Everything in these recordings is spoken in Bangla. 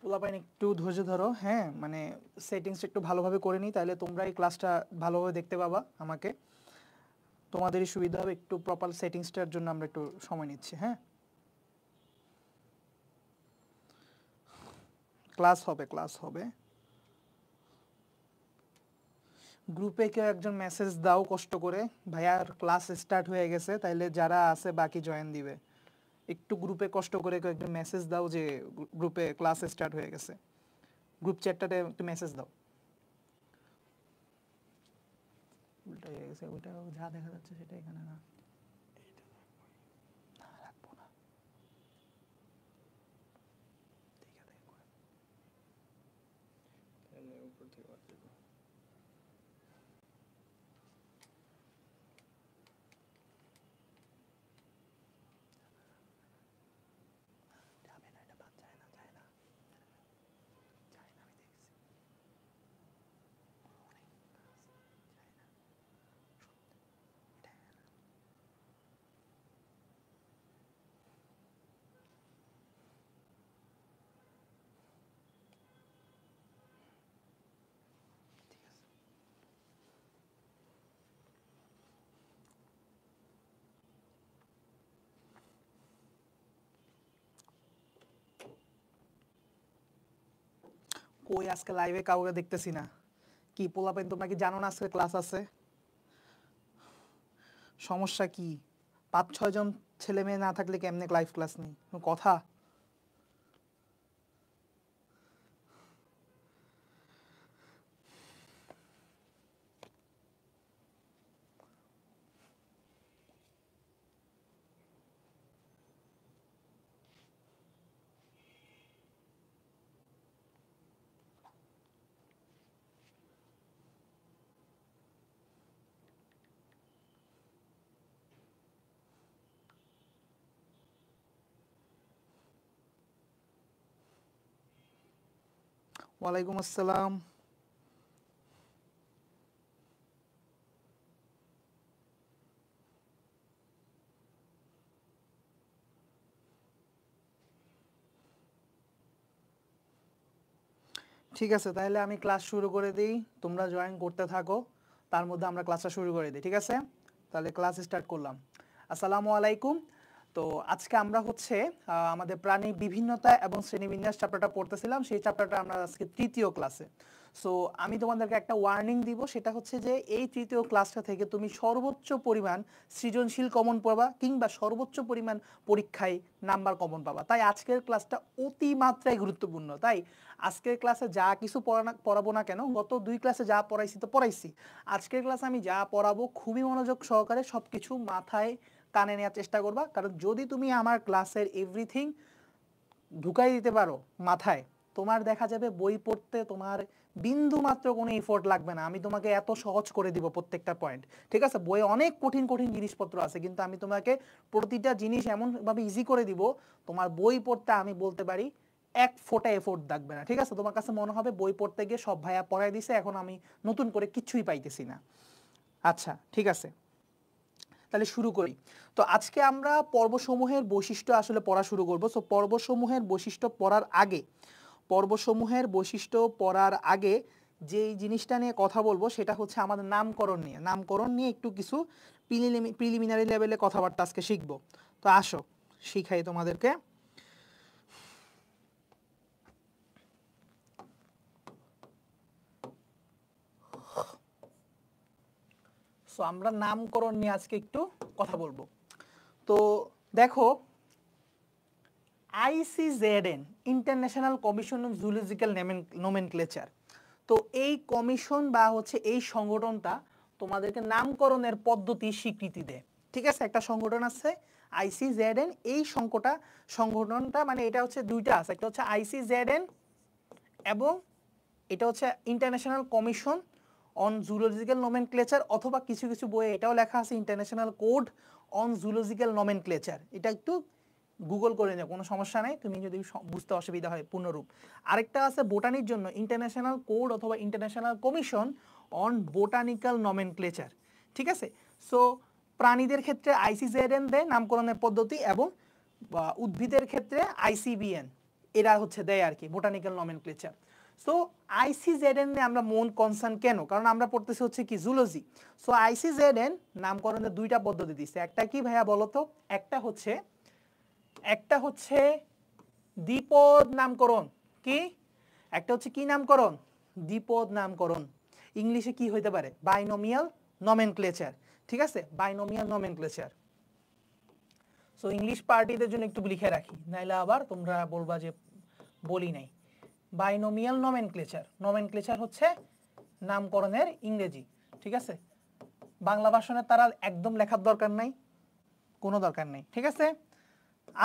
পোলাপাইন একটু ধৈর্য ধরো, হ্যাঁ, মানে সেটিংসটা একটু ভালোভাবে করে নিই, তাহলে তোমরা এই ক্লাসটা ভালোভাবে দেখতে পাবা। আমাকে তোমাদেরই সুবিধা হবে, একটু প্রপার সেটিংসটার জন্য আমরা একটু সময় নিচ্ছি। হ্যাঁ, ক্লাস হবে, ক্লাস হবে। গ্রুপে কেউ একজন মেসেজ দাও কষ্ট করে, ভাইয়ার ক্লাস স্টার্ট হয়ে গেছে, তাইলে যারা আছে বাকি জয়েন দিবে। একটু গ্রুপে কষ্ট করে কেউ একজন মেসেজ দাও যে গ্রুপে ক্লাস স্টার্ট হয়ে গেছে। গ্রুপ চ্যাটটাতে একটু মেসেজ দাও। উল্টা হয়ে গেছে, ওইটা যা দেখা যাচ্ছে সেটা এখানে না, রাখবো না। যাবে না, এটা বাদ যায় না, যায় না, যায় না, আমি দেখছি। কই আজকে লাইভে কাউকে দেখতেছি না। কি পোলাপেন, তোমরা কি জানো না আজকে ক্লাস আছে? সমস্যা কি? 5-6 জন ছেলে মেয়ে না থাকলে কেমনে লাইভ ক্লাস নেই? কোনো কথা? ওয়ালাইকুম আসসালাম। ঠিক আছে, তাহলে আমি ক্লাস শুরু করে দিই, তোমরা জয়েন করতে থাকো, তার মধ্যে আমরা ক্লাসটা শুরু করে দিই। ঠিক আছে, তাহলে ক্লাস স্টার্ট করলাম। আসসালামু আলাইকুম। তো আজকে আমরা হচ্ছে আমাদের প্রাণী বিভিন্নতা এবং শ্রেণীবিন্যাস চ্যাপ্টারটা পড়তেছিলাম, সেই চ্যাপ্টারটা আমরা আজকে তৃতীয় ক্লাসে। সো আমি তোমাদেরকে একটা ওয়ার্নিং দিব, সেটা হচ্ছে যে এই তৃতীয় ক্লাসটা থেকে তুমি সর্বোচ্চ পরিমাণ সৃজনশীল কমন পাবা, কিংবা সর্বোচ্চ পরিমাণ পরীক্ষায় নাম্বার কমন পাবা। তাই আজকের ক্লাসটা অতিমাত্রায় গুরুত্বপূর্ণ। তাই আজকের ক্লাসে যা কিছু পড়াবো না কেন, গত 2 ক্লাসে যা পড়াইছি তো পড়াইছি, আজকের ক্লাসে আমি যা পড়াবো খুবই মনোযোগ সহকারে সব কিছু মাথায় কানে নেওয়ার চেষ্টা করবা। কারণ যদি তুমি আমার ক্লাসের এভরিথিং ঢুকাই দিতে পারো মাথায়, তোমার দেখা যাবে বই পড়তে তোমার বিন্দু মাত্র কোনো এফোর্ট লাগবে না। আমি তোমাকে এত সহজ করে দিব প্রত্যেকটা পয়েন্ট। ঠিক আছে, বইয়ে অনেক কঠিন কঠিন জিনিসপত্র আছে, কিন্তু আমি তোমাকে প্রতিটা জিনিস এমনভাবে ইজি করে দিব, তোমার বই পড়তে আমি বলতে পারি 1 ফোঁটা এফোর্ট লাগবে না। ঠিক আছে, তোমার কাছে মনে হবে বই পড়তে গিয়ে সব ভাইয়া পড়াই দিছে, এখন আমি নতুন করে কিছুই পাইতেছি না। আচ্ছা, ঠিক আছে, তাহলে শুরু করি। তো আজকে আমরা পর্বসমূহের বৈশিষ্ট্য আসলে পড়া শুরু করব। সো পর্বসমূহের বৈশিষ্ট্য পড়ার আগে যেই জিনিসটা নিয়ে কথা বলবো সেটা হচ্ছে আমাদের নামকরণ নিয়ে একটু কিছু প্রিলিমিনারি লেভেলে কথাবার্তা আজকে শিখবো। তো আসো শিখাই তোমাদেরকে। সো আমরা নামকরণ নিয়ে আজকে একটু কথা বলবো। তো দেখো, ICZN, international commission on zoological nomenclature. তো এই কমিশন বা হচ্ছে এই সংগঠনটা তোমাদেরকে নামকরণের পদ্ধতি স্বীকৃতি দেয়। ঠিক আছে, একটা সংগঠন আছে ICZN। এই সংগঠনটা মানে এটা হচ্ছে দুইটা আছে, একটা হচ্ছে ICZN এবং এটা হচ্ছে international commission on zoological nomenclature, অথবা কিছু কিছু বইয়ে এটাও লেখা আছে international code on zoological nomenclature. এটা একটু গুগল করে নাও, কোনো সমস্যা নেই, তুমি যদি বুঝতে অসুবিধা হয় পূর্ণরূপ। আরেকটা আছে বোটানির জন্য ইন্টারন্যাশনাল কোড অথবা international commission on botanical nomenclature. ঠিক আছে, সো প্রাণীদের ক্ষেত্রে ICZN দেয় নামকরণের পদ্ধতি, এবং উদ্ভিদের ক্ষেত্রে ICBN, এরা হচ্ছে দেয় আর কি বোটানিক্যাল নমেনক্লেচার। সো ICZN এ আমরা মন কনসার্ন কেন, কারণ আমরা পড়তেছি হচ্ছে কি জুলজি। সো ICZN নামকরণের দুইটা পদ্ধতি দিচ্ছে, একটা কি ভাইয়া বলো তো? একটা হচ্ছে দ্বিপদ নামকরণ। কি একটা হচ্ছে কি নামকরণ? দ্বিপদ নামকরণ। ইংলিশে কি হইতে পারে? Binomial nomenclature. ঠিক আছে, বাইনোমিয়াল নমেনক্লেচার। সো ইংলিশ পার্টিদের জন্য একটু লিখে রাখি, নাইলে আবার তোমরা বলবা যে বলি নাই। বাইনোমিয়াল নমেনক্লেচার, নমেনক্লেচার হচ্ছে নামকরণের ইংরেজি। ঠিক আছে, বাংলা ভাষণে তারা একদম লেখার দরকার নাই, কোনো দরকার নেই। ঠিক আছে,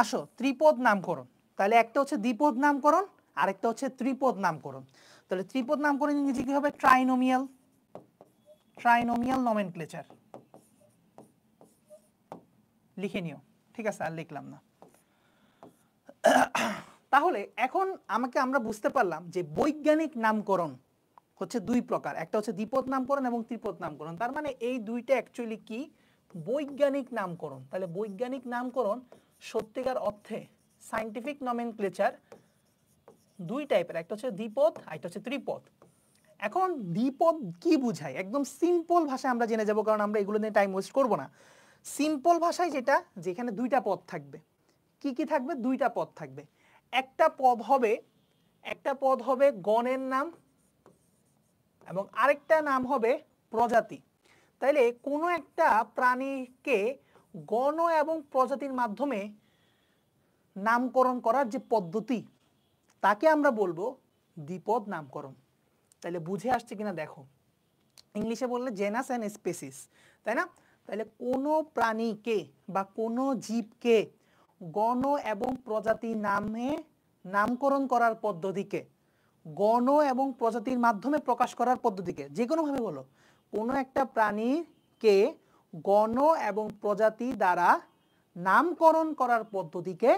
আসো ত্রিপদ নামকরণ। তাহলে একটা হচ্ছে দ্বিপদ নামকরণ, আরেকটা হচ্ছে ত্রিপদ নামকরণ। তাহলে ত্রিপদ নামকরণ ইংরেজি কি হবে? Trinomial, trinomial nomenclature. লিখে নিও, ঠিক আছে, আর লিখলাম না। তাহলে এখন আমরা বুঝতে পারলাম যে বৈজ্ঞানিক নামকরণ হচ্ছে দুই প্রকার, একটা হচ্ছে দ্বিপদ নামকরণ এবং ত্রিপদ নামকরণ। তার মানে এই দুইটা অ্যাকচুয়ালি কি? বৈজ্ঞানিক নামকরণ। তাহলে বৈজ্ঞানিক নামকরণ সত্যিকার অর্থে সায়েন্টিফিক নমেনক্লেচার দুই টাইপের, একটা হচ্ছে দ্বিপদ আর একটা হচ্ছে ত্রিপদ। এখন দ্বিপদ কি বুঝায় একদম সিম্পল ভাষায় আমরা জেনে যাব, কারণ আমরা এগুলো নিয়ে টাইম ওয়েস্ট করব না। সিম্পল ভাষায় যেটা, যেখানে দুইটা পদ থাকবে। কি কি থাকবে? দুইটা পদ থাকবে। একটা পদ হবে গণের নাম এবং আরেকটা নাম হবে প্রজাতি। তাইলে কোনো একটা প্রাণীকে গণ এবং প্রজাতির মাধ্যমে নামকরণ করার যে পদ্ধতি, তাকে আমরা বলবো দ্বিপদ নামকরণ। তাহলে বুঝে আসছে কিনা দেখো, ইংলিশে বললে জেনাস অ্যান্ড স্পেসিস, তাই না? তাহলে কোনো প্রাণীকে বা কোনো জীবকে গণ এবং প্রজাতি নামে নামকরণ করার পদ্ধতিকে, গণ এবং প্রজাতির মাধ্যমে প্রকাশ করার পদ্ধতিকে, যে কোনোভাবে বলো, কোনো একটা প্রাণীকে গণ এবং প্রজাতি দ্বারা নামকরণ করার পদ্ধতিকে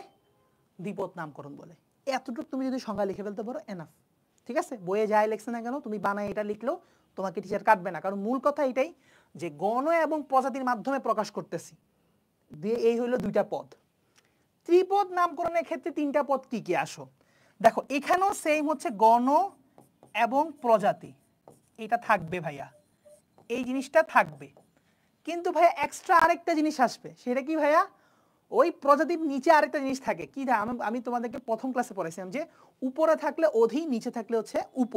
দ্বিপদ নামকরণ বলে। এতটুকু তুমি যদি সংজ্ঞা লিখে ফেলতে পারো, এনাফ। ঠিক আছে, বইয়ে যাই লেখছে না কেন, তুমি বানায় এটা লিখলেও তোমাকে টিচার কাটবে না, কারণ মূল কথা এটাই যে গণ এবং প্রজাতির মাধ্যমে প্রকাশ করতেছি। দিয়ে এই হলো দুইটা পদ। ত্রিপদ নামকরণের ক্ষেত্রে তিনটা পদ কি কি? আসো দেখো, এখানেও সেম হচ্ছে গণ এবং প্রজাতি, এটা থাকবে ভাইয়া, এই জিনিসটা থাকবে। কিন্তু ভাইয়া এক্সট্রা আরেকটা জিনিস আসবে, সেটা কি ভাইয়া? ওই প্রজাতির নিচে আরেকটা জিনিস থাকে। কি? আমি তোমাদেরকে প্রথম ক্লাসে পড়াইছিলাম যে উপরে থাকলে অধি, নিচে থাকলে হচ্ছে উপ।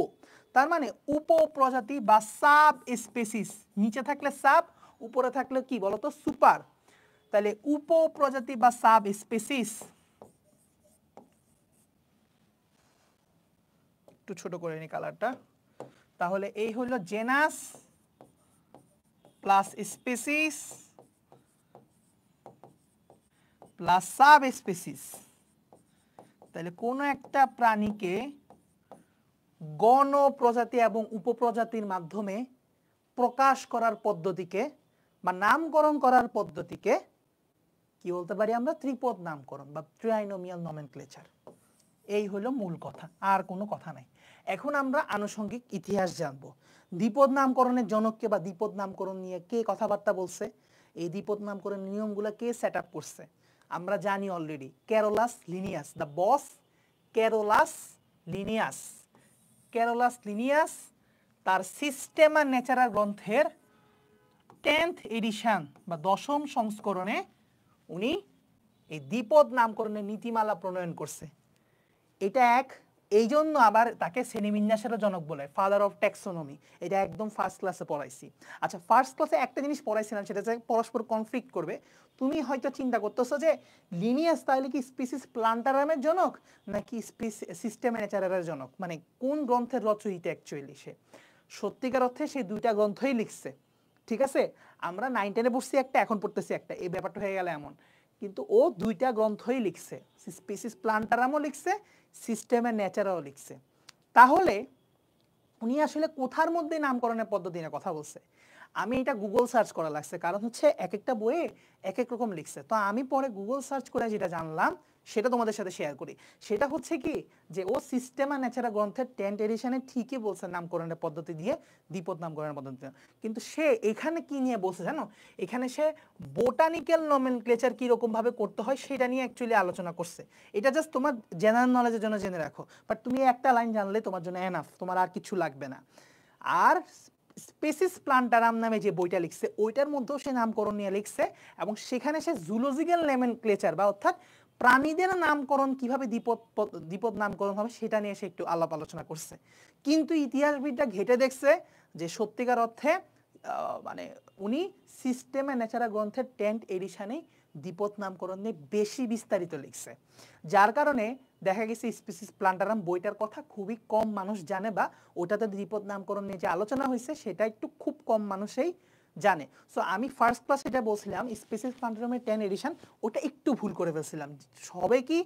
তার মানে উপ প্রজাতি বা সাব স্পেসিস, নিচে থাকলে সাব, উপরে থাকলে কি বলতো? সুপার। তাহলে উপ প্রজাতি বা সাব স্পেসিস, একটু ছোট করে নি কালারটা। তাহলে এই হলো genus plus species plus sub species. তাহলে কোনো একটা প্রাণীকে গণ, প্রজাতি এবং উপপ্রজাতির মাধ্যমে প্রকাশ করার পদ্ধতিকে বা নামকরণ করার পদ্ধতিকে কি বলতে পারি আমরা? ত্রিপদ নামকরণ বা ট্রাইনোমিয়াল নমেনক্লেচার। এই হলো মূল কথা, আর কোনো কথা নাই। এখন আমরা আনুষঙ্গিক ইতিহাস জানবো। দ্বিপদ নামকরণের জনককে বা দ্বিপদ নামকরণ নিয়ে কে কথাবার্তা বলছে, এই দ্বিপদ নামকরণের নিয়মগুলো কে সেট আপ করছে আমরা জানি already. Carolus Linnaeus, the boss Carolus Linnaeus. Carolus Linnaeus তার সিস্টেমা ন্যাচারা গ্রন্থের 10th এডিশন বা 10ম সংস্করণে উনি এই দ্বিপদ নামকরণের নীতিমালা প্রণয়ন করছে। এটা এই জন্য আবার তাকে শ্রেণীবিন্যাসেরও জনক বলে, ফাদার অফ ট্যাক্সোনমি। এটা একদম ফার্স্ট ক্লাসে পড়াইছি। আচ্ছা, ফার্স্ট ক্লাসে একটা জিনিস পড়াইছিলাম, সেটা হচ্ছে পরস্পর কনফ্লিক্ট করবে। তুমি হয়তো চিন্তা করতেছো যে লিনিয়াস তাহলে কি স্পিসিস প্লান্টারামের জনক নাকি সিস্টেম ন্যাচারারের জনক, মানে কোন গ্রন্থের রচয়িতা অ্যাকচুয়ালি সে? সত্যিকার অর্থে সেই দুইটা গ্রন্থই লিখছে। ঠিক আছে, আমরা 9, 10-এ পড়ছি একটা, এখন পড়তেছি একটা, এই ব্যাপারটা হয়ে গেল এমন। কিন্তু ও দুইটা গ্রন্থই লিখছে, স্পিসিস প্লান্টারামও লিখছে, সিস্টেমের ন্যাচারাও লিখছে। তাহলে উনি আসলে কোথার মধ্যে নামকরণের পদ্ধতি নিয়ে কথা বলছে? আমি এটা গুগল সার্চ করা লাগছে, কারণ হচ্ছে এক একটা বইয়ে এক এক রকম লিখছে। তো আমি পরে গুগল সার্চ করে যেটা জানলাম সেটা তোমাদের সাথে শেয়ার করি। সেটা হচ্ছে কি, যে ও সিস্টেমা ন্যাচারা গ্রন্থের 10th এডিশনে ঠিকই বলছে নামকরণের পদ্ধতি দিয়ে, দ্বিপদ নামকরণের পদ্ধতি দিয়ে, কিন্তু সে এখানে কি নিয়ে বলছে জানো? এখানে সে বোটানিক্যাল নমেনক্লেচার কিরকম ভাবে করতে হয় সেটা নিয়ে অ্যাকচুয়ালি আলোচনা করছে। এটা জাস্ট তোমার জেনারেল নলেজের জন্য জেনে রাখো, বাট তুমি একটা লাইন জানলে তোমার জন্য এনাফ, তোমার আর কিছু লাগবে না। আর স্পেসিস প্লান্টারাম নামে যে বইটা লিখছে ওইটার মধ্যেও সে নামকরণ নিয়ে লিখছে, এবং সেখানে সে জুলজিক্যাল নমেনক্লেচার বা অর্থাৎ প্রাণীদের নামকরণ কিভাবে দ্বিপদ নামকরণ হবে সেটা নিয়ে সে একটু আলাপ আলোচনা করছে। কিন্তু ইতিহাসবিদরা ঘেটে দেখছে যে সত্যিকার অর্থে মানে উনি সিস্টেমে ন্যাচারা গ্রন্থের 10th এডিশনে দ্বিপদ নামকরণ নিয়ে বেশি বিস্তারিত লিখছে, যার কারণে দেখা গেছে স্পিসিস প্লান্টারাম বইটার কথা খুবই কম মানুষ জানে, বা ওটাতে দ্বিপদ নামকরণ নিয়ে যে আলোচনা হয়েছে সেটা একটু খুব কম মানুষই জানে। সো আমি ফার্স্ট ক্লাস এটা বলছিলাম স্পিসিস প্লান্টারামের 10 এডিশন, ওটা একটু ভুল করে ফেলছিলাম। সবে কি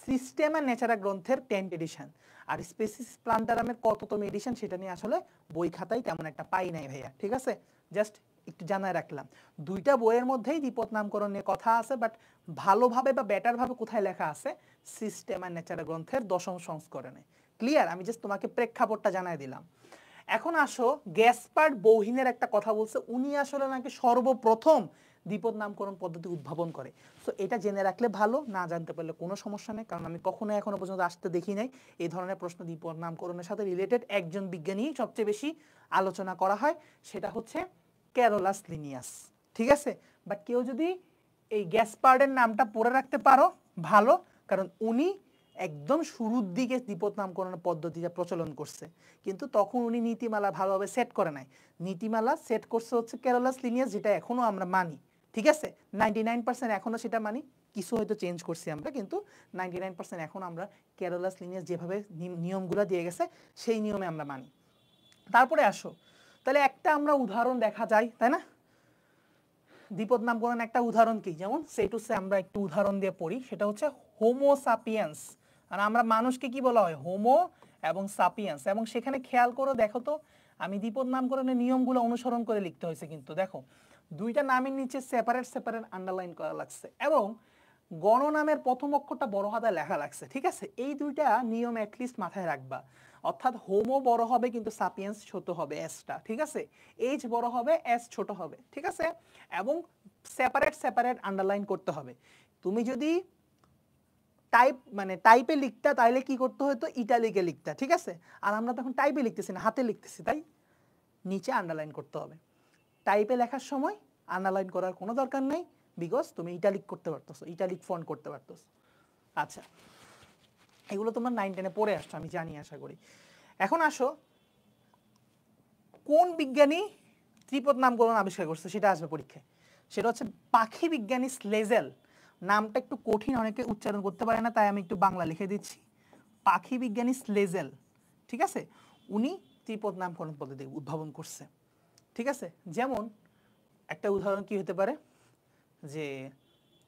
সিস্টেমা ন্যাচারা গ্রন্থের 10th এডিশন, আর স্পিসিস প্লান্টারামের কততম এডিশন সেটা নিয়ে আসলে বই খাতায় তেমন একটা পাই নাই ভাইয়া, ঠিক আছে? জাস্ট একটু জানায় রাখলাম। দুইটা বইয়ের মধ্যেই দ্বিপদ নামকরণ নিয়ে কথা আছে, বাট ভালোভাবে বা বেটারভাবে কোথায় লেখা আছে? সিস্টেমা ন্যাচারা গ্রন্থের 10ম সংস্করণে। ক্লিয়ার? আমি জাস্ট তোমাকে প্রেক্ষাপটটা জানাই দিলাম। এখন আসো, গ্যাসপার্ড বৌহিনের একটা কথা বলছে, উনি আসলে নাকি সর্বপ্রথম দ্বিপদ নামকরণ পদ্ধতি উদ্ভাবন করে। সো এটা জেনে রাখলে ভালো, না জানতে পারলে কোনো সমস্যা নেই, কারণ আমি কখনো এখনো পর্যন্ত আসতে দেখি নাই এই ধরনের প্রশ্ন দ্বিপদ নামকরণের সাথে রিলেটেড। একজন বিজ্ঞানী সবচেয়ে বেশি আলোচনা করা হয়, সেটা হচ্ছে ক্যারোলাস লিনিয়াস, ঠিক আছে? বাট কেউ যদি এই গ্যাসপার্ডের নামটা পড়ে রাখতে পারো ভালো, কারণ উনি একদম শুরুর দিকে দ্বিপদ নামকরণের পদ্ধতিটা প্রচলন করছে, কিন্তু তখন উনি নীতিমালা ভালোভাবে সেট করে নাই। নীতিমালা সেট করছে হচ্ছে ক্যারোলাস লিনিয়াস, যেটা এখনো আমরা মানি, ঠিক আছে? 99% এখনো সেটা মানি, কিছু হয়তো চেঞ্জ করছি আমরা, কিন্তু 99% এখন আমরা ক্যারোলাস লিনিয়াস যেভাবে নিয়মগুলো দিয়ে গেছে সেই নিয়মে আমরা মানি। তারপরে আসো, তাহলে একটা আমরা উদাহরণ দেখা যায়, তাই না? দ্বিপদ নামকরণ একটা উদাহরণ কি, যেমন সেটুসে আমরা একটু উদাহরণ দিয়ে পড়ি, সেটা হচ্ছে হোমো সাপিয়েন্স। আর আমরা মানুষকে কি বলা হয়? হোমো এবং সাপিয়েন্স। এবং সেখানে খেয়াল করো, দেখো তো আমি দ্বিপদ নামকরণের নিয়মগুলো অনুসরণ করে লিখতে হয়েছে, কিন্তু দেখো দুইটা নামের নিচে সেপারেট সেপারেট আন্ডারলাইন করা লাগছে, এবং গণনামের প্রথম অক্ষরটা বড় হাতে লেখা লাগছে, ঠিক আছে? এই দুইটা নিয়ম অ্যাটলিস্ট মাথায় রাখবা। অর্থাৎ হোমো বড় হবে কিন্তু সাপিয়েন্স ছোট হবে, এসটা, ঠিক আছে? এইচ বড় হবে, এস ছোট হবে, ঠিক আছে? এবং সেপারেট সেপারেট আন্ডারলাইন করতে হবে। তুমি যদি টাইপে লিখতা তাইলে কি করতে হতো? ইটালিকে লিখতা, ঠিক আছে? আর আমরা তখন টাইপে লিখতেছি না, হাতে লিখতেছি, তাই নিচে আন্ডারলাইন করতে হবে। টাইপে লেখার সময় আন্ডারলাইন করার কোনো দরকার নেই, বিকজ তুমি ইটালিক করতে পারতেছো, ইটালিক ফন্ট করতে পারতেছো। আচ্ছা, এগুলো তোমরা 9-10-এ পড়ে আসছো আমি জানি, আশা করি। এখন আসো, কোন বিজ্ঞানী ত্রিপদ নামকরণ আবিষ্কার করছে সেটা আসবে পরীক্ষায়। সেটা হচ্ছে পাখি বিজ্ঞানী স্লেজেল। নামটা একটু কঠিন, অনেকে উচ্চারণ করতে পারে না, তাই আমি একটু বাংলা লিখে দিচ্ছি। পাখি বিজ্ঞানী স্লেজেল, ঠিক আছে? উনি ত্রিপদ নামকরণ পদ্ধতি উদ্ভাবন করছে, ঠিক আছে? যেমন একটা উদাহরণ কি হতে পারে, যে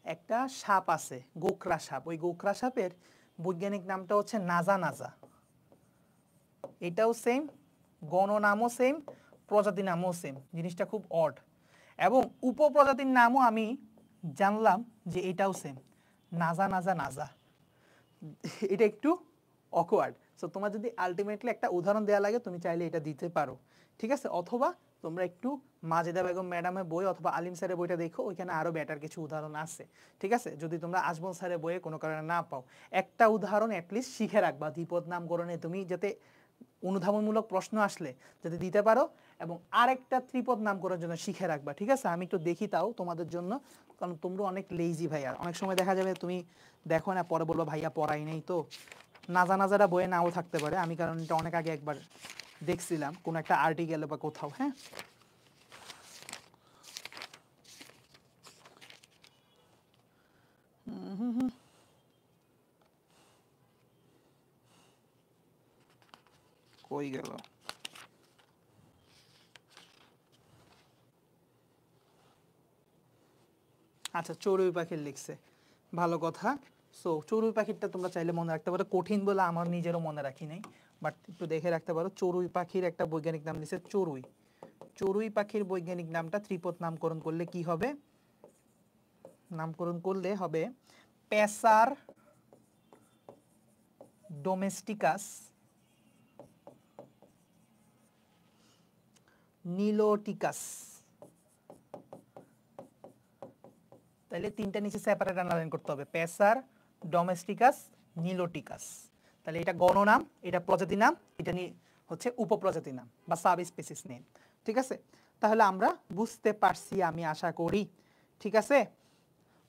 একটা সাপ আছে, গোখরা সাপ, ওই গোখরা সাপের বৈজ্ঞানিক নামটা হচ্ছে নাজা নাজা। এটাও সেম, গণনামও সেম, প্রজাতি নামও সেম, জিনিসটা খুব অড। এবং উপপ্রজাতির নামও আমি জানলাম যে এটাও সেম, নাজা নাজা নাজা। এটা একটু অকওয়ার্ড। সো তোমার যদি আলটিমেটলি একটা উদাহরণ দেওয়া লাগে তুমি চাইলে এটা দিতে পারো, ঠিক আছে? অথবা তোমরা একটু মাজেদা বেগম ম্যাডামের বই অথবা আলিম স্যারের বইটা দেখো, ওইখানে আরো বেটার কিছু উদাহরণ আছে, ঠিক আছে? যদি তোমরা আজমল স্যারের বইয়ে কোনো কারণে না পাও, একটা উদাহরণ অ্যাটলিস্ট শিখে রাখবা দ্বিপদ নামকরণে, তুমি যাতে অনুধাবনমূলক প্রশ্ন আসলে যাতে দিতে পারো, এবং আরেকটা ত্রিপদ নামকরণের জন্য শিখে রাখবা, ঠিক আছে? আমি একটু দেখি তাও তোমাদের জন্য, কারণ তোমরা অনেক লেজি ভাইয়া। অনেক সময় দেখা যাবে তুমি দেখো না, পরে বলবো ভাইয়া পড়াই নেই, তো নাজা নাজারা বইয়ে নাও থাকতে পারে। আমি কারণ এটা অনেক আগে একবার দেখছিলাম কোন একটা আর্টিকেলে বা কোথাও। হ্যাঁ, কই গেল? আচ্ছা, চড়ুই পাখির লিখছে, ভালো কথা। সো চড়ুই পাখিরটা তোমরা চাইলে মনে রাখতে পারো, কঠিন বলে আমার নিজেরও মনে রাখি নাই, বাট একটু দেখে রাখতে পারো। চড়ুই পাখির একটা বৈজ্ঞানিক নাম দিচ্ছে চড়ুই, চড়ুই পাখির বৈজ্ঞানিক নামটা ত্রিপদ নামকরণ করলে কি হবে? নামকরণ করলে হবে প্যাসার ডোমেস্টিকাস নিলোটিকাস। তাহলে তিনটা নিচে সেপারেট আন্ডারলাইন করতে হবে, প্যাসার ডোমেস্টিকাস নিলোটিকাস। তাহলে এটা গণনাম, এটা প্রজাতি নাম, এটা হচ্ছে উপপ্রজাতি নাম বা সাব স্পিসিস নেম। ঠিক আছে, তাহলে আমরা বুঝতে পারছি আমি আশা করি। ঠিক আছে,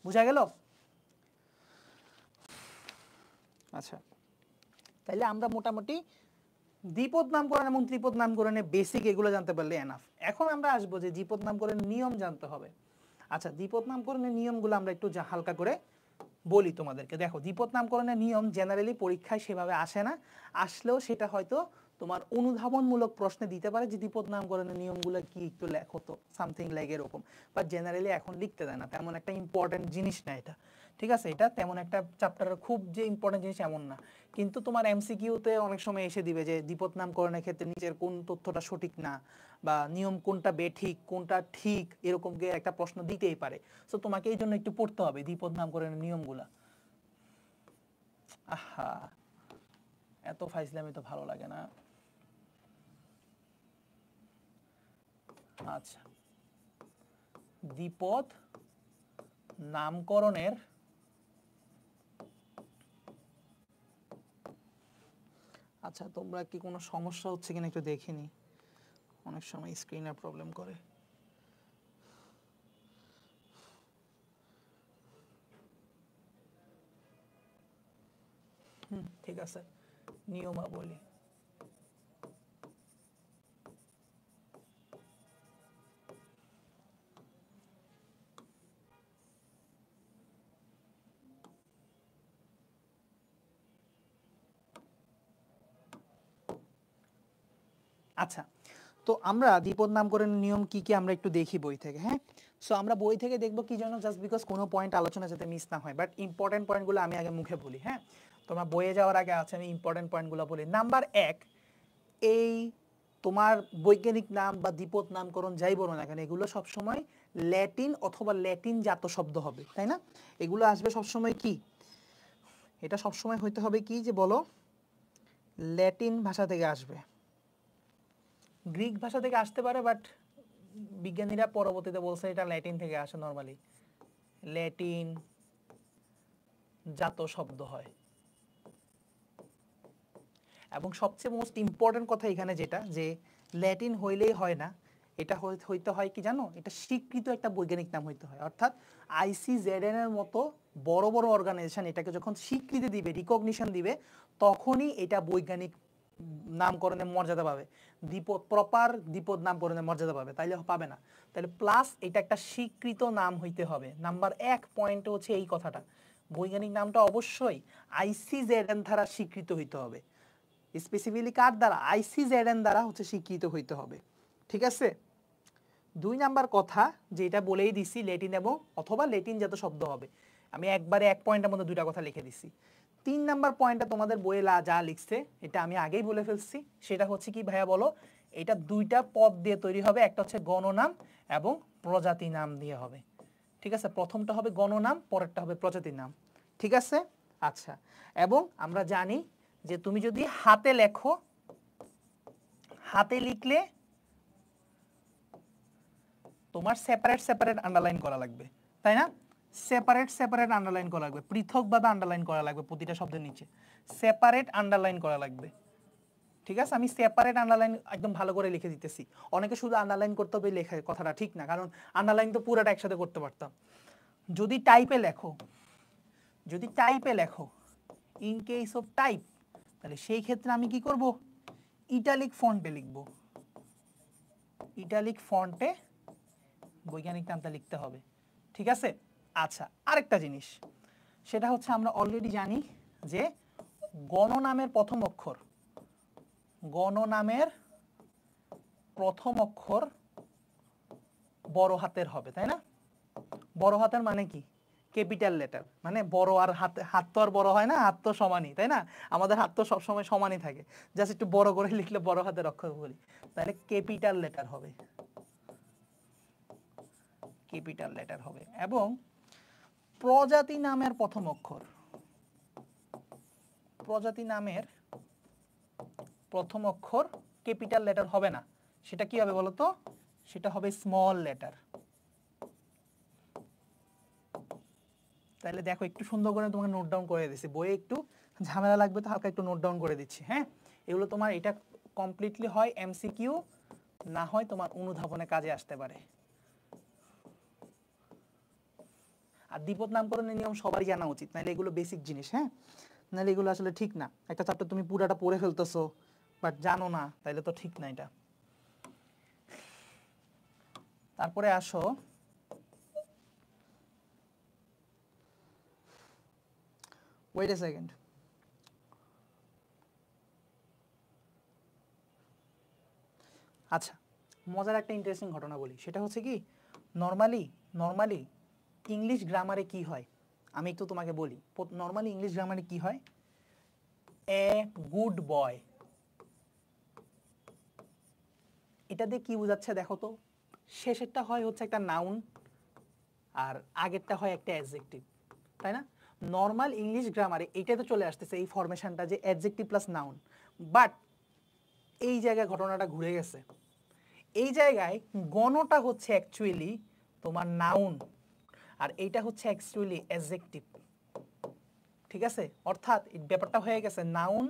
বুঝা গেল? আচ্ছা, তাহলে আমরা মোটামুটি দ্বিপদ নামকরণ এবং ত্রিপদ নামকরণের বেসিক এগুলো জানতে পারলে এনাফ। এখন আমরা আসবো যে দ্বিপদ নামকরণের নিয়ম জানতে হবে। আচ্ছা, দ্বিপদ নামকরণের নিয়মগুলো আমরা একটু হালকা করে বলি তোমাদেরকে। দেখো, দ্বিপদ নামকরণের নিয়ম জেনারেলি পরীক্ষায় সেভাবে আসে না, আসলেও সেটা হয়তো তোমার অনুধাবনমূলক প্রশ্নে দিতে পারে যে দ্বিপদ নামকরণের নিয়মগুলো কি, একটু লেখো তো, সামথিং লাইক এরকম। বাট জেনারেলি এখন লিখতে দেয় না, তেমন একটা ইম্পর্টেন্ট জিনিস না এটা। ঠিক আছে, এটা তেমন একটা চ্যাপ্টারের খুব যে ইম্পর্টেন্ট জিনিস এমন না। কিন্তু তোমার এমসিকিউতে অনেক সময় এসে দিবে যে দ্বিপদ নামকরণের ক্ষেত্রে নিচের কোন তথ্যটা সঠিক না, বা নিয়ম কোনটা বেঠিক কোনটা ঠিক, এরকম একটা প্রশ্ন দিতেই পারে। সো তোমাকে এই জন্য একটু পড়তে হবে দ্বিপদ নামকরণের নিয়মগুলা। আহা, এত ফাইজলামি তো ভালো লাগে না। আচ্ছা, দ্বিপদ নামকরণের আচ্ছা, তোমরা কি কোনো সমস্যা হচ্ছে কিনা একটু দেখে নি, অনেক সময় স্ক্রিনের প্রবলেম করে। ঠিক আছে, নিয়মাবলী। আচ্ছা, তো আমরা দ্বিপদ নামকরণের নিয়ম কি কি আমরা একটু দেখি বই থেকে। হ্যাঁ, সো আমরা বই থেকে দেখবো কি জন্য, জাস্ট বিকজ কোনো পয়েন্ট আলোচনা যাতে মিস না হয়। বাট ইম্পর্টেন্ট পয়েন্টগুলো আমি আগে মুখে বলি। হ্যাঁ, তোমরা বইয়ে যাওয়ার আগে আছে আমি ইম্পর্টেন্ট পয়েন্টগুলো বলি। নাম্বার 1, এই তোমার বৈজ্ঞানিক নাম বা দ্বিপদ নামকরণ যাই বলো না কেন, এগুলো সবসময় ল্যাটিন অথবা ল্যাটিন জাত শব্দ হবে, তাই না? এগুলো আসবে সবসময় কি, এটা সবসময় হইতে হবে কি যে বলো, ল্যাটিন ভাষা থেকে আসবে। গ্রিক ভাষা থেকে আসতে পারে, বাট বিজ্ঞানীরা পরবর্তীতে বলছে এটা ল্যাটিন থেকে আসে। নরমালি ল্যাটিন জাত শব্দ হয়। এবং সবচেয়ে মোস্ট ইম্পর্টেন্ট কথা এখানে যেটা, যে ল্যাটিন হইলেই হয় না, এটা হইতে হয় কি জানো, এটা স্বীকৃত একটা বৈজ্ঞানিক নাম হইতে হয়। অর্থাৎ ICZN এর মতো বড় বড় অর্গানাইজেশন এটাকে যখন স্বীকৃতি দিবে, রিকগনিশন দিবে, তখনই এটা বৈজ্ঞানিক নামকরণের মর্যাদা পাবে, প্রপার দ্বিপদ নামকরণের মর্যাদা পাবে। তাইলে পাবে না, তাহলে প্লাস এটা একটা স্বীকৃত নাম হইতে হবে। নাম্বার 1 পয়েন্ট হচ্ছে এই কথাটা, বৈজ্ঞানিক নামটা অবশ্যই ICZN দ্বারা স্বীকৃত হইতে হবে। স্পেসিফিকলি কার দ্বারা? ICZN দ্বারা হচ্ছে স্বীকৃত হইতে হবে। ঠিক আছে, 2 নাম্বার কথা যেটা বলেই দিছি, ল্যাটিন এবং অথবা ল্যাটিন জাত শব্দ হবে। আমি একবারে এক পয়েন্টের মধ্যে দুইটা কথা লিখে দিছি। 3 নাম্বার পয়েন্টটা তোমাদের বইয়ে যা লিখছে এটা আমি আগেই বলে ফেলছি, সেটা হচ্ছে কি ভাইয়া বলো, এটা দুইটা পদ দিয়ে তৈরি হবে, একটা হচ্ছে গণনাম এবং প্রজাতি নাম দিয়ে হবে। ঠিক আছে, প্রথমটা হবে গণনাম, পরেরটা হবে প্রজাতি নাম। ঠিক আছে, আচ্ছা। এবং আমরা জানি যে তুমি যদি হাতে লেখো, হাতে লিখলে তোমার সেপারেট সেপারেট আন্ডারলাইন করা লাগবে, তাই না? সেপারেট সেপারেট আন্ডারলাইন করা লাগবে, পৃথকভাবে আন্ডারলাইন করা লাগবে, প্রতিটা শব্দের নিচে সেপারেট আন্ডারলাইন করা লাগবে। ঠিক আছে, আমি সেপারেট আন্ডারলাইন একদম ভালো করে লিখে দিতেছি। অনেকে শুধু আন্ডারলাইন করতে হবে লেখে, কথাটা ঠিক না, কারণ আন্ডারলাইন তো পুরোটা একসাথে করতে পারতাম। যদি টাইপে লেখো, যদি টাইপে লেখো, ইন কেস অফ টাইপ, তাহলে সেই ক্ষেত্রে আমি কি করব, ইটালিক ফন্টে লিখব। ইটালিক ফন্টে বৈজ্ঞানিক নামটা লিখতে হবে। ঠিক আছে, আচ্ছা। আরেকটা জিনিস, সেটা হচ্ছে আমরা অলরেডি জানি যে গণনামের প্রথম অক্ষর, গণনামের প্রথম অক্ষর বড় হাতের হবে, তাই না? বড় হাতের মানে কি, ক্যাপিটাল লেটার, মানে বড় আর হাত তো আর বড় হয় না, হাত তো সমানই, তাই না? আমাদের হাত তো সবসময় সমানই থাকে, জাস্ট একটু বড় করে লিখলে বড় হাতের অক্ষর বলি, তাহলে ক্যাপিটাল লেটার হবে, ক্যাপিটাল লেটার হবে। এবং প্রজাতি নামের প্রথম অক্ষর, প্রজাতি নামের প্রথম অক্ষর ক্যাপিটাল লেটার হবে না, সেটা কি হবে বলো তো? সেটা হবে স্মল লেটার। তাহলে দেখো একটু সুন্দর করে তোমাকে নোট ডাউন করে দিচ্ছি, বইয়ে একটু ঝামেলা লাগবে তো হালকা একটু নোট ডাউন করে দিচ্ছি। হ্যাঁ, এগুলো তোমার এটা কমপ্লিটলি হয় এমসিকিউ, না হয় তোমার অনুধাবনে কাজে আসতে পারে। আর দ্বিপদ নামকরণের নিয়ম সবারই জানা উচিত, নাহলে এগুলো বেসিক জিনিস। হ্যাঁ, নাহলে এগুলো আসলে ঠিক না। একটা চ্যাপ্টার তুমি পুরাটা পড়ে ফেলতেছো বাট জানো না, তাইলে তো ঠিক না এটা। তারপরে আসো ওয়েট এ সেকেন্ড, আচ্ছা মজার একটা ইন্টারেস্টিং ঘটনা বলি, সেটা হচ্ছে কি নর্মালি ইংলিশ গ্রামারে কি হয় আমি একটু তোমাকে বলি। নর্মালি ইংলিশ গ্রামারে কি হয়? এ গুড বয়, এটা দিয়ে কি বোঝাচ্ছে দেখো তো? শেষেরটা হয় হচ্ছে একটা নাউন আর আগেরটা হয় একটা অ্যাডজেক্টিভ, তাই না? নর্মাল ইংলিশ গ্রামারে এইটা তো চলে আসতেছে এই ফরমেশনটা যে অ্যাডজেক্টিভ প্লাস নাউন, বাট এই জায়গায় ঘটনাটা ঘুরে গেছে। এই জায়গায় গণটা হচ্ছে অ্যাকচুয়ালি তোমার নাউন আর এইটা হচ্ছে অ্যাকচুয়ালি অ্যাডজেক্টিভ, ঠিক আছে? অর্থাৎ এই ব্যাপারটা হয়ে গেছে নাউন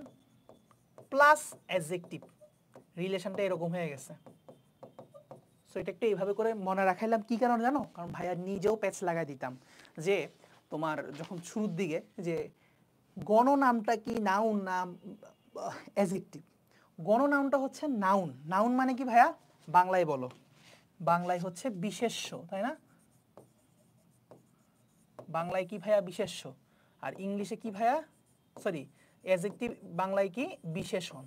প্লাস অ্যাডজেক্টিভ, রিলেশনটা এরকম হয়ে গেছে। সো এটা একটু এইভাবে করে মনে রাখাইলাম, কি কারণে জানো? কারণ ভাইয়া নিজেও প্যাচ লাগাই দিতাম যে তোমার যখন শুরুর দিকে যে গণ নামটা কি নাউন নাম অ্যাডজেক্টিভ। গণ নাউনটা হচ্ছে নাউন, নাউন মানে কি ভাইয়া? বাংলায় বলো, বাংলায় হচ্ছে বিশেষ্য, তাই না? বাংলায় কি ভাইয়া? বিশেষ্য। আর ইংলিশে কি ভাইয়া? সরি, অ্যাডজেক্টিভ বাংলায় কি? বিশেষণ,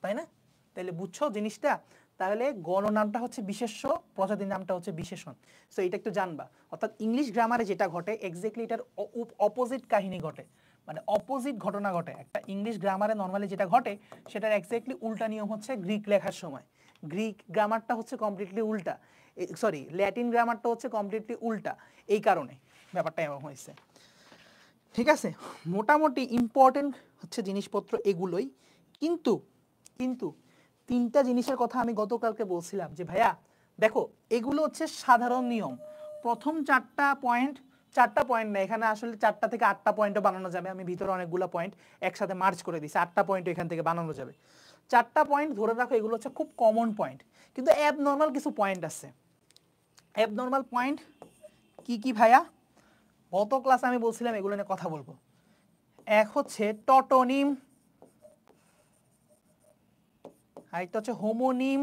তাই না? তাহলে বুঝছো জিনিসটা? তাহলে গণনামটা হচ্ছে বিশেষ্য, প্রজাতির নামটা হচ্ছে বিশেষণ। সো এটা একটু জানবা। অর্থাৎ ইংলিশ গ্রামারে যেটা ঘটে এক্স্যাক্টলি এটার অপোজিট কাহিনী ঘটে, মানে অপোজিট ঘটনা ঘটে। একটা ইংলিশ গ্রামারে নর্মালি যেটা ঘটে সেটার এক্স্যাক্টলি উল্টা নিয়ম হচ্ছে গ্রিক লেখার সময়। গ্রিক গ্রামারটা হচ্ছে কমপ্লিটলি উল্টা, সরি ল্যাটিন গ্রামারটা হচ্ছে কমপ্লিটলি উল্টা, এই কারণে ব্যাপারটা এমন হয়েছে। ঠিক আছে, মোটামুটি ইম্পর্টেন্ট হচ্ছে জিনিসপত্র এগুলোই। কিন্তু কিন্তু তিনটা জিনিসের কথা আমি গতকালকে বলছিলাম যে ভাইয়া দেখো এগুলো হচ্ছে সাধারণ নিয়ম। প্রথম চারটা পয়েন্ট না, এখানে আসলে 4টা থেকে 8টা পয়েন্টও বানানো যাবে, আমি ভিতরে অনেকগুলো পয়েন্ট একসাথে মার্চ করে দিয়েছি, 8টা পয়েন্ট এখান থেকে বানানো যাবে। 4টা পয়েন্ট ধরে রাখো, এগুলো হচ্ছে খুব কমন পয়েন্ট, কিন্তু অ্যাবনর্মাল কিছু পয়েন্ট আছে। অ্যাবনর্মাল পয়েন্ট কি কি ভাইয়া? গত ক্লাসে আমি বলছিলাম এগুলো নিয়ে কথা বলবো। এক হচ্ছে টটোনিম, আরেকটা হচ্ছে হোমোনিম,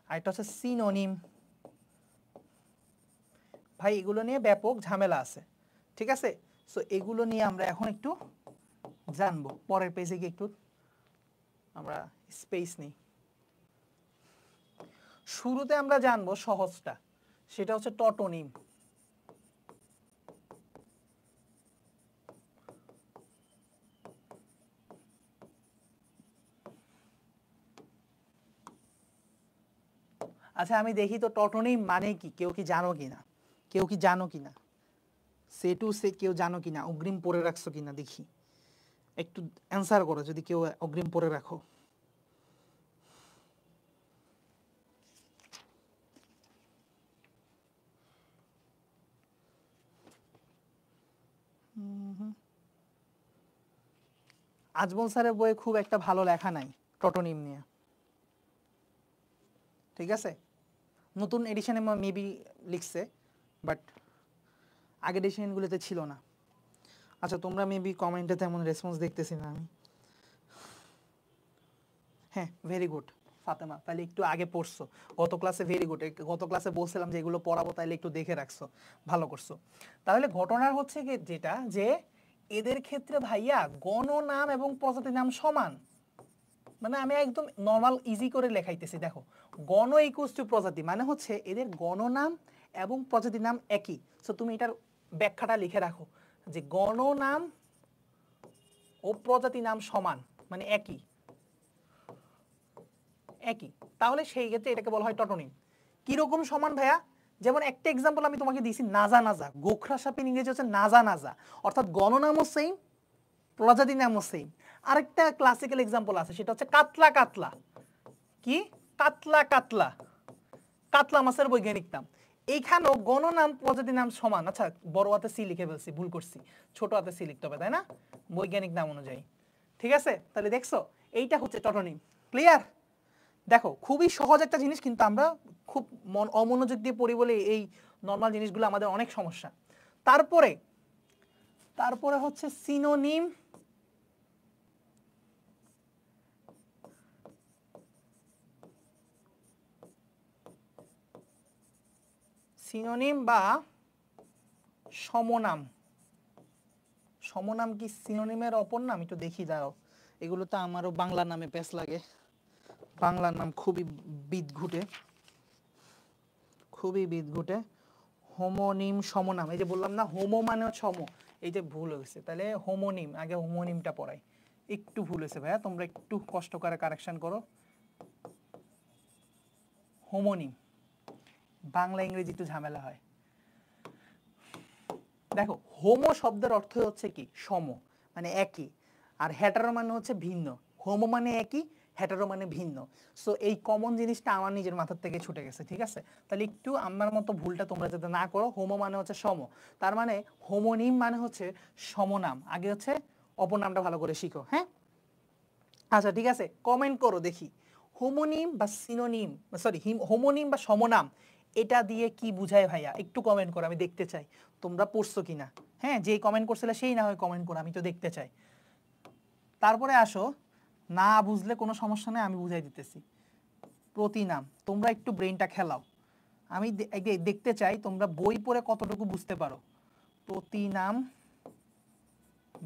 আরেকটা হচ্ছে সিনোনিম। ভাই এগুলো নিয়ে ব্যাপক ঝামেলা আছে, ঠিক আছে? সো এগুলো নিয়ে আমরা এখন একটু জানবো, পরের পেজে গিয়ে একটু আমরা স্পেস নিই। শুরুতে আমরা জানবো সহজটা, সেটা হচ্ছে টটোনিম। আচ্ছা আমি দেখি তো টটোনিম মানে কি, কেউ কি জানো কিনা? কেউ কি জানো কিনা? সে টু সে কেউ জানো কিনা? অগ্রিম পড়ে রাখছো কিনা দেখি, একটু অ্যান্সার করো যদি কেউ অগ্রিম পড়ে রাখো। আজমল স্যারের বইয়ে খুব একটা ভালো লেখা নাই টটোনিম নিয়ে, ঠিক আছে? নতুন এডিশনে মেবি লিখছে, বাট আগের এডিশনগুলোতে ছিল না। আচ্ছা তোমরা মেবি কমেন্টে তেমন রেসপন্স দেখতেছি না আমি। হ্যাঁ ভেরি গুড ফাতেমা, তাহলে একটু আগে পড়ছো গত ক্লাসে, ভেরি গুড। গত ক্লাসে বলছিলাম যে এগুলো পড়াবো, তাহলে একটু দেখে রাখছো, ভালো করছো। তাহলে ঘটনার হচ্ছে কি যেটা, যে এদের ক্ষেত্রে ভাইয়া গণনাম এবং প্রজাতির নাম সমান, মানে আমি একদম নর্মাল ইজি করে লেখাইতেছি। দেখো গণ ইকুয়ালস টু প্রজাতি, মানে হচ্ছে এদের গণনাম এবং প্রজাতির নাম একই। সো তুমি এটার ব্যাখ্যাটা লিখে রাখো যে গণনাম ও প্রজাতি নাম সমান, মানে একই একই। তাহলে সেই ক্ষেত্রে এটাকে বলা হয় টটোনিম। কিরকম সমান ভাইয়া? যেমন একটা এক্সাম্পল আমি তোমাকে দিয়েছি, নাজা নাজা। গোখরা সাপের ইংরেজি হচ্ছে নাজা নাজা, অর্থাৎ গণনামও সেম, প্রজাতি নামও সেম। আরেকটা ক্লাসিক্যাল এক্সাম্পল আছে, সেটা হচ্ছে কাতলা কাতলা। কি? কাতলা কাতলা, কাতলা মাছের বৈজ্ঞানিক নাম। এইখানেও গণনাম প্রজাতি নাম সমান। আচ্ছা, বড় হাতে সি লিখে ফেলছি, ভুল করছি, ছোট হাতে সি লিখতে হবে, তাই না, বৈজ্ঞানিক নাম অনুযায়ী। ঠিক আছে, তাহলে দেখছো এইটা হচ্ছে টটোনিম। ক্লিয়ার? দেখো খুবই সহজ একটা জিনিস, কিন্তু আমরা খুব অমনোযোগ দিয়ে পড়ি বলে এই নর্মাল জিনিসগুলো আমাদের অনেক সমস্যা। তারপরে হচ্ছে সিনোনিম সিনোনিম বা সমনাম। সমনাম কি সিনোনিমের অপর নাম? একটু দেখি, দাঁড়াও, এগুলো তো আমারও বাংলা নামে পেশ লাগে। বাংলার নাম খুবই বিদঘুটে, খুবই বিদঘুটে। হোমোনিম সমনাম, এই যে বললাম না হোমো মানে সম, এই যে ভুল হয়েছে, তাহলে হোমোনিম, আগে হোমোনিমটা পড়াই। একটু ভুল হয়েছে ভাইয়া, তোমরা একটু কষ্ট করে কারেকশন করো। হোমোনিম, বাংলা ইংরেজি একটু ঝামেলা হয়। দেখো হোমো শব্দের অর্থ হচ্ছে কি? সম, মানে একই। আর হেটারো মানে হচ্ছে ভিন্ন। হোমো মানে একই, হেটারো মানে ভিন্ন। সো এই কমন জিনিসটা আমার নিজের মাথার থেকে ছুটে গেছে। ঠিক আছে, তাহলে একটু আমার মতো ভুলটা তোমরা যাতে না করো। হোমো মানে হচ্ছে সম, তার মানে হোমোনিম মানে হচ্ছে সমনাম। আগে হচ্ছে অপর নামটা ভালো করে শিখো, হ্যাঁ? আচ্ছা ঠিক আছে, কমেন্ট করো দেখি, হোমোনিম বা সিনোনিম, সরি হোমোনিম বা সমনাম, এটা দিয়ে কি বুঝায় ভাইয়া? একটু কমেন্ট করো, আমি দেখতে চাই তোমরা পড়ছো কিনা। হ্যাঁ, যেই কমেন্ট করছিলে সেই না হয় কমেন্ট করো, আমি তো দেখতে চাই। তারপরে আসো, না বুঝলে কোনো সমস্যা নেই, আমি বুঝাই দিতেছি। প্রতিনাম, তোমরা একটু ব্রেনটা খেলাও, আমি দেখতে চাই তোমরা বই পড়ে কতটুকু বুঝতে পারো। প্রতিনাম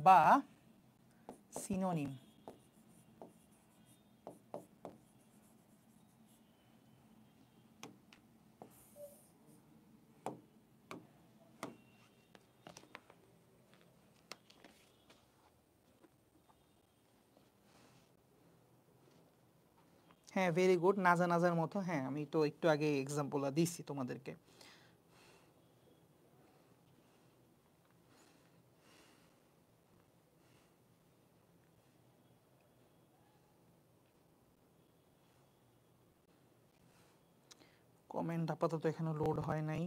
বা সিনোনিম। হ্যাঁ, ভেরি গুড, নাজা নাজার মতো। হ্যাঁ, আমি তো একটু আগে এক্সাম্পল দিচ্ছি তোমাদেরকে। কমেন্ট আপাতত এখানে লোড হয় নাই।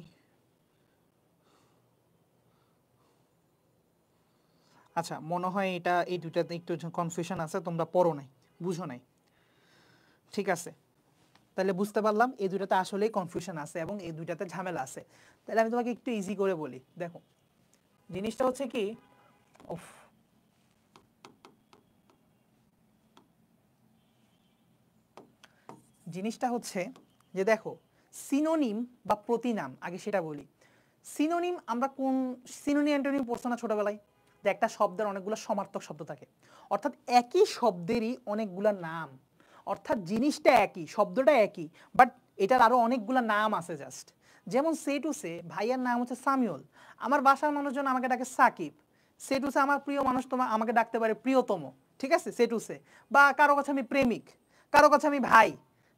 আচ্ছা, মনে হয় এটা এই দুটাতে একটু কনফিউশন আছে, তোমরা পড়ো নাই, বুঝো নাই। ঠিক আছে, তাহলে বুঝতে পারলাম এই দুটাতে আসলেই কনফিউশন আছে এবং এই দুটাতে ঝামেলা আছে। তাহলে আমি তোমাকে একটু ইজি করে বলি। দেখো জিনিসটা হচ্ছে কি, উফ, জিনিসটা হচ্ছে যে দেখো সিনোনিম বা প্রতিনাম, আগে সেটা বলি। সিনোনিম আমরা কোন সিনোনিম অ্যান্টোনিম পড়ছো না ছোটবেলায়, যে একটা শব্দের অনেকগুলো সমার্থক শব্দ থাকে, অর্থাৎ একই শব্দেরই অনেকগুলা নাম, অর্থাৎ জিনিসটা একই, শব্দটা একই, বাট এটার আরো অনেকগুলা নাম আছে জাস্ট। যেমন সে টু সে, ভাইয়ার নাম হচ্ছে সামিউল, আমার বাসার মানুষজন আমাকে ডাকে সাকিব। সে টু সে, আমার প্রিয় মানুষ তোমার আমাকে ডাকতে পারে প্রিয়তম। ঠিক আছে, সে টু সে। বা কারো কাছে আমি প্রেমিক, কারো কাছে আমি ভাই।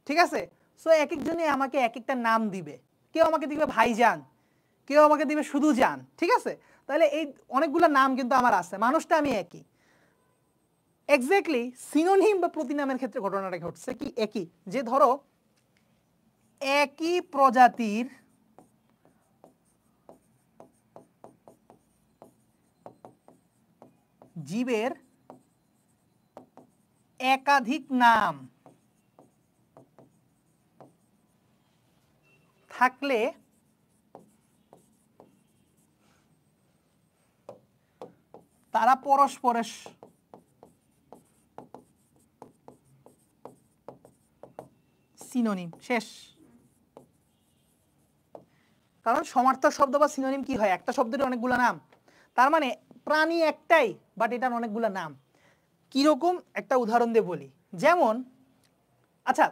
ঠিক আছে, সো এক একজনই আমাকে এক একটা নাম দিবে। কেউ আমাকে দিবে ভাইজান, কেউ আমাকে দিবে শুধু জান। ঠিক আছে, তাহলে এই অনেকগুলো নাম কিন্তু আমার আছে, মানুষটা আমি একই। এক্স্যাক্টলি সিনোনিম বা প্রতিনামের ক্ষেত্রে ঘটনাটা ঘটছে কি একই, যে ধরো একই প্রজাতির জীবের একাধিক নাম থাকলে তারা পরস্পরের সিনোনিম। শেষ। কারণ সমার্থক শব্দ বা সিনোনিম কি হয়, একটা শব্দের অনেকগুলো নাম, তার মানে প্রাণী একটাই বাট এটার অনেকগুলো নাম। কিরকম একটা উদাহরণ দিয়ে বলি, যেমন আচ্ছা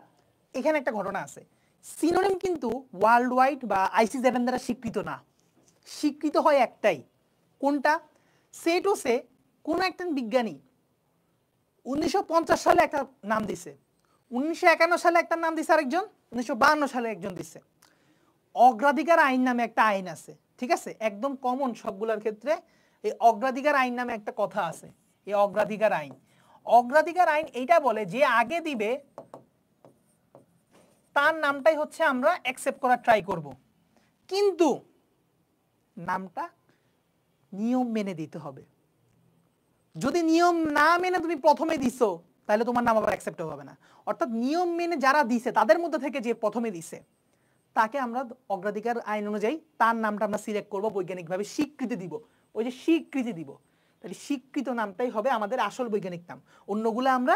এখানে একটা ঘটনা আছে, সিনোনিম কিন্তু ওয়ার্ল্ড ওয়াইড বা আইসিজেড দ্বারা স্বীকৃত না, স্বীকৃত হয় একটাই, কোনটা? সেটোসে কোন একজন বিজ্ঞানী 1950 সালে একটা নাম দিছে, 1951 সালে একটা নাম দিছে আরেকজন, 1952 সালে একজন দিছে। অগ্রাধিকার আইন নামে একটা আইন আছে, ঠিক আছে, একদম কমন সবগুলোর ক্ষেত্রে। এই অগ্রাধিকার আইন নামে একটা কথা আছে, এই অগ্রাধিকার আইন। অগ্রাধিকার আইন এইটা বলে যে আগে দিবে তার নামটাই হচ্ছে আমরা অ্যাকসেপ্ট করার ট্রাই করব, কিন্তু নামটা নিয়ম মেনে দিতে হবে। যদি নিয়ম না মেনে তুমি প্রথমে দিছো তাহলে তোমার নাম আবার অ্যাকসেপ্ট হবে না। অর্থাৎ নিয়ম মেনে যারা দিছে তাদের মধ্যে থেকে যে প্রথমে দিছে তাকে আমরা অগ্রাধিকার আইন অনুযায়ী তার নামটা আমরা সিলেক্ট করব, বৈজ্ঞানিকভাবে স্বীকৃতি দিব। ওই যে স্বীকৃতি দিব, তাহলে স্বীকৃত নামটাই হবে আমাদের আসল বৈজ্ঞানিক নাম, অন্যগুলো আমরা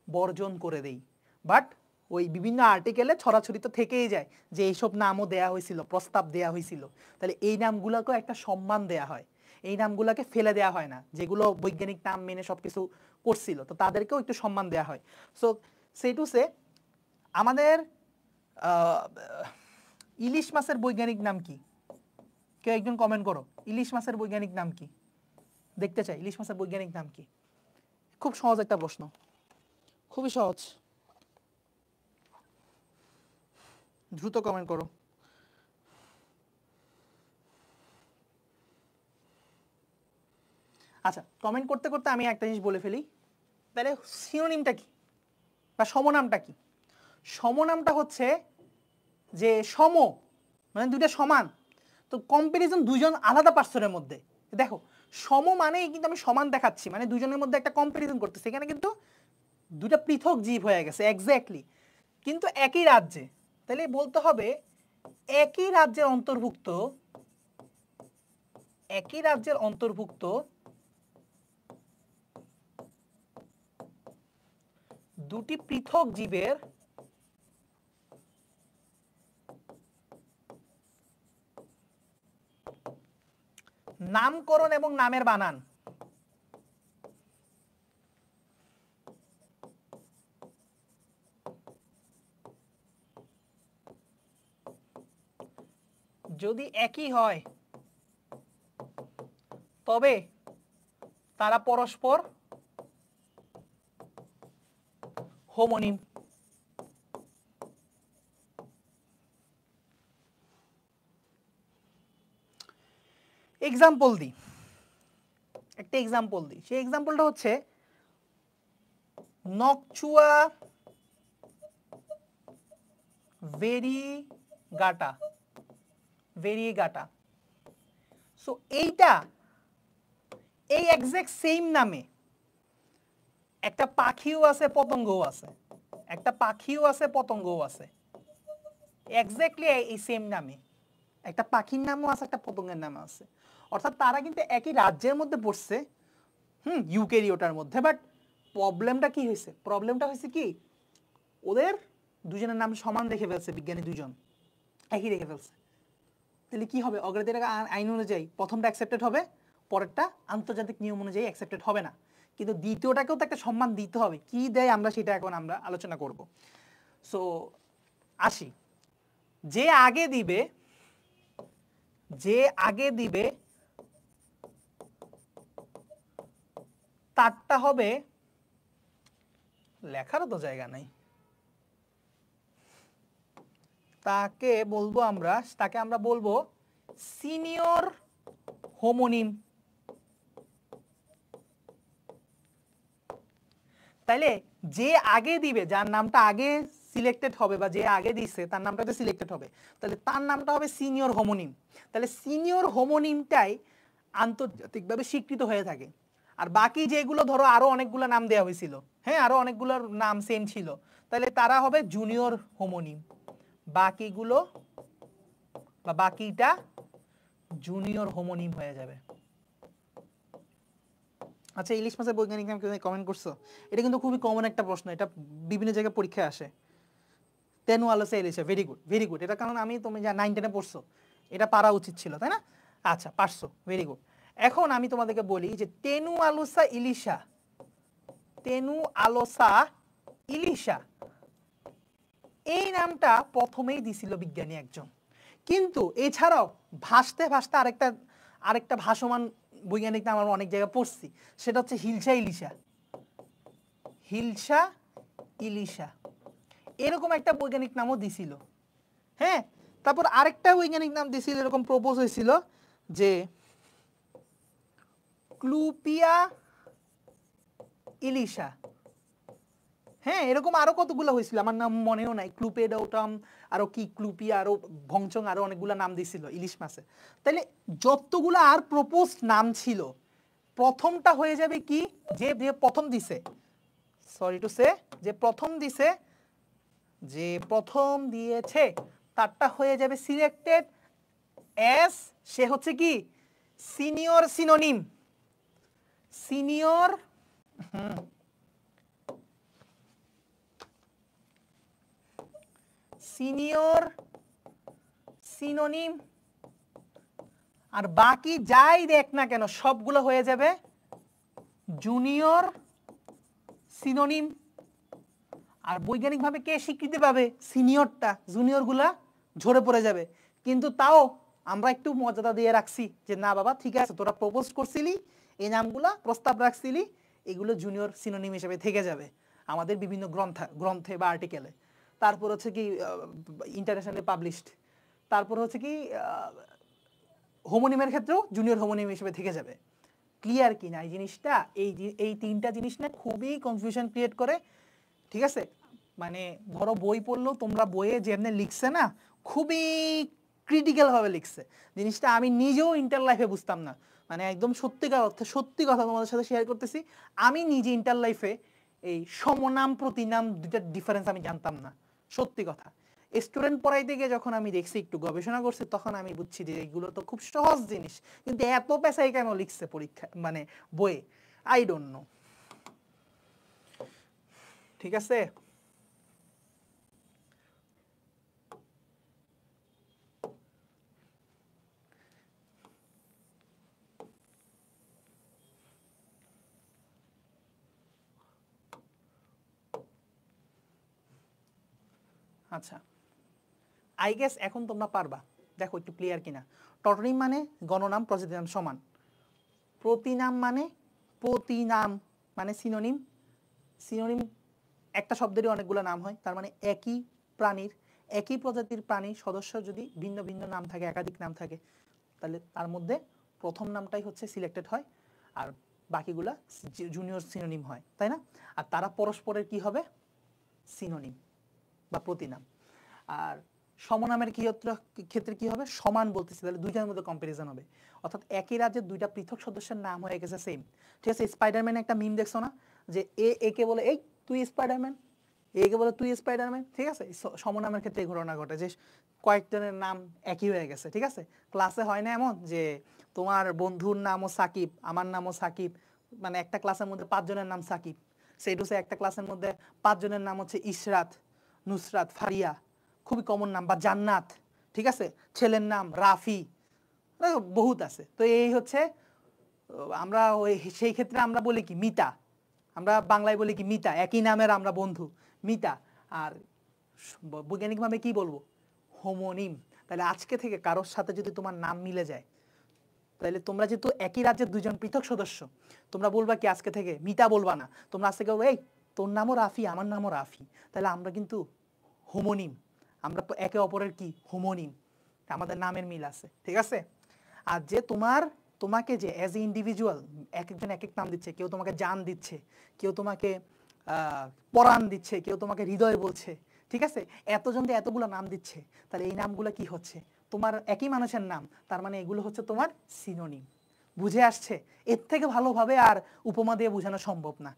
বর্জন করে দেই। বাট ওই বিভিন্ন আর্টিকেলে ছড়াছড়ি তো থেকেই যায় যে এইসব নামও দেয়া হয়েছিল, প্রস্তাব দেয়া হয়েছিল, তাহলে এই নামগুলোকেও একটা সম্মান দেয়া হয়, এই নামগুলোকে ফেলে দেয়া হয় না, যেগুলো বৈজ্ঞানিক নাম মেনে সবকিছু করছিল তো তাদেরকেও একটু সম্মান দেয়া হয়। সো সেই টু সে আমাদের ইলিশ মাছের বৈজ্ঞানিক নাম কি? কেউ একজন কমেন্ট করো, ইলিশ মাছের বৈজ্ঞানিক নাম কি? দেখতে চাই ইলিশ মাছের বৈজ্ঞানিক নাম কি। খুব সহজ একটা প্রশ্ন, খুবই সহজ, দ্রুত কমেন্ট করো। আচ্ছা, কমেন্ট করতে করতে আমি একটা জিনিস বলে ফেলি, তাহলে সিনোনিমটা কি বা সমনামটা কি? সমনামটা হচ্ছে যে সম মানে দুইটা সমান, তো কম্পারিজন দুইজন আলাদা পার্সনের মধ্যে। দেখো সম মানেই কিন্তু আমি সমান দেখাচ্ছি, মানে দুজনের মধ্যে একটা কম্পারিজন করতেছি, এখানে কিন্তু দুইটা পৃথক জীব হয়ে গেছে এক্স্যাক্টলি, কিন্তু একই রাজ্যে। তাহলে বলতে হবে একই রাজ্যের অন্তর্ভুক্ত, একই রাজ্যের অন্তর্ভুক্ত দুটি পৃথক জীবের নামকরণ এবং নামের বানান যদি একই হয় তবে তারা পরস্পর হোমোনিম। এক্সাম্পল দিই, একটা এক্সাম্পল দিই, সেই এক্সাম্পলটা হচ্ছে নকচুয়া ভেরিগাটা, ভেরিগাটা। সো এইটা এই এক্সাক্ট সেম নামে একটা পাখিও আছে পতঙ্গও আছে, একটা পাখিও আছে পতঙ্গও আছে, এক্স্যাক্টলি এই সেম নামে একটা পাখির নামও আছে একটা পতঙ্গের নামও আছে। অর্থাৎ তারা কিন্তু একই রাজ্যের মধ্যে পড়ছে, ইউক্যারিওটার মধ্যে। বাট প্রবলেমটা কি হয়েছে? প্রবলেমটা হয়েছে কি ওদের দুজনের নাম সমান রেখে ফেলছে, বিজ্ঞানী দুজন একই রেখে ফেলছে। তাহলে কি হবে? অগ্রাধিকার আইন অনুযায়ী প্রথমটা অ্যাকসেপ্টেড হবে, পরেরটা আন্তর্জাতিক নিয়ম অনুযায়ী অ্যাকসেপ্টেড হবে না, কিন্তু দ্বিতীয়টাকেও তো একটা সম্মান দিতে হবে। কি দেয় আমরা সেটা এখন আমরা আলোচনা করব। সো আসি, যে আগে দিবে, যে আগে দিবে তারটা হবে, লেখারও তো জায়গা নাই, তাকে বলবো আমরা, তাকে আমরা বলবো সিনিয়র হোমোনিম। তাইলে যে আগে দিবে, যার নামটা আগে সিলেক্টেড হবে বা যে আগে দিচ্ছে তার নামটা তো সিলেক্টেড হবে, তাহলে তার নামটা হবে সিনিয়র হোমোনিম। তাহলে সিনিয়র হোমোনিমটাই আন্তর্জাতিকভাবে স্বীকৃত হয়ে থাকে। আর বাকি যেগুলো ধরো আরো অনেকগুলো নাম দেওয়া হয়েছিল, হ্যাঁ আরো অনেকগুলোর নাম সেম ছিল, তাহলে তারা হবে জুনিয়র হোমোনিম, বাকিগুলো বা বাকিটা জুনিয়র হোমোনিম হয়ে যাবে। আচ্ছা, ইলিশ মাছের বৈজ্ঞানিক নাম কেউ কমেন্ট করছো? এটা কিন্তু খুবই কমন একটা প্রশ্ন, এটা বিভিন্ন জায়গায় পরীক্ষায় আসে। Tenualosa ilisha, very good very good. এটা কারণ তুমি যা 9 10-এ পড়ছো, এটা পারা উচিত ছিল, তাই না? আচ্ছা পারছো, ভেরি গুড। এখন আমি তোমাদেরকে বলি যে তেনু আলোসা ইলিশা, তেনু আলোসা ইলিশা এই নামটা প্রথমেই দিছিল বিজ্ঞানী একজন, কিন্তু এছাড়াও ভাসতে ভাসতে আরেকটা ভাসমান বৈজ্ঞানিক নাম আমরা অনেক জায়গায় পড়ছি, সেটা হচ্ছে হিলসা ইলিশা। হিলসা ইলিশা এরকম একটা বৈজ্ঞানিক নামও দিছিল। হ্যাঁ, তারপর আরেকটা বৈজ্ঞানিক নাম দিছিল, এরকম প্রপোজ হয়েছিল যে ক্লুপিয়া ইলিশা। হ্যাঁ, এরকম আরো কতগুলো হয়েছিল, আমার নাম মনেও নাই, ক্লুপেডাউটাম, আরো কি ক্লুপিয়া, আরো ভংচং, আরো অনেকগুলো নাম দিছিল ইলিশ মাছে। তাহলে যতগুলো আর প্রপোজ নাম ছিল, প্রথমটা হয়ে যাবে কি, যে যে প্রথম দিছে, সরি টু সে, যে প্রথম দিছে, যে প্রথম দিয়েছে তারটা হয়ে যাবে সিলেক্টেড এস, সে হচ্ছে কি senior synonym. Senior senior synonym, আর বাকি যাই দেখ না কেন সবগুলো হয়ে যাবে জুনিয়র সিনোনিম। আর বৈজ্ঞানিকভাবে কে স্বীকৃতি পাবে? সিনিয়রটা, জুনিয়রগুলা ঝরে পড়ে যাবে। কিন্তু তাও আমরা একটু মর্যাদা দিয়ে রাখছি যে না বাবা ঠিক আছে, তোরা প্রপোজ করছিলি, এই নামগুলা প্রস্তাব রাখছিলি, এগুলো জুনিয়র সিনোনিম হিসেবে থেকে যাবে আমাদের বিভিন্ন গ্রন্থে বা আর্টিকেলে। তারপর হচ্ছে কি ইন্টারন্যাশনালি পাবলিশড, তারপর হচ্ছে কি হোমোনিমের ক্ষেত্রেও জুনিয়র হোমোনিম হিসেবে থেকে যাবে। ক্লিয়ার কি না এই জিনিসটা? এই তিনটা জিনিস না খুবই কনফিউশন ক্রিয়েট করে, ঠিক আছে? মানে ধরো বই পড়লেও তোমরা বইয়ে যেমনি লিখছে না, খুবই ক্রিটিক্যাল ভাবে লিখছে জিনিসটা, আমি নিজেও ইন্টার লাইফে বুঝতাম না। মানে একদম সত্যিকার অর্থে সত্যি কথা তোমাদের সাথে শেয়ার করতেছি, আমি নিজে ইন্টার লাইফে এই সমনাম প্রতিনাম দুইটার ডিফারেন্স আমি জানতাম না, সত্যি কথা। স্টুডেন্ট পড়াইতে গিয়ে যখন আমি দেখছি, একটু গবেষণা করছি, তখন আমি বুঝছি যে এগুলো তো খুব সহজ জিনিস, কিন্তু এত পেশাই কেন লিখছে পরীক্ষা মানে বইয়ে, আই ডোন্ট নো। ঠিক আছে, আচ্ছা আই গেস এখন তোমরা পারবা, দেখো একটু ক্লিয়ার কিনা। টটোনিম মানে গণনাম, প্রজাতিনাম সমান। প্রতিনাম মানে সিনোনিম। সিনোনিম একটা শব্দেরই অনেকগুলো নাম হয়, তার মানে একই প্রাণীর, একই প্রজাতির প্রাণীর সদস্য যদি ভিন্ন ভিন্ন নাম থাকে, একাধিক নাম থাকে, তাহলে তার মধ্যে প্রথম নামটাই হচ্ছে সিলেক্টেড হয়, আর বাকিগুলা জুনিয়র সিনোনিম হয়, তাই না? আর তারা পরস্পরের কি হবে? সিনোনিম বা প্রতিনাম। আর সমনামের ক্ষেত্রে কি হবে? সমান বলতেছি, তাহলে দুইটার মধ্যে কম্পারিজন হবে, অর্থাৎ একই রাজ্যের দুইটা পৃথক সদস্যের নাম হয়ে গেছে সেম। ঠিক আছে, স্পাইডারম্যান একটা মিম দেখছো না, যে একে বলে এই তুই স্পাইডারম্যান, একে বলে তুই স্পাইডারম্যান। ঠিক আছে, সমনামের ক্ষেত্রে এই ঘটনা ঘটে যে কয়েকজনের নাম একই হয়ে গেছে। ঠিক আছে, ক্লাসে হয় না এমন যে তোমার বন্ধুর নামও সাকিব, আমার নামও সাকিব, মানে একটা ক্লাসের মধ্যে 5 জনের নাম সাকিব, সেইটুসে একটা ক্লাসের মধ্যে 5 জনের নাম হচ্ছে ইশরাত, নুসরাত, ফারিয়া, খুবই কমন নাম, বা জান্নাত। ঠিক আছে, ছেলের নাম রাফি, বহুত আছে। তো এই হচ্ছে আমরা ওই সেই ক্ষেত্রে আমরা বলি কি মিতা, আমরা বাংলায় বলি কি মিতা, একই নামের আমরা বন্ধু মিতা। আর বৈজ্ঞানিকভাবে কি বলবো? হোমোনিম। তাহলে আজকে থেকে কারোর সাথে যদি তোমার নাম মিলে যায়, তাহলে তোমরা যেহেতু একই রাজ্যের দুইজন পৃথক সদস্য, তোমরা বলবা কি আজকে থেকে মিতা বলবা না, তোমরা আজকে বলবো এই তোর নামও রাফি, আমার নামও রাফি, তাহলে আমরা কিন্তু হোমোনিম, আমরা একে অপরের কি হোমোনিম, আমাদের নামের মিল আছে। ঠিক আছে, আর যে তোমাকে যে অ্যাজ এ ইন্ডিভিজুয়াল এক একজন এক এক নাম দিচ্ছে, কেউ তোমাকে জান দিচ্ছে, কেউ তোমাকে পরাণ দিচ্ছে, কেউ তোমাকে হৃদয় বলছে। ঠিক আছে, এতজন যে এতগুলো নাম দিচ্ছে, তাহলে এই নামগুলো কি হচ্ছে? তোমার একই মানুষের নাম, তার মানে এগুলো হচ্ছে তোমার সিনোনিম। বুঝে আসছে? এর থেকে ভালোভাবে আর উপমা দিয়ে বোঝানো সম্ভব না।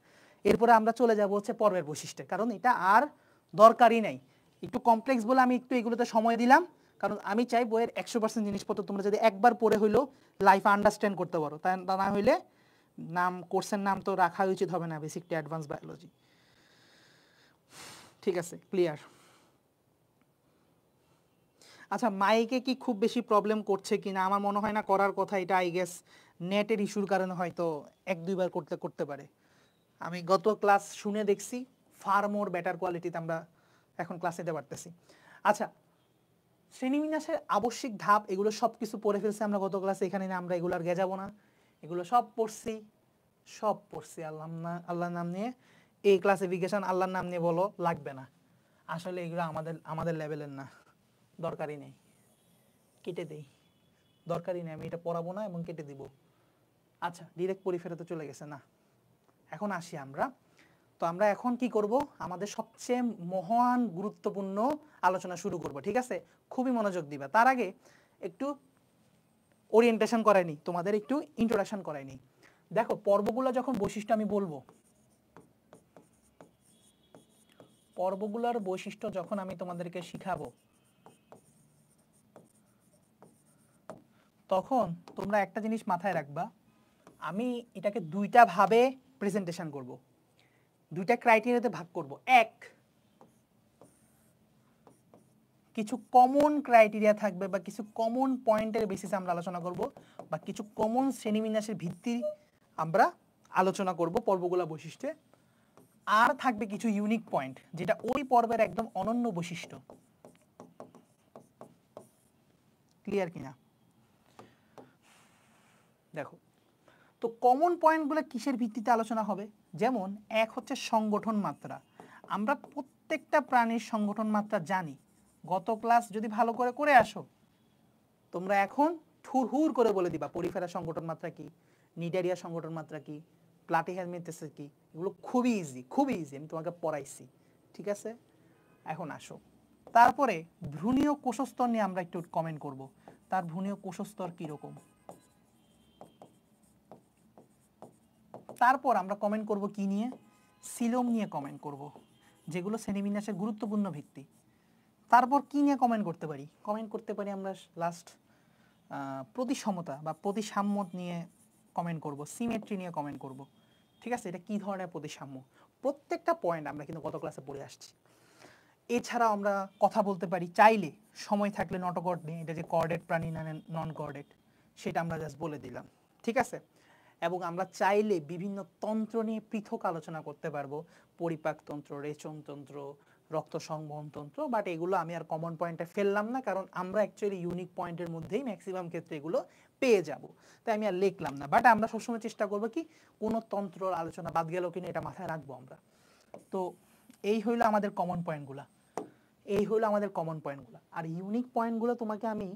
এরপরে আমরা চলে যাব হচ্ছে পর্বের বৈশিষ্ট্য, কারণ এটা আর দরকারই নাই। একটু কমপ্লেক্স বলে আমি একটু এগুলোতে সময় দিলাম, কারণ আমি চাই বইয়ের 100% জিনিসপত্র তোমরা যদি একবার পড়ে হইলো লাইফ আন্ডারস্ট্যান্ড করতে পারো, তা না হইলে নাম, কোর্সের নাম তো রাখা উচিত হবে না, বেসিক টু অ্যাডভান্স বায়োলজি। ঠিক আছে, ক্লিয়ার? আচ্ছা, মাইকে কি খুব বেশি প্রবলেম করছে কিনা? আমার মনে হয় না করার কথা, এটা আই গেস নেটের ইস্যুর কারণে হয়তো 1-2 বার করতে পারে। আমি গত ক্লাস শুনে দেখছি ফার মোর বেটার কোয়ালিটিতে আমরা এখন ক্লাস নিতে পারতেছি। আচ্ছা, শ্রেণীবিন্যাসের আবশ্যিক ধাপ এগুলো সব কিছু পড়ে ফেলছি আমরা গত ক্লাসে, এখানে আমরা এগুলো আর গেজাবো না, এগুলো সব পড়ছি আল্লাহর নাম নিয়ে। এই ক্লাসিফিকেশন আল্লাহর নাম নিয়ে বলো, লাগবে না, আসলে এগুলো আমাদের লেভেলের না, দরকারই নেই, কেটে দেই, দরকারই নেই, আমি এটা পড়াবো না এবং কেটে দিব। আচ্ছা, ডিরেক্ট পরিফেরাতে চলে গেছে না। এখন আসি আমরা, তো আমরা এখন কি করব, আমাদের সবচেয়ে মহান গুরুত্বপূর্ণ আলোচনা শুরু করব, ঠিক আছে? খুবই মনোযোগ দিবা। তার আগে একটু ওরিয়েন্টেশন করায়নি, তোমাদের একটু ইন্ট্রোডাকশন করায়নি। দেখো, পর্বগুলো যখন বৈশিষ্ট্য আমি বলবো, পর্বগুলোর বৈশিষ্ট্য যখন আমি তোমাদেরকে শিখাবো, তখন তোমরা একটা জিনিস মাথায় রাখবা, আমি এটাকে দুইটা ভাবে প্রেজেন্টেশন করব, দুইটা ক্রাইটেরিয়াতে ভাগ করব। এক, কিছু কমন ক্রাইটেরিয়া থাকবে বা কিছু কমন পয়েন্টের বেসিসে আমরা আলোচনা করব, বা কিছু কমন শ্রেণীবিন্যাসের ভিত্তি আমরা আলোচনা করব পর্বগুলো বৈশিষ্ট্যে। আর থাকবে কিছু ইউনিক পয়েন্ট, যেটা ওই পর্বের একদম অনন্য বৈশিষ্ট্য। ক্লিয়ার কিনা? দেখো, তো কমন পয়েন্টগুলো কিসের ভিত্তিতে আলোচনা হবে? যেমন এক হচ্ছে সংগঠন মাত্রা। আমরা প্রত্যেকটা প্রাণীর সংগঠন মাত্রা জানি, গত ক্লাস যদি ভালো করে করে আসো, তোমরা এখন হুর করে বলে দিবা পরিফেরা সংগঠন মাত্রা কি, নিডারিয়া সংগঠন মাত্রা কি, প্লাটিহেলমিনথেসিস কি। এগুলো খুবই ইজি, আমি তোমাকে পড়াইছি, ঠিক আছে? এখন আসো, তারপরে ভ্রূণীয় কোষস্তর নিয়ে আমরা একটু কমেন্ট করব। তার ভ্রূণীয় কোষস্তর কিরকম, তারপর আমরা কমেন্ট করব কি নিয়ে, সিলোম নিয়ে কমেন্ট করব, যেগুলো শ্রেণীবিন্যাসের গুরুত্বপূর্ণ ভিত্তি। তারপর কি নিয়ে কমেন্ট করতে পারি আমরা লাস্ট প্রতিসমতা বা প্রতিসাম্য নিয়ে কমেন্ট করব, সিমেট্রি নিয়ে কমেন্ট করব, ঠিক আছে? এটা কি ধরনের প্রতিসাম্য, প্রত্যেকটা পয়েন্ট আমরা কিন্তু গত ক্লাসে পড়ে আসছি। এছাড়াও আমরা কথা বলতে পারি চাইলে, সময় থাকলে, নটোকর্ড নিয়ে, এটা যে কর্ডেট প্রাণী না নন কর্ডেট সেটা আমরা জাস্ট বলে দিলাম, ঠিক আছে? এবং আমরা চাইলে বিভিন্ন তন্ত্র নিয়ে পৃথক আলোচনা করতে পারবো, পরিপাকতন্ত্র, রেচনতন্ত্র, রক্ত সংবহন তন্ত্র। বাট এগুলো আমি আর কমন পয়েন্টে ফেললাম না, কারণ আমরা অ্যাকচুয়ালি ইউনিক পয়েন্টের মধ্যেই ম্যাক্সিমাম ক্ষেত্রে এগুলো পেয়ে যাব, তাই আমি আর লিখলাম না। বাট আমরা সবসময় চেষ্টা করবো কি কোনো তন্ত্রর আলোচনা বাদ গেল কিনা এটা মাথায় রাখবো আমরা। তো এই হইলো আমাদের কমন পয়েন্টগুলা, আর ইউনিক পয়েন্টগুলো তোমাকে আমি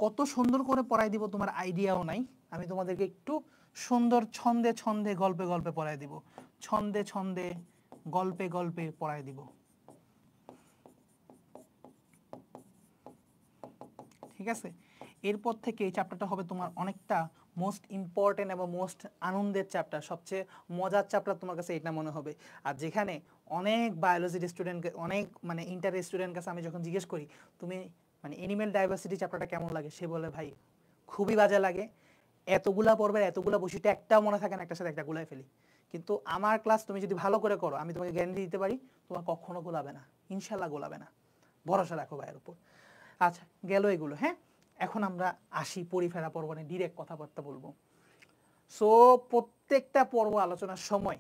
কত সুন্দর করে পড়াই দিব তোমার আইডিয়াও নাই। আমি তোমাদেরকে একটু সুন্দর ছন্দে ছন্দে গল্পে গল্পে পড়াই দিব, গল্পে গল্পে পড়াই দিব, ঠিক আছে? এরপর থেকে এই চ্যাপ্টারটা হবে তোমার অনেকটা মোস্ট ইম্পর্টেন্ট এবং মোস্ট আনন্দের চ্যাপ্টার, সবচেয়ে মজার চ্যাপ্টার তোমার কাছে এটা মনে হবে। আর যেখানে অনেক বায়োলজির স্টুডেন্ট, অনেক মানে ইন্টার স্টুডেন্ট কাছে আমি যখন জিজ্ঞেস করি তুমি মানে এনিম্যাল ডাইভার্সিটি চ্যাপ্টারটা কেমন লাগে, সে বলে ভাই খুবই বাজে লাগে, এতগুলা পড়বে, এতগুলা বৈশিষ্ট্য একটাও মনে থাকে না, একটার সাথে একটা গুলাই ফেলি। কিন্তু আমার ক্লাস তুমি যদি ভালো করে করো, আমি তোমাকে গ্যারান্টি দিতে পারি তোমার কখনো গোলাবে না, ইনশাল্লাহ গোলাবে না, ভরসা রাখো ভাইয়ের উপর। আচ্ছা, গেল এগুলো। হ্যাঁ, এখন আমরা আসি পরিফেরা পর্ব নিয়ে ডিরেক্ট কথাবার্তা বলবো। সো প্রত্যেকটা পর্ব আলোচনার সময়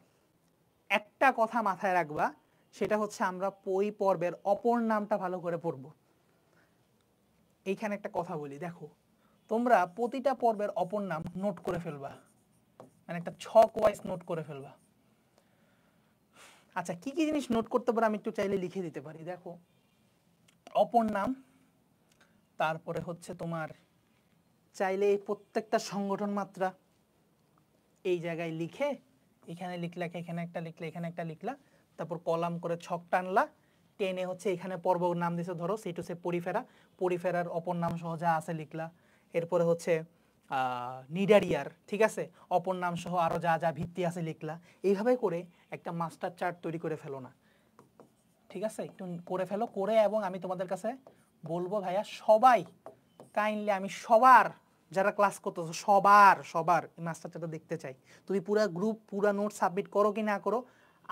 একটা কথা মাথায় রাখবা, সেটা হচ্ছে আমরা ওই পর্বের অপর নামটা ভালো করে পড়বো। এইখানে একটা কথা বলি, দেখো তোমরা প্রতিটা পর্বের অপর নাম নোট করে ফেলবা, মানে একটা ছক ওয়াইজ নোট করে ফেলবা। আচ্ছা, কি কি জিনিস নোট করতে পারো আমি একটু চাইলে লিখে দিতে পারি। দেখো, অপর নাম, তারপরে হচ্ছে তোমার চাইলে প্রত্যেকটা সংগঠন মাত্রা এই জায়গায় লিখে, এখানে লিখলা, এখানে একটা লিখলে, এখানে একটা লিখলা, তারপর কলাম করে ছক টানলা, টেনে হচ্ছে এখানে পর্ব নাম দিছে, ধরো সেটা হচ্ছে পরিফেরার অপর নাম সহ যা আছে লিখলা। এরপরে হচ্ছে নিডারিয়ার, ঠিক আছে, অপর নাম সহ আরো যা যা ভিত্তি আছে লিখলা। এইভাবে করে একটা মাস্টার চার্ট তৈরি করে ফেলো না, ঠিক আছে? একটু করে ফেলো, করে এবং আমি তোমাদের কাছে বলবো ভাইয়া সবাই কাইন্ডলি, আমি সবার যারা ক্লাস করতেছো সবার মাস্টার চার্টটা দেখতে চাই। তুমি পুরা গ্রুপ পুরা নোট সাবমিট করো কি না করো,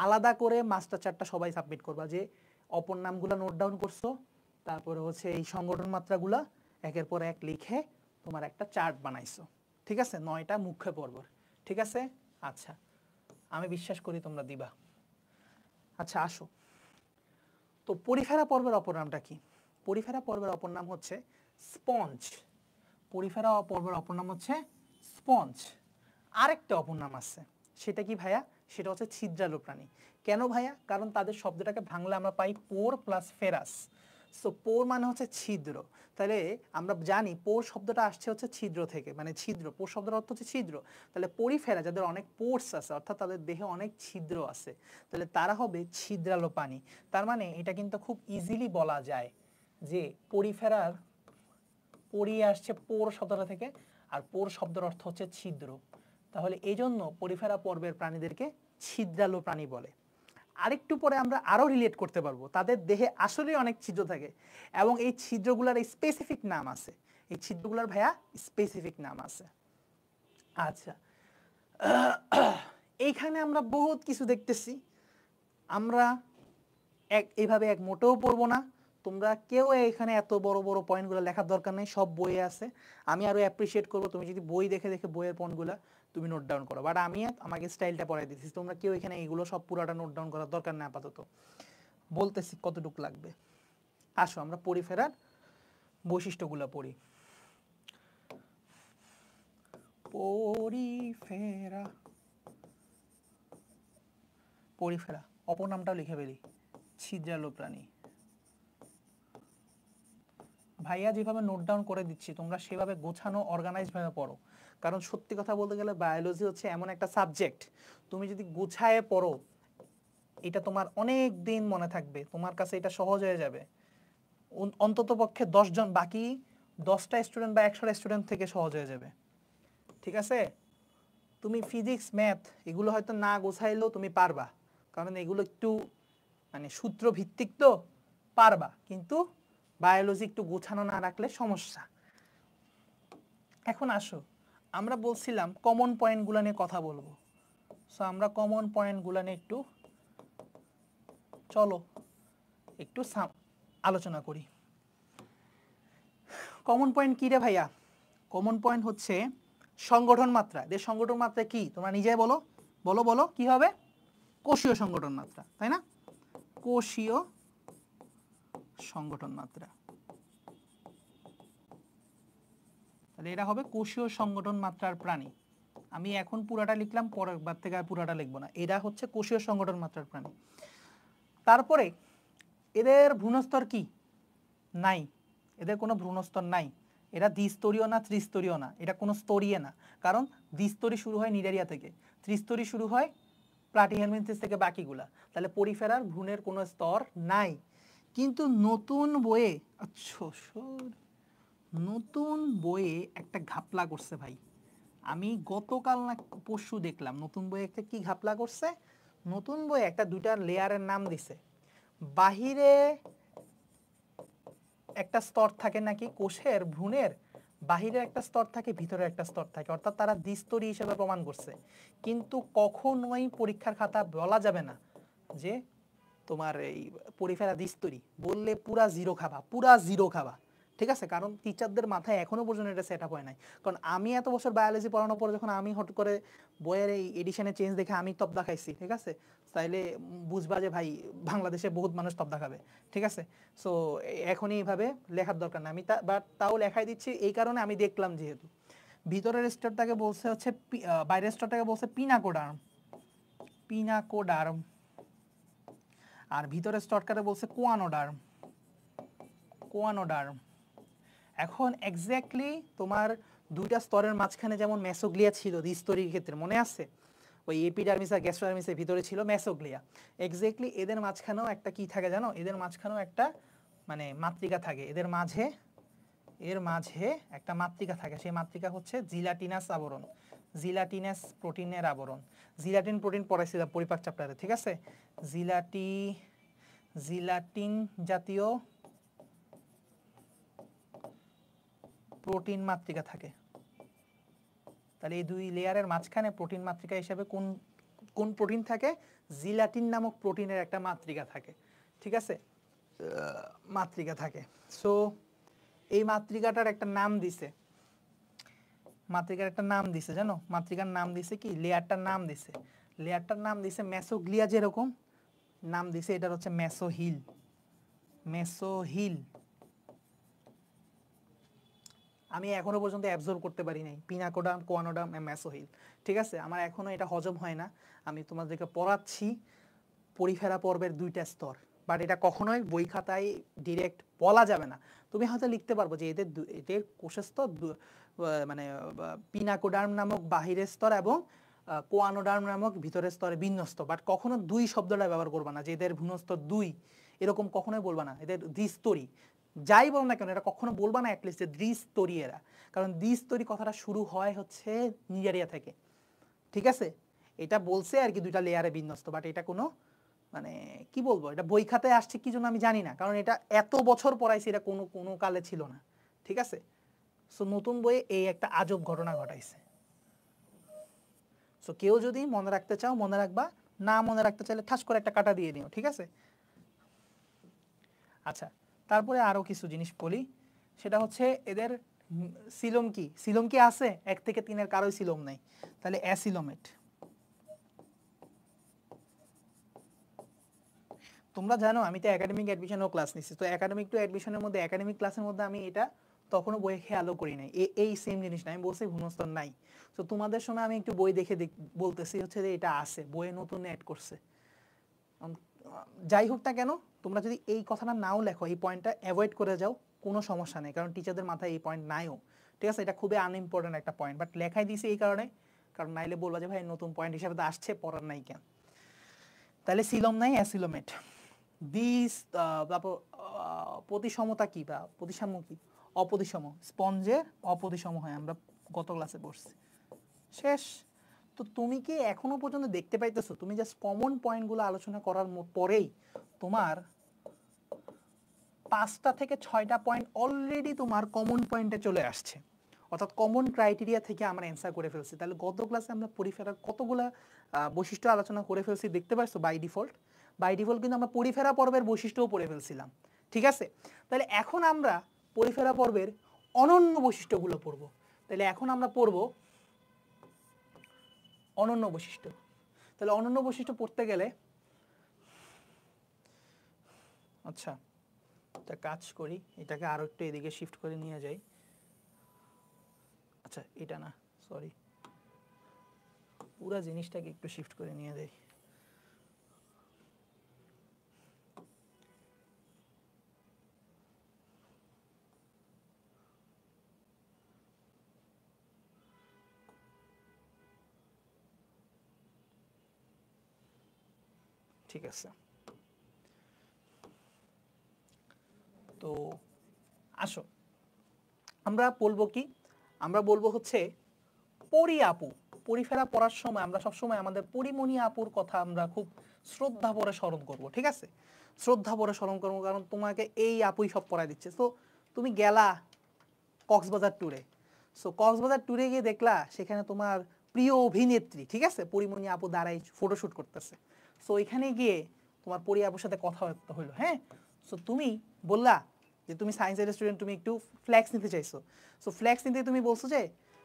আলাদা করে মাস্টার চার্টটা সবাই সাবমিট করবা, যে অপর নামগুলো নোট ডাউন করছো, তারপরে হচ্ছে এই সংগঠন মাত্রাগুলা একের পর এক লিখে তোমার একটা চার্ট বানাইছো, ঠিক আছে? 9টা মুখ্য পর্ব, ঠিক আছে? আচ্ছা, আমি বিশ্বাস করি তোমরা দিবা। আচ্ছা আসো, তো পরিফেরা পর্বের অপর নামটা কি? পরিফেরা পর্বের অপর নাম হচ্ছে স্পঞ্জ। পরিফেরা পর্বের অপর নাম হচ্ছে স্পঞ্জ। আরেকটা অপর নাম আছে, সেটা কি ভাইয়া? সেটা হচ্ছে ছিদ্রালু প্রাণী। কেন ভাইয়া? কারণ তাদের শব্দটাকে ভাঙলে আমরা পাই পোর প্লাস ফেরাস। সো পোর মানে হচ্ছে ছিদ্র। তাহলে আমরা জানি পোর শব্দটা আসছে হচ্ছে ছিদ্র থেকে, মানে ছিদ্র। পোর শব্দের অর্থ হচ্ছে ছিদ্র। তাহলে পরিফেরা যাদের অনেক পোর্স আছে, অর্থাৎ তাদের দেহে অনেক ছিদ্র আছে, তাহলে তারা হবে ছিদ্রালু প্রাণী। তার মানে এটা কিন্তু খুব ইজিলি বলা যায় যে পরিফেরার পরি আসছে পোর শব্দটা থেকে, আর পোর শব্দের অর্থ হচ্ছে ছিদ্র। তাহলে এই জন্য পরিফেরা পর্বের প্রাণীদেরকে ছিদ্রালু প্রাণী বলে। আরেকটু পরে আমরা আরো রিলেট করতে পারবো, তাদের দেহে আসলে অনেক ছিদ্র থাকে এবং এই ছিদ্রগুলোর স্পেসিফিক নাম আছে। এই ছিদ্রগুলোর ভাইয়া স্পেসিফিক নাম আছে। আচ্ছা, এইখানে আমরা বহুত কিছু দেখতেছি। আমরা এইভাবে এক মোটেও পড়বো না। তোমরা কেউ এখানে এত বড় বড় পয়েন্টগুলো লেখার দরকার নেই, সব বইয়ে আছে। আমি আরো অ্যাপ্রিসিয়েট করবো তুমি যদি বই দেখে দেখে বইয়ের পয়েন্টগুলো তুমি নোট ডাউন করো, বাট আমি আমাকে স্টাইলটা পড়াই দিচ্ছি। তোমরা কেউ এখানে এগুলো সব পুরাটা নোট ডাউন করার দরকার নেই আপাতত, বলতেছি কতটুকু লাগবে। আসো আমরা পরিফেরার বৈশিষ্ট্যগুলো পড়ি। পরিফেরা, পরিফেরা অপর নামটাও লিখে ফেলি, ছিদ্রালু প্রাণী। ভাইয়া যেভাবে নোট ডাউন করে দিচ্ছি তোমরা সেভাবে গোছানো অর্গানাইজ ভাবে পড়ো, কারণ সত্যি কথা বলতে গেলে বায়োলজি হচ্ছে এমন একটা সাবজেক্ট, তুমি যদি গুছায়ে পড়ো এটা তোমার অনেক দিন মনে থাকবে, তোমার কাছে এটা সহজ হয়ে যাবে। অন্তত পক্ষে 10 জন, বাকি 10টা স্টুডেন্ট বা 100টা স্টুডেন্ট থেকে সহজ হয়ে যাবে। ঠিক আছে? তুমি ফিজিক্স ম্যাথ এগুলো হয়তো না গোছাইলেও তুমি পারবা, কারণ এগুলো একটু মানে সূত্র ভিত্তিক, তো পারবা। কিন্তু বায়োলজি একটু গোছানো না রাখলে সমস্যা। এখন আসো আমরা বলছিলাম কমন পয়েন্টগুলো নিয়ে কথা বলবো। সো আমরা কমন পয়েন্টগুলো নিয়ে একটু চলো একটু আলোচনা করি। কমন পয়েন্ট কি রে ভাইয়া? কমন পয়েন্ট হচ্ছে সংগঠন মাত্রা। এদের সংগঠন মাত্রা কি তোমরা নিজে বলো, বলো বলো কি হবে? কোষীয় সংগঠন মাত্রা, তাই না? কোষীয় সংগঠন মাত্রা। তাহলে এটা হবে কোষীয় সংগঠন মাত্রার প্রাণী। আমি এখন পুরাটা লিখলাম, পরের বার থেকে আর পুরাটা লিখবো না। এরা হচ্ছে কোষীয় সংগঠন মাত্রার প্রাণী। তারপরে এদের ভ্রূণস্তর কি? নাই, এদের কোনো ভ্রূণস্তর নাই। এরা দ্বিস্তরীয় না, ত্রিস্তরীয় না, এটা কোনো স্তরীয় না। কারণ দ্বিস্তরী শুরু হয় নিডারিয়া থেকে, ত্রিস্তরী শুরু হয় প্লাটিহেলমিনথেস থেকে বাকিগুলা। তাহলে পরিফেরার ভ্রূণের কোনো স্তর নাই। কিন্তু নতুন বইয়ে, আচ্ছা নতুন বইয়ে একটা ঘাপলা করছে ভাই। আমি গতকাল না পরশু দেখলাম নতুন বইয়ে একটা কি ঘাপলা করছে। নতুন বইয়ে একটা দুইটা লেয়ারের নাম দিছে। বাহিরে একটা স্তর থাকে নাকি কোষের, ভ্রূণের বাহিরে একটা স্তর থাকে, ভিতরে একটা স্তর থাকে, অর্থাৎ তারা দ্বিস্তরী হিসেবে প্রমাণ করছে। কিন্তু কখনোই পরীক্ষার খাতা বলা যাবে না যে তোমার এই পরিফেরা দ্বিস্তরী, বললে পুরা জিরো খাবা, পুরা জিরো খাবা। ঠিক আছে? কারণ টিচারদের মাথায় এখনো পর্যন্ত এটা সেট আপ হয় নাই। কারণ আমি এত বছর বায়োলজি পড়ানোর পরে যখন আমি হট করে বইয়ের এই এডিশনে চেঞ্জ দেখে আমি তবদা খাইছি, ঠিক আছে, তাইলে বুঝবা যে ভাই বাংলাদেশে বহুত মানুষ তবদা খাবে। ঠিক আছে? সো এখনই এইভাবে লেখার দরকার নেই। আমি বাট তাও লেখাই দিচ্ছি এই কারণে, আমি দেখলাম যেহেতু ভিতরের স্তরটাকে বলছে হচ্ছে বাইরের স্তরটাকে বলছে পিনাকোডার্ম, পিনাকোডার্ম, আর ভিতরের স্তরটাকে বলছে কোয়ানোডার্ম, কোয়ানোডার্ম। এখন এক্স্যাক্টলি তোমার দুইটা স্তরের মাঝখানে যেমন মেসোগ্লিয়া ছিল দ্বিস্তরীর ক্ষেত্রে, মনে আছে? ওই এপিডার্মিস আর গ্যাস্ট্রোডার্মিসের ভিতরে ছিল মেসোগ্লিয়া। এক্স্যাক্টলি এদের মাঝখানেও একটা কি থাকে জানো? এদের মাঝখানেও একটা মানে মাতৃকা থাকে। এদের মাঝে, এর মাঝে একটা মাতৃকা থাকে। সেই মাতৃকা হচ্ছে জিলাটিনাস আবরণ, জিলাটিনাস প্রোটিনের আবরণ। জিলাটিন প্রোটিন পড়াইছিলাম পরিপাক চ্যাপ্টারে, ঠিক আছে? জিলাটিন জাতীয় প্রোটিন মাতৃকা থাকে। তাহলে এই দুই লেয়ারের মাঝখানে প্রোটিন মাতৃকা হিসেবে কোন কোন প্রোটিন থাকে? জিলাটিন নামক প্রোটিনের একটা মাতৃকা থাকে। ঠিক আছে? মাতৃকা থাকে। সো এই মাতৃকাটার একটা নাম দিছে, মাতৃকার একটা নাম দিছে জানো? মাতৃকার নাম দিছে কি? লেয়ারটার নাম দিছে, লেয়ারটার নাম দিছে মেসোগ্লিয়া। যেরকম নাম দিছে এটার হচ্ছে মেসোহিল, মেসোহিল। আমি এখনো পর্যন্ত অ্যাবজর্ব করতে পারি নাই পিনাকোডাম, কোয়ানোডাম, মেসোহিল। ঠিক আছে, আমার এখনো এটা হজম হয় না। আমি তোমাদেরকে পড়াচ্ছি পরিফেরা পর্বের 2টা স্তর, বাট এটা কখনোই বই খাতায় ডিরেক্ট বলা যাবে না। তুমি হয়তো লিখতে পারবো যে এদের কোষের স্তর মানে পিনাকোডার্ম নামক বাহিরের স্তর এবং কোয়ানোডার্ম নামক ভিতরের স্তরে বিন্যস্ত, বাট কখনো 2 শব্দটা ব্যবহার করবা না যে এদের ভ্রূণস্তর 2, এরকম কখনোই বলবা না। এদের দ্বিস্তরী, যাই বল না কেন এটা কখনো বলবা না অ্যাটলিস্ট যে দ্বিস্তরী এরা, কারণ দ্বিস্তরী কথাটা শুরু হয় হচ্ছে নিজারিয়া থেকে। ঠিক আছে, এটা বলছে আর কি 2টা লেয়ারে বিন্যস্ত, বাট এটা কোনো মানে কি বলবো, এটা বই খাতায় আসছে কি জন্য আমি জানি না, কারণ এটা এত বছর পড়াইছি, এটা কোনো কোনো কালে ছিল না। ঠিক আছে, সো নতুন বইয়ে এই একটা আজব ঘটনা ঘটাইছে। সো কেউ যদি মনে রাখতে চাও মনে রাখবা, না মনে রাখতে চাইলে ঠাস করে একটা কাটা দিয়ে নিও। ঠিক আছে, আচ্ছা তারপরে আরো কিছু জিনিস বলি, সেটা হচ্ছে এদের সিলোম কি, সিলোম কি আছে? 1 থেকে 3 এর কারোই সিলোম নাই, তাহলে অ্যাসিলোমেট। তোমরা জানো আমি তো একাডেমিক অ্যাডমিশনও ক্লাস নিচ্ছি, তো একাডেমিক টু অ্যাডমিশনের মধ্যে একাডেমিক ক্লাসের মধ্যে আমি এটা তখনও বইয়ে খেয়ালও করি নাই, এই সেম জিনিস না, আমি বলছি ভূণস্তর নাই। তো তোমাদের সময় আমি একটু বই দেখে বলতেছি হচ্ছে যে এটা আছে বইয়ে, নতুন অ্যাড করছে। যাই হোক না কেন, তোমরা যদি এই কথাটা নাও লেখো, এই পয়েন্টটা অ্যাভয়েড করে যাও, কোনো সমস্যা নেই, কারণ টিচারদের মাথায় এই পয়েন্ট নাইও। ঠিক আছে, এটা খুবই আনইম্পর্টেন্ট একটা পয়েন্ট, বাট লেখাই দিয়েছি এই কারণে, কারণ নাইলে বলবা যে ভাই নতুন পয়েন্ট হিসাবে তো আসছে, পড়ার নাই কেন। তাহলে সিলম নাই, অ্যাসিলোমেট। দিস তারপর প্রতিসমতা কি বা প্রতিসাম্য কি? অপ্রতিসম, স্পঞ্জের অপ্রতিসম হয়, আমরা গত ক্লাসে পড়ছি। শেষ। তো তুমি কি এখনো পর্যন্ত দেখতে পাইতেছো, তুমি জাস্ট কমন পয়েন্টগুলো আলোচনা করার পরেই তোমার 5টা থেকে 6টা পয়েন্ট অলরেডি তোমার কমন পয়েন্টে চলে আসছে, অর্থাৎ কমন ক্রাইটেরিয়া থেকে আমরা অ্যান্সার করে ফেলছি। তাহলে গত ক্লাসে আমরা পরিফেরার কতগুলা বৈশিষ্ট্য আলোচনা করে ফেলছি দেখতে পাচ্ছ। বাই ডিফল্ট কিন্তু আমরা পরিফেরা পর্বের বৈশিষ্ট্যও পড়ে ফেলছিলাম। ঠিক আছে, তাহলে এখন আমরা পরিফেরা পর্বের অনন্য বৈশিষ্ট্যগুলো পড়ব। তাহলে এখন আমরা পড়ব অনন্য বৈশিষ্ট্য। তাহলে অনন্য বৈশিষ্ট্য পড়তে গেলে আচ্ছা একটা কাজ করি, এটাকে আরো একটু এদিকে শিফট করে নিয়ে যাই। আচ্ছা এটা না, সরি, পুরো জিনিসটাকে একটু শিফট করে নিয়ে যাই। ঠিক আছে, তো আসো আমরা বলবো কি, আমরা বলবো হচ্ছে পরি আপু। পরিফেরা পড়ার সময় আমরা সবসময় আমাদের পরিমণি আপুর কথা আমরা খুব শ্রদ্ধা ভরে স্মরণ করব। ঠিক আছে, শ্রদ্ধা ভরে স্মরণ করবো, কারণ তোমাকে এই আপুই সব পড়াই দিচ্ছে। তো তুমি গেলা কক্সবাজার ট্যুরে, সো কক্সবাজার ট্যুরে গিয়ে দেখলা সেখানে তোমার প্রিয় অভিনেত্রী, ঠিক আছে, পরিমণি আপু দাঁড়াই ফটোশুট করতেছে। সো এখানে গিয়ে তোমার পরি আপুর সাথে কথাবার্তা হইলো, হ্যাঁ। সো তুমি বললা যে তুমি সায়েন্সের স্টুডেন্ট, তুমি একটু ফ্ল্যাক্স নিতে চাইছো। সো ফ্ল্যাক্স নিতে তুমি বলছো যে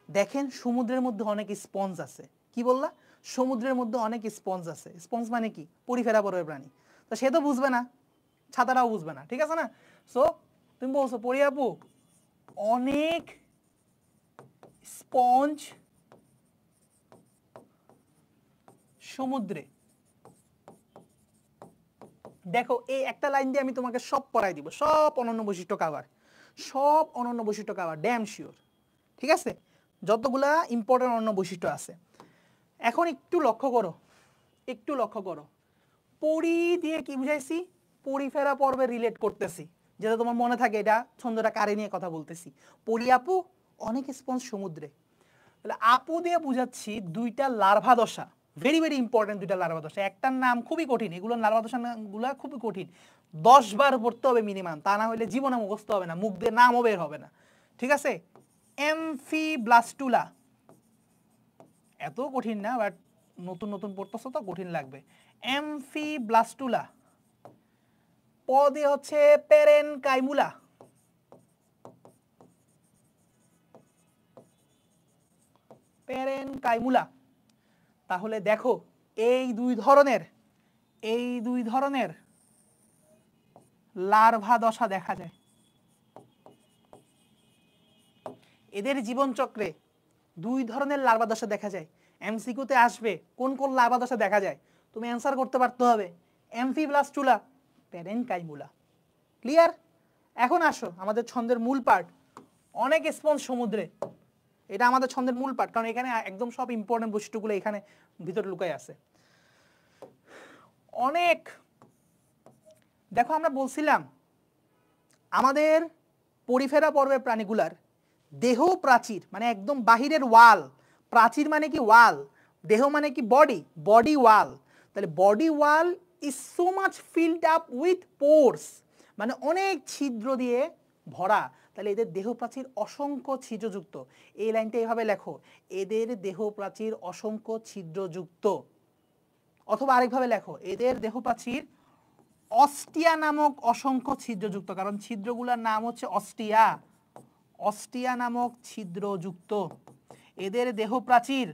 দেখেন সমুদ্রের মধ্যে অনেক স্পঞ্জ আছে। কি বললা? সমুদ্রের মধ্যে অনেক স্পঞ্জ আছে। স্পঞ্জ মানে কি? পরিফেরা পর্বের প্রাণী। তো সে তো বুঝবে না, ছাতাটাও বুঝবে না, ঠিক আছে না। সো তুমি বলছো পরি আপু অনেক স্পঞ্জ সমুদ্রে। দেখো এই একটা লাইন দিয়ে আমি তোমাকে সব পড়াই দিব, সব অনন্য বৈশিষ্ট্য কাভার, সব অনন্য বৈশিষ্ট্য কাভার, ড্যাম শিওর। ঠিক আছে, যতগুলা ইম্পর্টেন্ট অনন্য বৈশিষ্ট্য আছে। এখন একটু লক্ষ্য করো, একটু লক্ষ্য করো, পরি দিয়ে কি বুঝাইছি? পরিফেরা পর্বে রিলেট করতেছি, যেটা তোমার মনে থাকে, এটা ছন্দটা কারে নিয়ে কথা বলতেছি। পরি আপু অনেক স্পঞ্জ সমুদ্রে। তাহলে আপু দিয়ে বুঝাচ্ছি 2টা লার্ভা দশা, ভেরি ভেরি ইম্পর্টেন্ট 2টা লার্ভা দশা। একটার নাম খুবই কঠিন, এগুলো লার্ভা দশা গুলা খুবই কঠিন, 10 বার পড়তে হবে মিনিমাম, তা না হলে জীবনে মুখস্থ হবে না, মুখ দিয়ে নামও বের হবে না। ঠিক আছে, এমফিব্লাস্টুলা, এত কঠিন না, বাট নতুন নতুন পড়তেছো তো কঠিন লাগবে। এমফিব্লাস্টুলা। প দিয়ে হচ্ছে পেরেনকাইমুলা, পেরেনকাইমুলা। তাহলে দেখো এই দুই ধরনের লার্ভা দশা দেখা যায়। এদের জীবন চক্রে 2 ধরনের লার্ভা দশা দেখা যায়। এমসিকিউতে আসবে কোন কোন লার্ভা দশা দেখা যায়, তুমি অ্যান্সার করতে পারতে হবে। অ্যামফিব্লাস্টুলা, প্যারেনকাইমুলা। ক্লিয়ার? এখন আসো আমাদের ছন্দের মূল পার্ট, অনেক স্পঞ্জ সমুদ্রে। এটা আমাদের ছন্দের মূল পার্ট, কারণ এখানে একদম সব ইম্পর্টেন্ট বৈশিষ্ট্যগুলো এখানে ভিতরে লুকাই আছে। অনেক, দেখো আমরা বলছিলাম আমাদের পরিফেরা পর্বের প্রাণীগুলার দেহ প্রাচীর মানে একদম বাহিরের ওয়াল, প্রাচীর মানে কি ওয়াল, দেহ মানে কি বডি, বডি ওয়াল। তাহলে body wall is so much filled up with pores, মানে অনেক ছিদ্র দিয়ে ভরা। তাহলে এদের দেহ প্রাচীর অসংখ্য ছিদ্রযুক্ত। এই লাইনটা এইভাবে লেখো, এদের দেহ প্রাচীর অসংখ্য ছিদ্রযুক্ত। অথবা আরেকভাবে লেখো, এদের দেহ প্রাচীর অস্টিয়া নামক অসংখ্য ছিদ্রযুক্ত, কারণ ছিদ্রগুলোর নাম হচ্ছে অস্টিয়া, অস্টিয়া নামক ছিদ্রযুক্ত। এদের দেহ প্রাচীর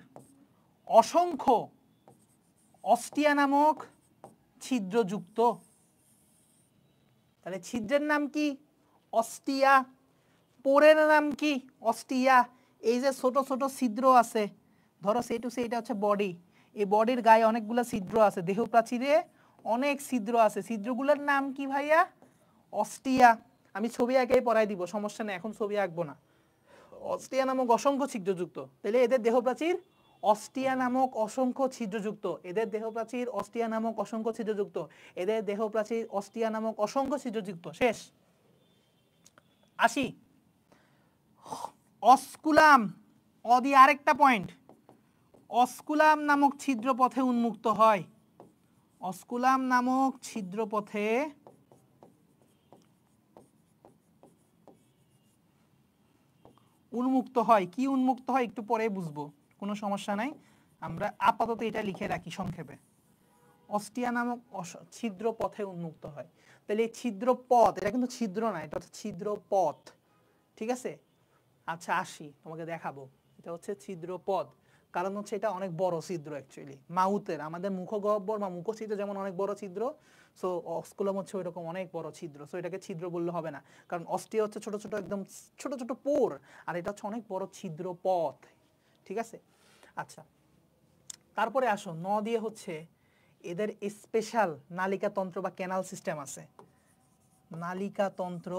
অসংখ্য অস্টিয়া নামক ছিদ্রযুক্ত। তাহলে ছিদ্রের নাম কি? অস্টিয়া। পোরের নাম কি? অস্টিয়া। এই যে ছোট ছোট ছিদ্র আছে, ধরো সে টু সে, এটা হচ্ছে বডি, এই বডির গায়ে অনেকগুলো ছিদ্র আছে, দেহ প্রাচীরে অনেক ছিদ্র আছে, ছিদ্রগুলোর নাম কি ভাইয়া? অস্টিয়া। আমি ছবি এঁকেই পড়াই দিব, সমস্যা নেই, এখন ছবি আঁকবো না। অস্টিয়া নামক অসংখ্য ছিদ্রযুক্ত। তাহলে এদের দেহ প্রাচীর অস্টিয়া নামক অসংখ্য ছিদ্রযুক্ত, এদের দেহ প্রাচীর অস্টিয়া নামক অসংখ্য ছিদ্রযুক্ত, এদের দেহ প্রাচীর অস্টিয়া নামক অসংখ্য ছিদ্রযুক্ত। শেষ। আসি অস্কুলাম, অদি আরেকটা পয়েন্ট, অস্কুলাম নামক ছিদ্রপথে উন্মুক্ত হয়। অস্কুলাম নামক ছিদ্রপথে উন্মুক্ত হয়। কি উন্মুক্ত হয় একটু পরে বুঝবো, কোনো সমস্যা নাই, আমরা আপাতত এটা লিখে রাখি সংক্ষেপে। অস্টিয়া নামক ছিদ্র পথে উন্মুক্ত হয়। তাহলে এই ছিদ্র পথ, এটা কিন্তু ছিদ্র না, এটা হচ্ছে ছিদ্র পথ। ঠিক আছে? আচ্ছা আসি, তোমাকে দেখাবো। এটা হচ্ছে ছিদ্র পথ, কারণ হচ্ছে এটা অনেক বড় ছিদ্র অ্যাকচুয়ালি। মাউথের, আমাদের মুখগহ্বর বা মুখছিদ্র যেমন অনেক বড় ছিদ্র, সো অস্কুলাম হচ্ছে ওইরকম অনেক বড় ছিদ্র। সো এটাকে ছিদ্র বললে হবে না, কারণ অস্টিয়া হচ্ছে ছোট ছোট একদম ছোট ছোট পোর, আর এটা হচ্ছে অনেক বড় ছিদ্র পথ। ঠিক আছে? আচ্ছা তারপরে আসো, ন দিয়ে হচ্ছে এদের স্পেশাল নালিকাতন্ত্র বা ক্যানাল সিস্টেম আছে। নালিকাতন্ত্র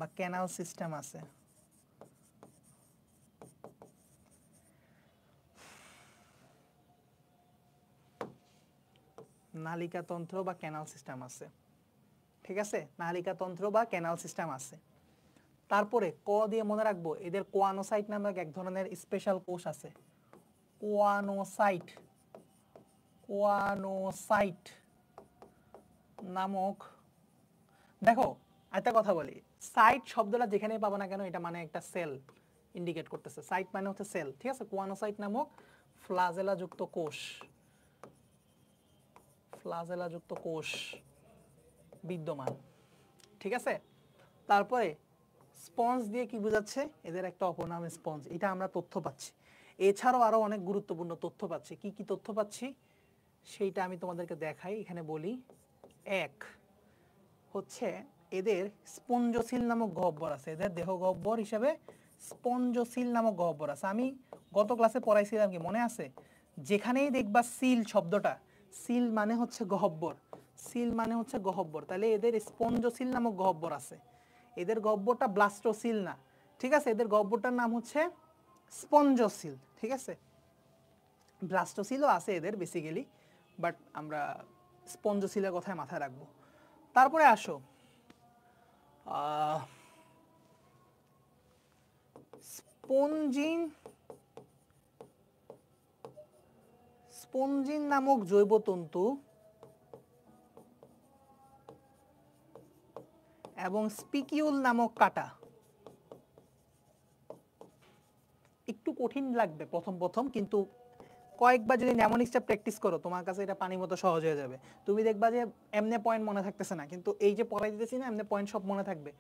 বা ক্যানাল সিস্টেম আছে। নালিকাতন্ত্র বা ক্যানাল সিস্টেম আছে। ঠিক আছে? নালিকাতন্ত্র বা ক্যানাল সিস্টেম আছে। তারপরে ক দিয়ে মনে রাখবো, এদের কোয়ানোসাইট নামক এক ধরনের স্পেশাল কোষ আছে। কোয়ানোসাইট, কোয়ানোসাইট নামক, দেখো একটা কথা বলি, সাইট শব্দটা যেখানেই পাবো না কেন এটা মানে একটা সেল ইন্ডিকেট করতেছে। সাইট মানে হচ্ছে সেল। ঠিক আছে? কোয়ানোসাইট নামক ফ্লাজেলা যুক্ত কোষ, ফ্লাজেলা যুক্ত কোষ বিদ্যমান। ঠিক আছে? তারপরে স্পঞ্জ দিয়ে কি বোঝাচ্ছে? এদের একটা অপর নাম স্পঞ্জ, এটা আমরা তথ্য পাচ্ছি। এছাড়াও আরো অনেক গুরুত্বপূর্ণ তথ্য পাচ্ছি। কি কি তথ্য পাচ্ছি সেইটা আমি তোমাদেরকে দেখাই, এখানে বলি। এক হচ্ছে এদের স্পঞ্জশীল নামক গহ্বর আছে, এদের দেহ গহ্বর হিসেবে স্পঞ্জশীল নামক গহ্বর আছে। আমি গত ক্লাসে পড়াইছিলাম, কি মনে আছে? যেখানেই দেখবা সিল শব্দটা, সিল মানে হচ্ছে গহ্বর, সিল মানে হচ্ছে গহ্বর, তাহলে এদের স্পঞ্জশীল নামক গহ্বর আছে। এদের গহ্বরটা ব্লাস্টোসিল না। ঠিক আছে? এদের গহ্বরটার নাম হচ্ছে স্পঞ্জশীল। ঠিক আছে? ব্লাস্টোসিলও আছে এদের বেসিক্যালি, বাট আমরা স্পঞ্জশীলের কথায় মাথায় রাখবো। তারপরে আসো স্পঞ্জিন, স্পঞ্জিন নামক জৈবতন্তু এবং স্পিকিউল নামক কাটা। একটু কঠিন লাগবে প্রথম প্রথম, কিন্তু কয়েকবার যদি নেমোনিক্সটা প্র্যাকটিস করো তোমার কাছে এটা পানির মতো সহজ হয়ে যাবে। তুমি দেখবা যে এমনি পয়েন্ট মনে থাকতেছে না, কিন্তু এই যে পড়াই দিতেছি না, এমনি পয়েন্ট সব মনে থাকবে,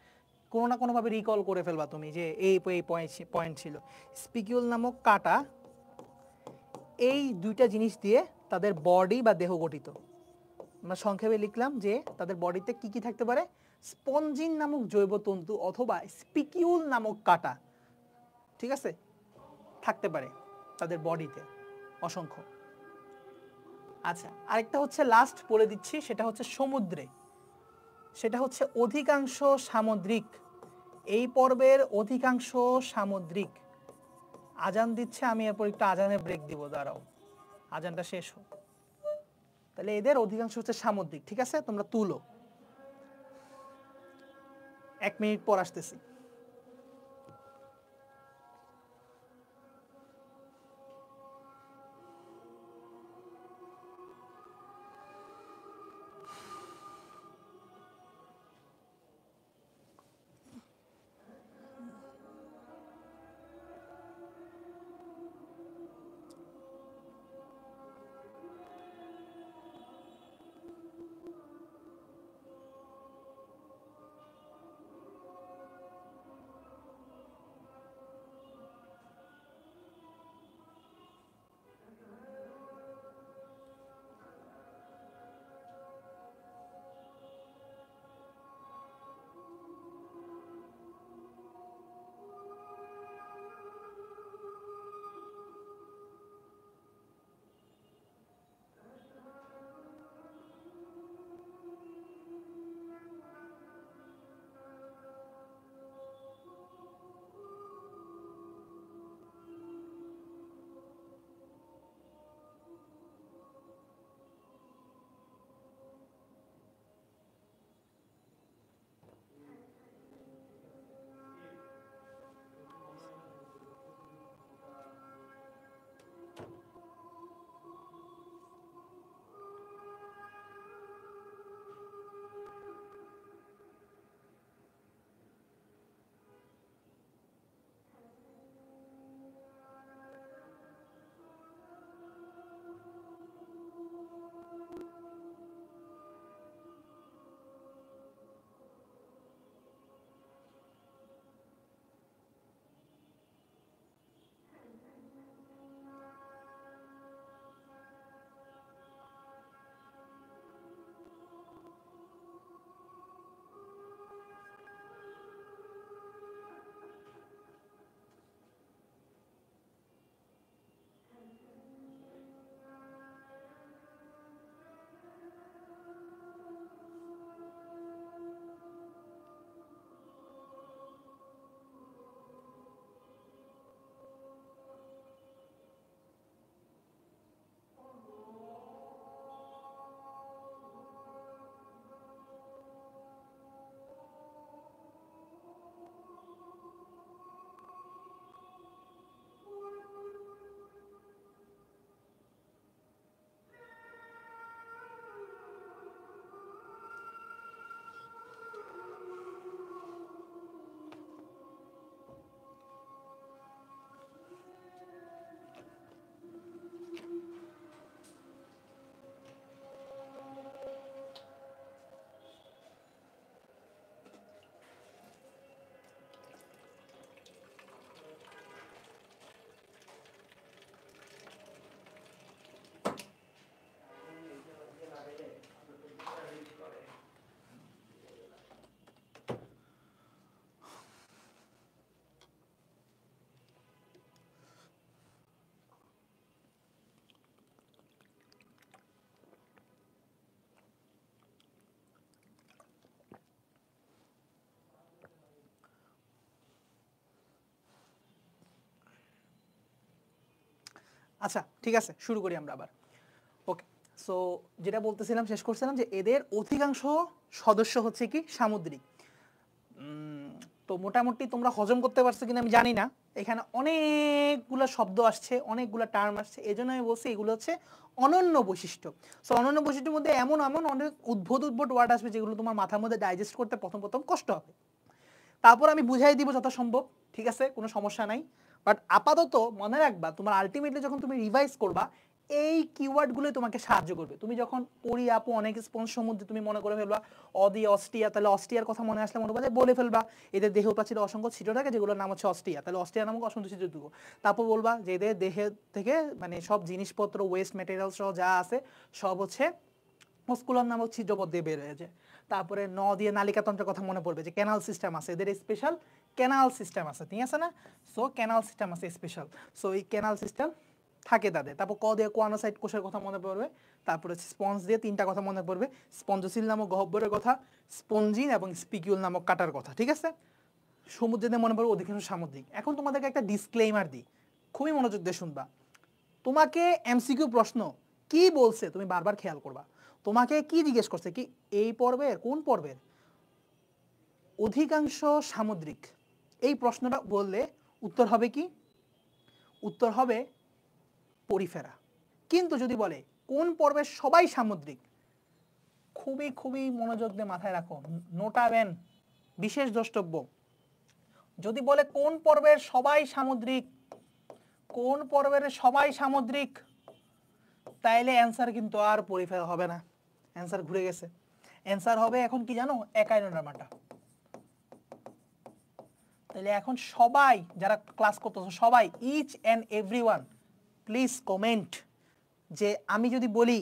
কোনো না কোনোভাবে রিকল করে ফেলবা তুমি যে এই পয়েন্ট ছিল। স্পিকিউল নামক কাটা, এই দুইটা জিনিস দিয়ে তাদের বডি বা দেহ গঠিত। আমরা সংক্ষেপে লিখলাম যে তাদের বডিতে কি কি থাকতে পারে, স্পঞ্জিন নামক জৈব তন্তু অথবা স্পিকিউল নামক কাঁটা, ঠিক আছে, থাকতে পারে তাদের বডিতে অসংখ্য। আচ্ছা, আরেকটা হচ্ছে লাস্ট বলে দিচ্ছি, সেটা হচ্ছে সমুদ্রে, সেটা হচ্ছে অধিকাংশ সামুদ্রিক, এই পর্বের অধিকাংশ সামুদ্রিক। আজান দিচ্ছে, আমি এরপর একটু আজানের ব্রেক দিব, দাঁড়াও আজানটা শেষ হোক। তাহলে এদের অধিকাংশ হচ্ছে সামুদ্রিক, ঠিক আছে, তোমরা তুলো, 1 মিনিট পর আসতেছি। আচ্ছা ঠিক আছে, শুরু করি আমরা আবার। ওকে, সো যেটা বলতেছিলাম, শেষ করছিলাম যে এদের অধিকাংশ সদস্য হচ্ছে কি সামুদ্রিক। তো মোটামুটি তোমরা হজম করতে পারছো কিনা আমি জানি না, এখানে অনেকগুলো শব্দ আসছে, অনেকগুলো টার্ম আসছে, এই জন্য আমি বলছি এগুলো হচ্ছে অনন্য বৈশিষ্ট্য। সো অনন্য বৈশিষ্ট্যের মধ্যে এমন এমন অনেক উদ্ভট ওয়ার্ড আসবে যেগুলো তোমার মাথার মধ্যে ডাইজেস্ট করতে প্রথম প্রথম কষ্ট হবে, তারপর আমি বুঝাই দিব যথাসম্ভব, ঠিক আছে, কোনো সমস্যা নাই। বাট আপাতত মনে রাখবা, তোমার আলটিমেটলি যখন তুমি রিভাইজ করবা, এই কিওয়ার্ডগুলো তোমাকে সাহায্য করবে। তুমি যখন পড়ি আপু অনেক স্পঞ্জ সমুদ্রে, তুমি মনে করে ফেলবা অদি অস্ট্রিয়া, তাহলে অস্ট্রিয়ার কথা মনে আসলে মনে বলে ফেলবা এদের দেহ প্রাচীরে অসংখ্য ছিদ্র থাকে যেগুলোর নাম হচ্ছে অস্ট্রিয়া, তাহলে অস্ট্রিয়া নামক অসংখ্য ছিদ্র দুটো। তারপর বলবা যে এদের দেহের থেকে মানে সব জিনিসপত্র ওয়েস্ট ম্যাটেরিয়াল সহ যা আছে সব হচ্ছে মস্কুলাম নামক ছিদ্রপথ দিয়ে বের হয়ে যায়। তারপরে ন দিয়ে নালিকাতন্ত্রের কথা মনে পড়বে যে ক্যানাল সিস্টেম আছে, এদের স্পেশাল ক্যানাল সিস্টেম আছে, ঠিক আছে না? সো ক্যানাল সিস্টেম আছে স্পেশাল, সো এই ক্যানাল সিস্টেম থাকে তাদের। তারপর ক দিয়ে কোয়ানোসাইট কোষের কথা মনে পড়বে। তারপরে স্পঞ্জ দিয়ে তিনটা কথা মনে পড়বে, স্পঞ্জোসিল নামক গহ্বরের কথা, স্পঞ্জিন এবং স্পিকিউল নামক কাটার কথা, ঠিক আছে? সমুদ্রে দিয়ে মনে পড়বে অধিকাংশ সামুদ্রিক। এখন তোমাদেরকে একটা ডিসক্লেইমার দিই, খুবই মনোযোগ দিয়ে শুনবা। তোমাকে এমসিকিউ প্রশ্ন কি বলছে তুমি বারবার খেয়াল করবা। তোমাকে কি জিজ্ঞেস করছে, কি এই পর্বের কোন পর্বের অধিকাংশ সামুদ্রিক, এই প্রশ্নটা বললে উত্তর হবে কি? উত্তর হবে পরিফেরা। কিন্তু যদি বলে কোন পর্বের সবাই সামুদ্রিক, খুবই খুবই মনোযোগ দিয়ে মাথায় রাখো, নোটাবেন, বিশেষ দ্রষ্টব্য। যদি বলে কোন পর্বের সবাই সামুদ্রিক, কোন পর্বের সবাই সামুদ্রিক, তাইলে অ্যান্সার কিন্তু আর পরিফেরা হবে না, অ্যান্সার ঘুরে গেছে। অ্যান্সার হবে এখন কি জানো? একাইনোডার্মাটা। তাহলে এখন সবাই যারা ক্লাস করতেছো সবাই, each and everyone, please comment যে আমি যদি বলি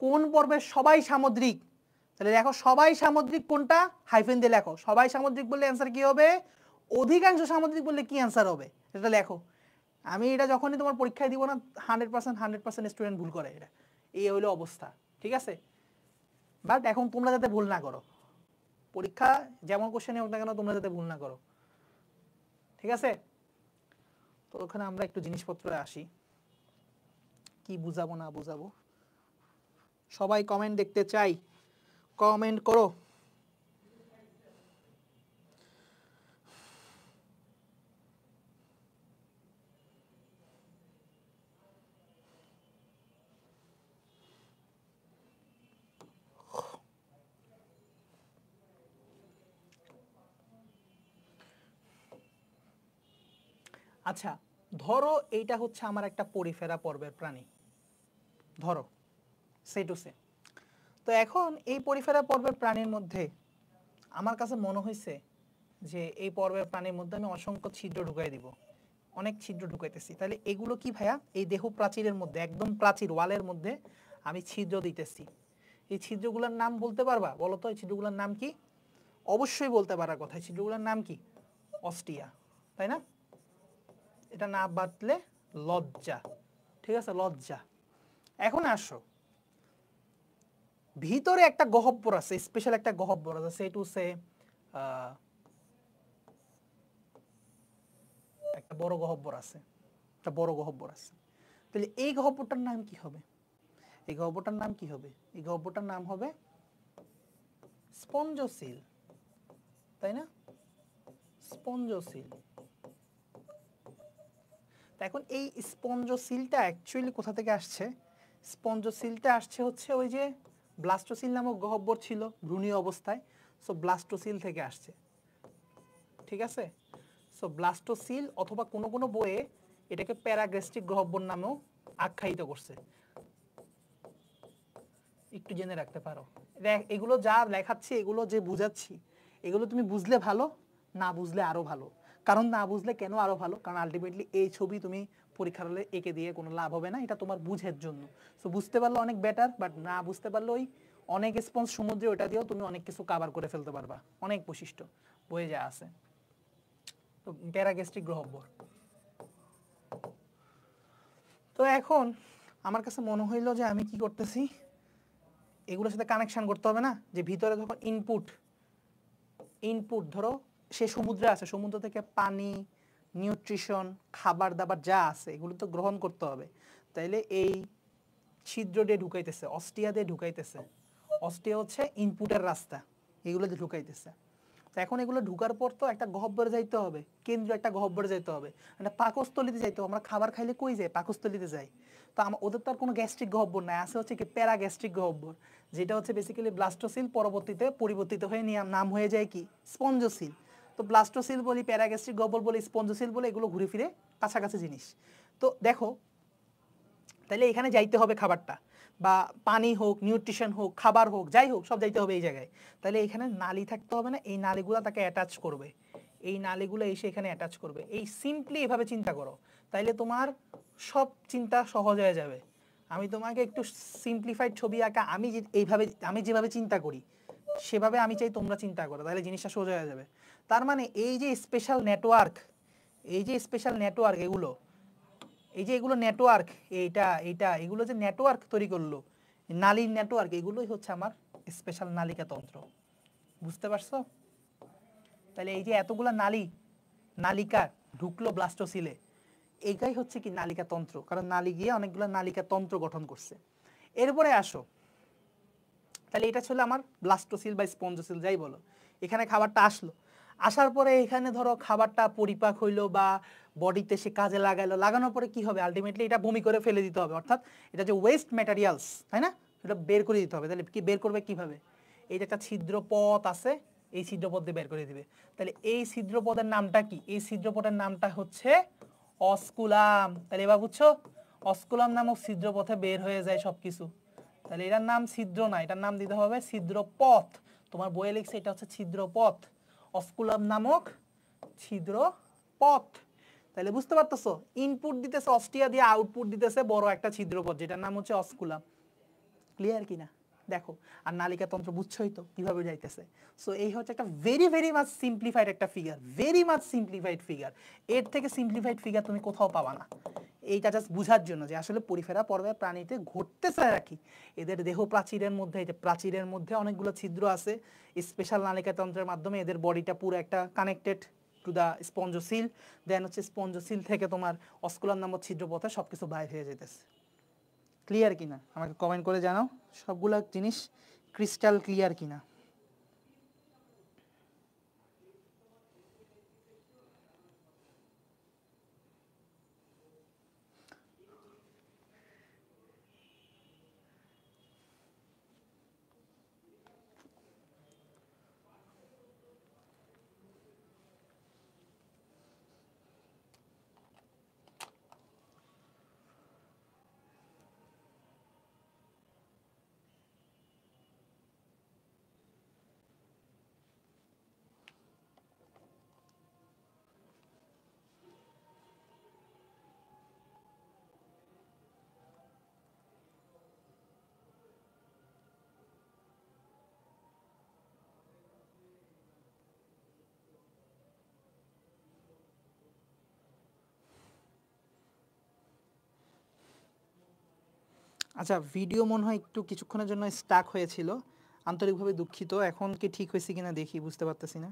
কোন পর্বের সবাই সামুদ্রিক, তাহলে দেখো সবাই সামুদ্রিক কোনটা, হাইফেন দিয়ে লেখো। সবাই সামুদ্রিক বললে অ্যান্সার কি হবে? অধিকাংশ সামুদ্রিক বললে কি অ্যান্সার হবে এটা লেখো। আমি এটা যখনই তোমার পরীক্ষায় দিব না, 100% স্টুডেন্ট ভুল করে, এটা এই হইলো অবস্থা, ঠিক আছে? বাট এখন তোমরা যাতে ভুল না করো, পরীক্ষা যেমন কোশ্চেনই হোক না কেন তোমরা যাতে ভুল না করো, ঠিক আছে? তো ওখানে আমরা একটু জিনিসপত্রে আসি, কি বুঝাবো না বুঝাবো। সবাই কমেন্ট দেখতে চাই, কমেন্ট করো। আচ্ছা ধরো এইটা হচ্ছে আমার একটা পরিফেরা পর্বের প্রাণী, ধরো সেটুসে। তো এখন এই পরিফেরা পর্বের প্রাণীর মধ্যে আমার কাছে মনে হয়েছে যে এই পর্বের প্রাণীর মধ্যে আমি অসংখ্য ছিদ্র ঢুকাই দিব, অনেক ছিদ্র ঢুকাইতেছি। তাহলে এগুলো কি ভাইয়া? এই দেহ প্রাচীরের মধ্যে, একদম প্রাচীর ওয়ালের মধ্যে আমি ছিদ্র দিতেছি। এই ছিদ্রগুলোর নাম বলতে পারবা? বলো তো এই ছিদ্রগুলোর নাম কি? অবশ্যই বলতে পারার কথা। ছিদ্রগুলোর নাম কি? অস্টিয়া, তাই না? এটা না বাতলে লজ্জা, ঠিক আছে? লজ্জা। এখন আসো, ভিতরে একটা গহ্বর আছে, স্পেশাল একটা গহ্বর আছে, সেটা হচ্ছে একটা বড় গহ্বর আছে, একটা বড় গহ্বর আছে। তাহলে এই গহ্বরটার নাম কি হবে? এই গহ্বরটার নাম কি হবে? এই গহ্বরটার নাম হবে স্পঞ্জোসিল, তাই না? স্পঞ্জোসিল। এখন এই স্পঞ্জোসিলটা অ্যাকচুয়ালি কোথা থেকে আসছে? স্পঞ্জোসিলটা আসছে হচ্ছে ওই যে ব্লাস্টোসিল নামক গহ্বর ছিল ভ্রূণীয় অবস্থায়, সো ব্লাস্টোসিল থেকে আসছে, ঠিক আছে? সো ব্লাস্টোসিল অথবা কোনো কোনো বইয়ে এটাকে প্যারাগ্যাস্ট্রিক গহ্বর নামেও আখ্যায়িত করছে, একটু জেনে রাখতে পারো। এগুলো যা লেখাচ্ছি, এগুলো যে বুঝাচ্ছি, এগুলো তুমি বুঝলে ভালো, না বুঝলে আরো ভালো। কারণ না বুঝলে কেন আরো ভালো? কারণ আলটিমেটলি এই ছবি তুমি পরীক্ষার হলে এঁকে দিয়ে কোনো লাভ হবে না, এটা তোমার বুঝের জন্য। সো বুঝতে পারলে অনেক বেটার, বাট না বুঝতে পারলে ওই অনেক স্পঞ্জ সমুদ্রে, ওটা দিয়েও তুমি অনেক কিছু কাভার করে ফেলতে পারবা, অনেক বৈশিষ্ট্য বয়ে যা আছে। তো প্যারাগ্যাস্ট্রিক গহ্বর। তো এখন আমার কাছে মনে হইলো যে আমি কি করতেছি, এগুলোর সাথে কানেকশন করতে হবে না? যে ভিতরে যখন ইনপুট ধরো সে সমুদ্রে আছে, সমুদ্র থেকে পানি, নিউট্রিশন, খাবার দাবার যা আছে এগুলো তো গ্রহণ করতে হবে। তাইলে এই ছিদ্র দিয়ে ঢুকাইতেছে, অস্টিয়া দিয়ে ঢুকাইতেছে। অস্টিয়া হচ্ছে ইনপুটের রাস্তা, এগুলো দিয়ে ঢুকাইতেছে। তো এখন এগুলো ঢুকার পর তো একটা গহ্বরে যাইতে হবে, কেন্দ্রীয় একটা গহ্বরে যাইতে হবে, একটা পাকস্থলিতে যাইতে হবে। আমরা খাবার খাইলে কই যাই? পাকস্থলিতে যাই। তো ওদের তো আর কোনো গ্যাস্ট্রিক গহ্বর নাই, আছে হচ্ছে কি প্যারাগ্যাস্ট্রিক গহ্বর, যেটা হচ্ছে বেসিক্যালি ব্লাস্টোসিল পরবর্তীতে পরিবর্তিত হয়ে নাম হয়ে যায় কি স্পঞ্জোসিল। তো ব্লাস্টোসিল বলি, প্যারাগ্যাস্ট্রিক গহ্বর বলি, স্পঞ্জোসিল বলে, এগুলো ঘুরে ফিরে কাছাকাছি জিনিস। তো দেখো তাহলে এখানে যাইতে হবে খাবারটা, বা পানি হোক, নিউট্রিশন হোক, খাবার হোক, যাই হোক সব যাইতে হবে এই জায়গায়। তাহলে এখানে নালী থাকতে হবে না? এই নালীগুলো তাকে অ্যাটাচ করবে, এই নালীগুলো এসে এখানে অ্যাটাচ করবে। এই সিম্পলি এভাবে চিন্তা করো, তাইলে তোমার সব চিন্তা সহজ হয়ে যাবে। আমি তোমাকে একটু সিম্পলিফাইড ছবি আঁকা এইভাবে আমি যেভাবে চিন্তা করি সেভাবে আমি চাই তোমরা চিন্তা করো, তাহলে জিনিসটা সোজা হয়ে যাবে। তার মানে এই যে স্পেশাল নেটওয়ার্ক, এগুলো, এই যে এগুলো নেটওয়ার্ক, এগুলো যে নেটওয়ার্ক তৈরি করলো, নালীর নেটওয়ার্ক, এগুলোই হচ্ছে আমার স্পেশাল নালিকা তন্ত্র। বুঝতে পারছো? তাহলে এই যে এতগুলা নালিকা ঢুকলো ব্লাস্টোসিলে, এইটাই হচ্ছে কি নালিকা তন্ত্র, কারণ নালী গিয়ে অনেকগুলো নালিকা তন্ত্র গঠন করছে। এরপরে আসো, তাহলে এটা ছিল আমার ব্লাস্টোসিল বা স্পঞ্জোসিল যাই বলো। এখানে খাবারটা আসলো, আসার পরে এখানে ধরো খাবারটা পরিপাক হইলো বা বডিতে সে কাজে লাগানোর পরে কি হবে, আলটিমেটলি এটা বমি করে ফেলে দিতে হবে, অর্থাৎ এটা যে ওয়েস্ট ম্যাটেরিয়ালস, তাই না, এটা বের করে দিতে হবে। তাহলে কি বের করবে কিভাবে? এই যে একটা ছিদ্রপথ আছে, এই ছিদ্রপথ দিয়ে বের করে দিবে। তাহলে এই ছিদ্রপথের নামটা কি? এই ছিদ্রপথের নামটা হচ্ছে অস্কুলাম। তাহলে এবার বুঝছো, অস্কুলাম নামক ছিদ্রপথে বের হয়ে যায় সবকিছু। তাহলে এটার নাম ছিদ্র না, এটার নাম দিতে হবে ছিদ্রপথ। তোমার বইয়ে লিখছে এটা হচ্ছে ছিদ্রপথ, অস্কুলাম নামক ছিদ্রপথ। তাহলে বুঝতে পারতেছো, ইনপুট দিতেছে অস্টিয়া দিয়ে, আউটপুট দিতেছে বড় একটা ছিদ্রপথ, যেটার নাম হচ্ছে অস্কুলাম। ক্লিয়ার কিনা দেখো। আর নালিকা তন্ত্র বুঝছোই তো কিভাবে যাইতেছে। সো এই হচ্ছে একটা ভেরি ভেরি মাচ সিম্পলিফাইড একটা figure, very much simplified figure. এর থেকে সিম্পলিফাইড ফিগার তুমি কোথাও পাবা না। এইটা জাস্ট বুঝার জন্য যে আসলে পরিফেরা পর্বে প্রাণীতে ঘটতেছে আর কি। এদের দেহ প্রাচীরের মধ্যে, এই যে প্রাচীরের মধ্যে অনেকগুলো ছিদ্র আছে, স্পেশাল নালিকা তন্ত্রের মাধ্যমে এদের বডিটা পুরো একটা কানেক্টেড টু দা স্পঞ্জোসিল। দেন হচ্ছে স্পঞ্জোসিল থেকে তোমার অস্কুলাম নামক ছিদ্রপথে সবকিছু বাইরে হয়ে যেতেছে। ক্লিয়ার কিনা আমাকে কমেন্ট করে জানাও, সবগুলা জিনিস ক্রিস্টাল ক্লিয়ার কিনা। আচ্ছা, ভিডিও মনে হয় একটু কিছুক্ষণের জন্য স্টাক হয়েছিল, আন্তরিকভাবে দুঃখিত। এখন কি ঠিক হয়েছে কিনা দেখি, বুঝতে পারতেছি না।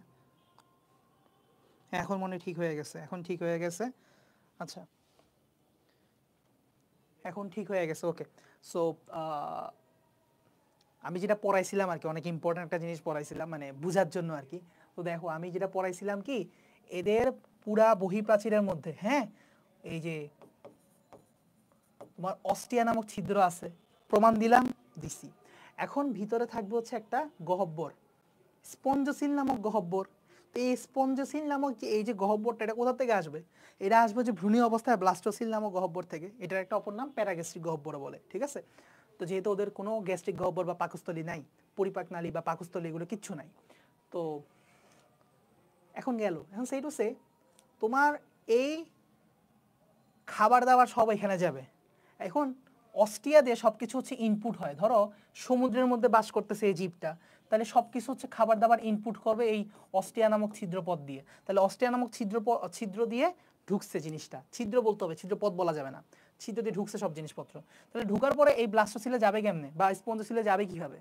হ্যাঁ, এখন মনে ঠিক হয়ে গেছে, এখন ঠিক হয়ে গেছে। আচ্ছা, এখন ঠিক হয়ে গেছে, ওকে। সো আমি যেটা পড়াইছিলাম আর কি, অনেক ইম্পর্টেন্ট একটা জিনিস পড়াইছিলাম মানে বুঝার জন্য আর কি। তো দেখো আমি যেটা পড়াইছিলাম কি, এদের পুরা বহিঃপ্রাচীরের মধ্যে, হ্যাঁ, এই যে তোমার অস্টিয়া নামক ছিদ্র আছে, প্রমাণ দিছি। এখন ভিতরে থাকবে হচ্ছে একটা গহ্বর, স্পঞ্জোসিল নামক গহ্বর। তো এই স্পঞ্জোসিল নামক যে এই যে গহ্বরটা, এটা কোথা থেকে আসবে? এটা আসবে যে ভ্রূণীয় অবস্থায় ব্লাস্টোসিল নামক গহ্বর থেকে। এটার একটা অপর নাম প্যারাগ্যাস্ট্রিক গহ্বর বলে, ঠিক আছে? তো যেহেতু ওদের কোনো গ্যাস্ট্রিক গহ্বর বা পাকস্থলী নাই, পরিপাক নালী বা পাকস্থলী এগুলো কিচ্ছু নাই, তো এখন গেল, এখন সেই টু সে তোমার এই খাবার দাবার সব এখানে যাবে। এখন অস্টিয়া দিয়ে সবকিছু হচ্ছে ইনপুট হয়। ধরো সমুদ্রের মধ্যে বাস করতেছে এই জীবটা, তাহলে সবকিছু হচ্ছে খাবার দাবার ইনপুট করবে এই অস্টিয়া নামক ছিদ্রপথ দিয়ে। তাহলে অস্টিয়া নামক ছিদ্র দিয়ে ঢুকছে জিনিসটা, ছিদ্র বলতে হবে, ছিদ্রপথ বলা যাবে না, ছিদ্র দিয়ে ঢুকছে সব জিনিসপত্র। তাহলে ঢুকার পরে এই ব্লাস্টোসিলে যাবে কেমনে বা স্পঞ্জোসিলে যাবে কিভাবে?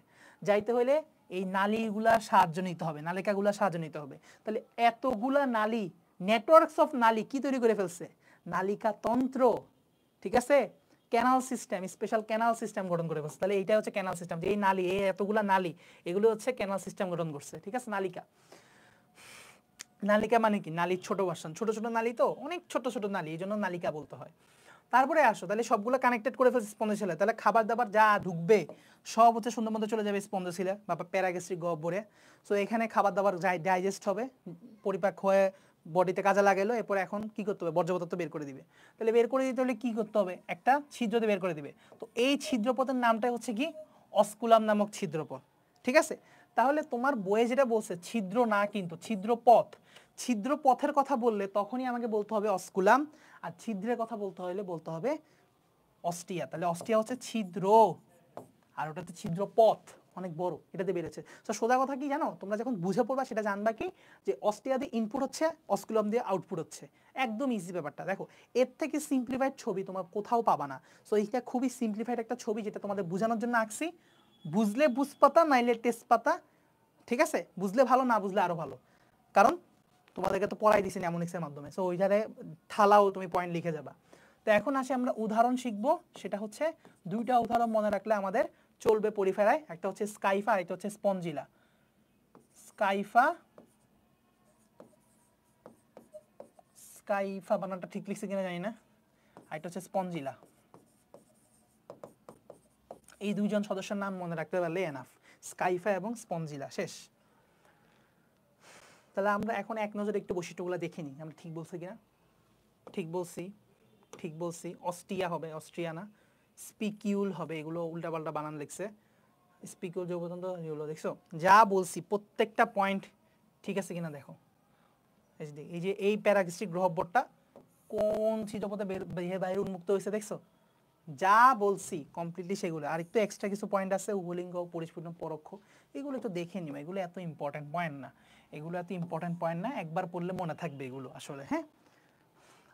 যাইতে হলে এই নালীগুলার সাহায্য নিতে হবে, নালিকাগুলার সাহায্য নিতে হবে। তাহলে এতগুলা নালী, নেটওয়ার্কস অফ নালী কি তৈরি করে ফেলছে? নালিকা তন্ত্র, ঠিক আছে? Canal system, special canal system গঠন করে ফেলছে। তাহলে এইটা হচ্ছে ক্যানাল সিস্টেম, যে এই নালী, এই এতগুলা নালী, এগুলো হচ্ছে ক্যানাল সিস্টেম গঠন করছে, ঠিক আছে? নালিকা, নালিকা মানে কি? নালীর ছোট ভার্সন, ছোট ছোট নালী, তো অনেক ছোট ছোট নালী, এই জন্য নালিকা বলতে হয়। তারপরে আসো, তাহলে সবগুলো কানেক্টেড করে ফেলছে স্পঞ্জোসিলে। তাহলে খাবার দাবার যা ঢুকবে সব হচ্ছে সুন্দর মতো চলে যাবে স্পঞ্জোসিলে বা প্যারাগ্যাস্ট্রিক গহ্বরে। সো এখানে খাবার দাবার ডাইজেস্ট হবে, পরিপাক হয়ে বডিতে কাজে লাগালো। এরপর এখন কি করতে হবে? বর্জ্য পদার্থ বের করে দিবে। তাহলে বের করে দিতে হলে কি করতে হবে? একটা ছিদ্র দিয়ে বের করে দিবে। তো এই ছিদ্রপথের নামটাই হচ্ছে কি? অস্কুলাম নামক ছিদ্রপথ, ঠিক আছে? তাহলে তোমার বইয়ে যেটা বলছে ছিদ্র না, কিন্তু ছিদ্রপথ, ছিদ্রপথের কথা বললে তখনই আমাকে বলতে হবে অস্কুলাম, আর ছিদ্রের কথা বলতে হলে বলতে হবে অস্ট্রিয়া, তাহলে অস্ট্রিয়া হচ্ছে ছিদ্র, আর ওটাতে ছিদ্র পথ অনেক বড়, এটাতে বেড়েছে। তো সোজা কথা কি জানো, তোমরা যখন বুঝে পড়বা সেটা জানবা কি যে অস্ট্রিয়া দিয়ে ইনপুট হচ্ছে, অস্কুলাম দিয়ে আউটপুট হচ্ছে, একদম ইজি ব্যাপারটা। দেখো এর থেকে সিম্পলিফাইড ছবি তোমার কোথাও পাবা না। সো এইটা খুবই সিম্পলিফাইড একটা ছবি যেটা তোমাদের বোঝানোর জন্য আঁকছি। বুঝলে বুঝ পাতা, নাইলে টেস্ট পাতা, ঠিক আছে? বুঝলে ভালো, না বুঝলে আরো ভালো, কারণ তোমাদেরকে তো পড়াই দিছি ন্যামোনিক্সের মাধ্যমে। সো ওইখানে ঠালাও তুমি পয়েন্ট লিখে যাবা। তো এখন আসি আমরা উদাহরণ শিখবো, সেটা হচ্ছে দুইটা উদাহরণ মনে রাখলে আমাদের চলবে পরিফেরায়, একটা হচ্ছে স্কাইফা আর একটা হচ্ছে স্পঞ্জিলা। স্কাইফা, স্কাইফা বানানটা ঠিক লিখছি কিনা জানি না, আর এটা হচ্ছে স্পঞ্জিলা। এই দুইজন সদস্যের নাম মনে রাখতে পারলে এনাফ, স্কাইফা এবং স্পঞ্জিলা, শেষ। তাহলে আমরা এখন এক নজরে একটু বৈশিষ্ট্যগুলো দেখে নিই, আমরা ঠিক বলছি কিনা। ঠিক বলছি, ঠিক বলছি। অস্ট্রিয়া হবে, অস্ট্রিয়া না, স্পিকিউল হবে, এগুলো উল্টাপাল্টা বানান লিখছে। স্পিকিউল যে পর্যন্ত এগুলো দেখছো, যা বলছি প্রত্যেকটা পয়েন্ট ঠিক আছে কিনা দেখো। এই যে এই প্যারাগ্রিস্টিক গ্রহবরটা কোন চিত্রপথে বাইরে উন্মুক্ত হয়েছে দেখছো, যা বলছি কমপ্লিটলি সেগুলো। আর একটু এক্সট্রা কিছু পয়েন্ট আছে, উভলিঙ্গ, পরিস্ফুটন, পরোক্ষ, এগুলো একটু দেখে নিও, এগুলো এত ইম্পর্টেন্ট পয়েন্ট না, এগুলো এত ইম্পর্টেন্ট পয়েন্ট না, একবার পড়লে মনে থাকবে এগুলো আসলে, হ্যাঁ।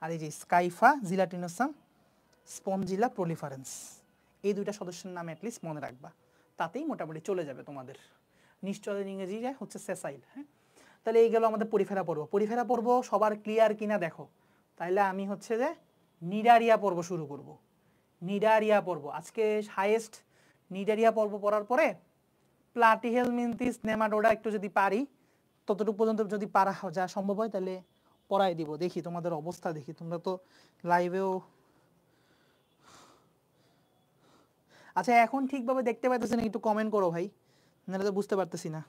আর এই যে স্কাইফা জিলাটিনোসাম, স্পঞ্জিলা প্রলিফারেন্স, এই দুইটা সদস্যের নাম অ্যাটলিস্ট মনে রাখবা, তাতেই মোটামুটি চলে যাবে তোমাদের। নিশ্চলের ইংরেজি হচ্ছে সেসাইল, হ্যাঁ। তাহলে এই গেল আমাদের পরিফেরা পর্ব। পরিফেরা পর্ব সবার ক্লিয়ার কিনা দেখো, তাইলে আমি হচ্ছে যে নিডারিয়া পর্ব শুরু করব। নিডারিয়া পর্ব আজকে হাইয়েস্ট। নিডারিয়া পর্ব পড়ার পরে প্লাটিহেলমিনথিস নেমাটোডা একটু যদি পারি, ততটুকু পর্যন্ত যদি পারা যা সম্ভব হয় তাহলে পড়াই দিব। দেখি তোমাদের অবস্থা, দেখি তোমরা তো লাইভেও। আচ্ছা এখন ঠিকভাবে দেখতে পাইতেছি না, একটু কমেন্ট করো ভাই, নাহলে তো বুঝতে পারতেছি না।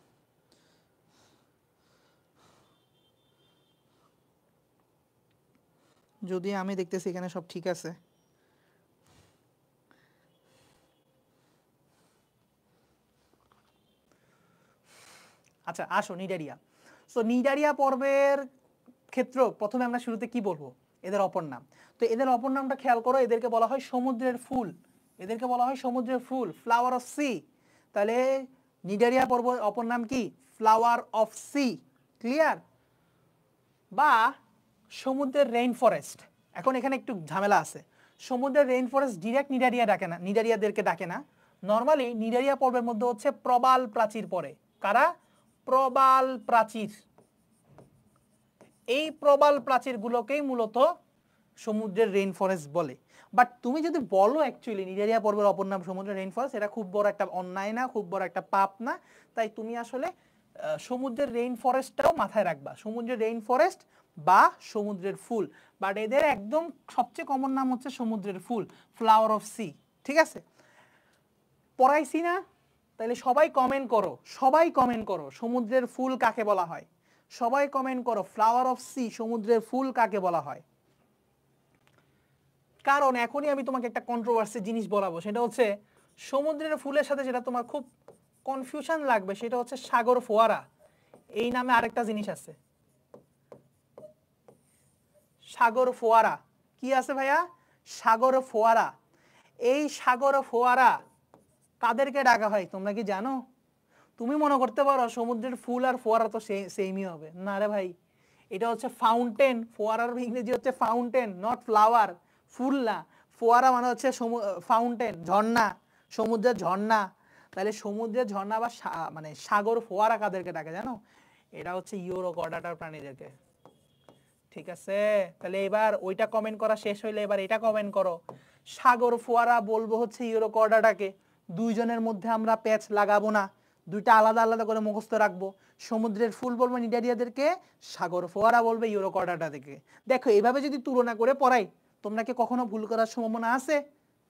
যদি আমি দেখতেছি এখানে সব ঠিক আছে। আচ্ছা আসো নিডারিয়া। সো নিডারিয়া পর্বের ক্ষেত্র প্রথমে আমরা শুরুতে কি বলবো, এদের অপর নাম। তো এদের অপর নামটা খেয়াল করো, এদেরকে বলা হয় সমুদ্রের ফুল, এদেরকে বলা হয় সমুদ্রের ফুল, ফ্লাওয়ার অফ সি। তাহলে নিডারিয়া পর্ব অপর নাম কি, ফ্লাওয়ার অফ সি, ক্লিয়ার? বা সমুদ্রের রেইন ফরেস্ট। এখন এখানে একটু ঝামেলা আছে, সমুদ্রের রেইন ফরেস্ট ডিরেক্ট নিডারিয়া ডাকে না, নিডারিয়াদেরকে ডাকে না। নর্মালি নিডারিয়া পর্বের মধ্যে হচ্ছে প্রবাল প্রাচীর পড়ে। কারা? প্রবাল প্রাচীর। এই প্রবাল প্রাচীরগুলোকেই মূলত সমুদ্রের রেইন ফরেস্ট বলে। বাট তুমি যদি বলো অ্যাকচুয়ালি নিডারিয়া পর্বের অপর নাম সমুদ্রের রেইন ফরেস্ট, এটা খুব বড় একটা অন্যায় না, খুব বড় একটা পাপ না। তাই তুমি আসলে সমুদ্রের রেইন ফরেস্টটাও মাথায় রাখবা, সমুদ্রের রেইন ফরেস্ট বা সমুদ্রের ফুল। বাট এদের একদম সবচেয়ে কমন নাম হচ্ছে সমুদ্রের ফুল, ফ্লাওয়ার অফ সি, ঠিক আছে? পড়াইছি না? তাহলে সবাই কমেন্ট করো, সবাই কমেন্ট করো সমুদ্রের ফুল কাকে বলা হয়, সবাই কমেন্ট করো ফ্লাওয়ার অফ সি সমুদ্রের ফুল কাকে বলা হয়। কারণ এখনই আমি তোমাকে একটা কন্ট্রোভার্সি জিনিস বলাবো, সেটা হচ্ছে সমুদ্রের ফুলের সাথে যেটা তোমার খুব কনফিউশন লাগবে সেটা হচ্ছে সাগর ফোয়ারা। এই নামে আরেকটা জিনিস আছে, সাগর ফোয়ারা। কি আছে ভাইয়া? সাগর ফোয়ারা। এই সাগর ফোয়ারা কাদেরকে ডাকা হয় তোমরা কি জানো? তুমি মনে করতে পারো সমুদ্রের ফুল আর ফোয়ারা তো সেমই হবে, না রে ভাই, এটা হচ্ছে ফাউন্টেন। ফোয়ারার ইংরেজি হচ্ছে ফাউন্টেন, নট ফ্লাওয়ার। ফুল না, ফোয়ারা মানে হচ্ছে ফাউন্টেন, ঝর্ণা, সমুদ্রের ঝর্ণা। তাহলে সমুদ্রের ঝর্ণা বা মানে সাগর ফোয়ারা কাদেরকে ডাকে জানো? এটা হচ্ছে ইউরোকর্ডাটার প্রাণীদেরকে, ঠিক আছে? তাহলে এবার ওইটা কমেন্ট করা শেষ হইলে এবার এটা কমেন্ট করো, সাগর ফোয়ারা বলবো হচ্ছে ইউরোকর্ডাটাকে। দুইজনের মধ্যে আমরা প্যাচ লাগাবো না, দুইটা আলাদা আলাদা করে মুখস্থ রাখবো। সমুদ্রের ফুল বলবো নিডারিয়াদেরকে, সাগর ফোয়ারা বলবে ইউরোকর্ডাটাদেরকে। দেখো এইভাবে যদি তুলনা করে পড়াই, তোমরা কি কখনো ভুল করার সম্ভাবনা আছে?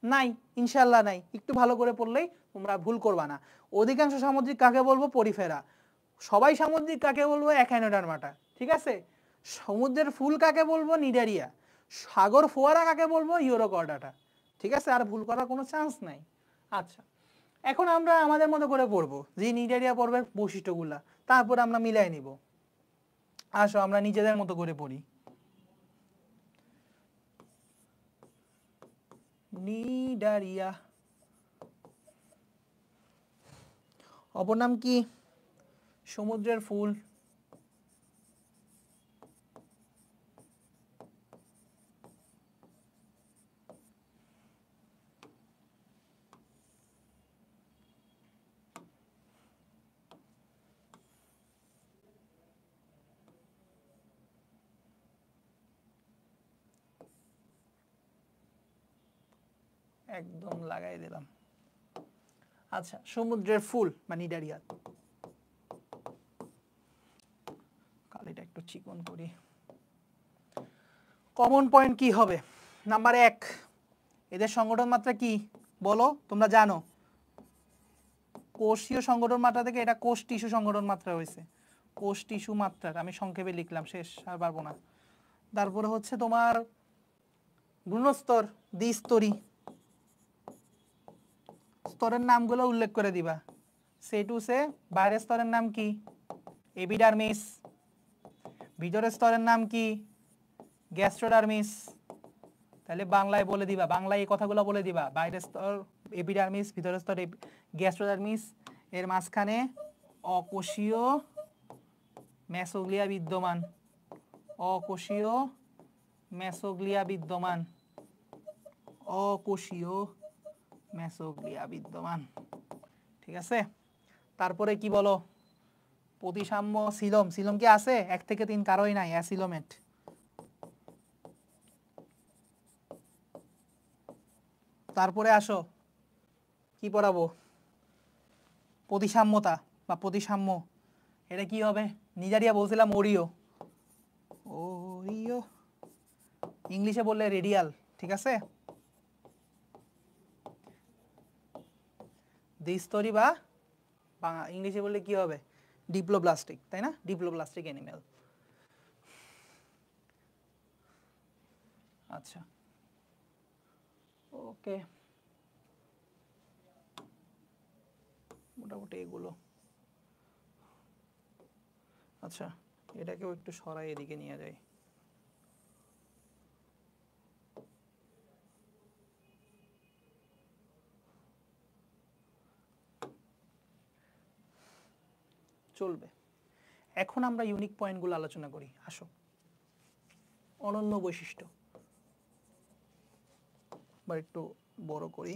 নাই, ইনশাল্লাহ নাই। একটু ভালো করে পড়লেই তোমরা ভুল করবা না। অধিকাংশ সামুদ্রিক কাকে বলবো? পরিফেরা। সবাই সামুদ্রিক কাকে বলবো? এখাইনোডার্মাটা, ঠিক আছে? সমুদ্রের ফুল কাকে বলবো? নিডারিয়া। সাগর ফোয়ারা কাকে বলবো? ইউরোকর্ডাটা, ঠিক আছে? আর ভুল করার কোনো চান্স নাই। আচ্ছা এখন আমরা আমাদের মতো করে পড়বো যে নিডারিয়া পর্বের বৈশিষ্ট্যগুলা, তারপর আমরা মিলাই নিব। আসো আমরা নিজেদের মতো করে পড়ি। নিডারিয়া। অপর নাম কি? সমুদ্রের ফুল। একদম লাগাই দিলাম। আচ্ছা, সমুদ্রের ফুল বা নিডারিয়া। কালিটা একটু চিকন করি। কমন পয়েন্ট কি হবে? নাম্বার 1, এদের সংগঠন মাত্রা কি বলো? তোমরা জানো কোষীয় সংগঠন মাত্রা থেকে এটা কোষ টিস্যু সংগঠন মাত্রা হয়েছে। কোষ টিস্যু মাত্রা আমি সংক্ষেপে লিখলাম, শেষ আর পারবো না। তারপরে হচ্ছে তোমার গুণস্তর, দ্বিস্তরী। স্তরের নামগুলো উল্লেখ করে দিবা। সে বাইরের স্তরের নাম কি? এপিডার্মিস। ভিতরের স্তরের নাম কি? গ্যাস্ট্রোডার্মিস। তাহলে বাংলায় বলে দিবা, বাংলায় এই কথাগুলো বলে দিবা। বাইরের স্তর এপিডার্মিস, ভিতরের স্তর গ্যাস্ট্রোডার্মিস, এর মাঝখানে অকোষীয় মেসোগ্লিয়া বিদ্যমান। অকোষীয় মেসোগ্লিয়া বিদ্যমান। অকোষীয় মেসোগ্লিয়া বিদ্যমান। ঠিক আছে? তারপরে কি বলো? প্রতিসাম্য সিলম। সিলম কি আছে? 1 থেকে 3 কারোই নাই, অ্যাসিলোমেট। তারপরে আসো, কি পড়াবো? প্রতিসাম্যতা বা প্রতিসাম্য। এটা কি হবে? নিজারিয়া বলছিলাম ওরিও। ওরিও ইংলিশে বললে রেডিয়াল। ঠিক আছে? দ্বিস্তরী বা ইংলিশে বললে কি হবে? ডিপ্লোব্লাস্টিক, তাই না? Diploblastic animal. আচ্ছা, ওকে, মোটামুটি এগুলো। আচ্ছা, এটাকেও একটু সরাই, এদিকে নিয়ে যাই। চলবে। এখন আমরা ইউনিক পয়েন্টগুলো আলোচনা করি। আসো, অনন্য বৈশিষ্ট্য বা একটু বড় করি।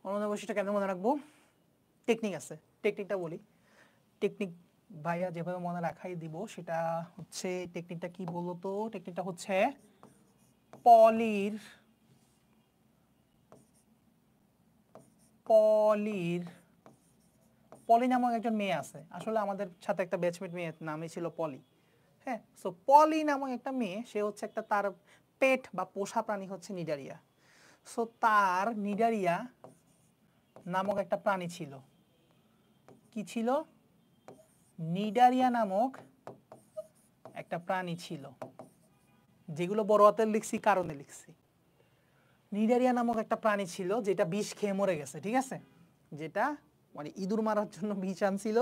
অনন্য বৈশিষ্ট্য কেন মনে রাখবো? টেকনিক আছে, টেকনিকটা বলি। টেকনিক ভাইয়া যেভাবে মনে রাখাই দিব, সেটা হচ্ছে, টেকনিকটা কি বলতো? টেকনিকটা হচ্ছে পলির পলির পলি নামক একজন মেয়ে আছে। আসলে আমাদের সাথে একটা ব্যাচমেট মেয়ে নামই ছিল পলি। হ্যাঁ, সো পলি নামক একটা মেয়ে, সে হচ্ছে একটা, তার পেট বা পোষা প্রাণী হচ্ছে নিডারিয়া। সো তার নিডারিয়া নামক একটা প্রাণী ছিল। কি ছিল? নিডারিয়া নামক একটা প্রাণী ছিল। যেগুলো বড় হাতের লিখছি কারণে লিখছি। নিডারিয়া নামক একটা প্রাণী ছিল যেটা বিষ খেয়ে মরে গেছে। ঠিক আছে? যেটা মানে ইঁদুর মারার জন্য বিষ আনছিল,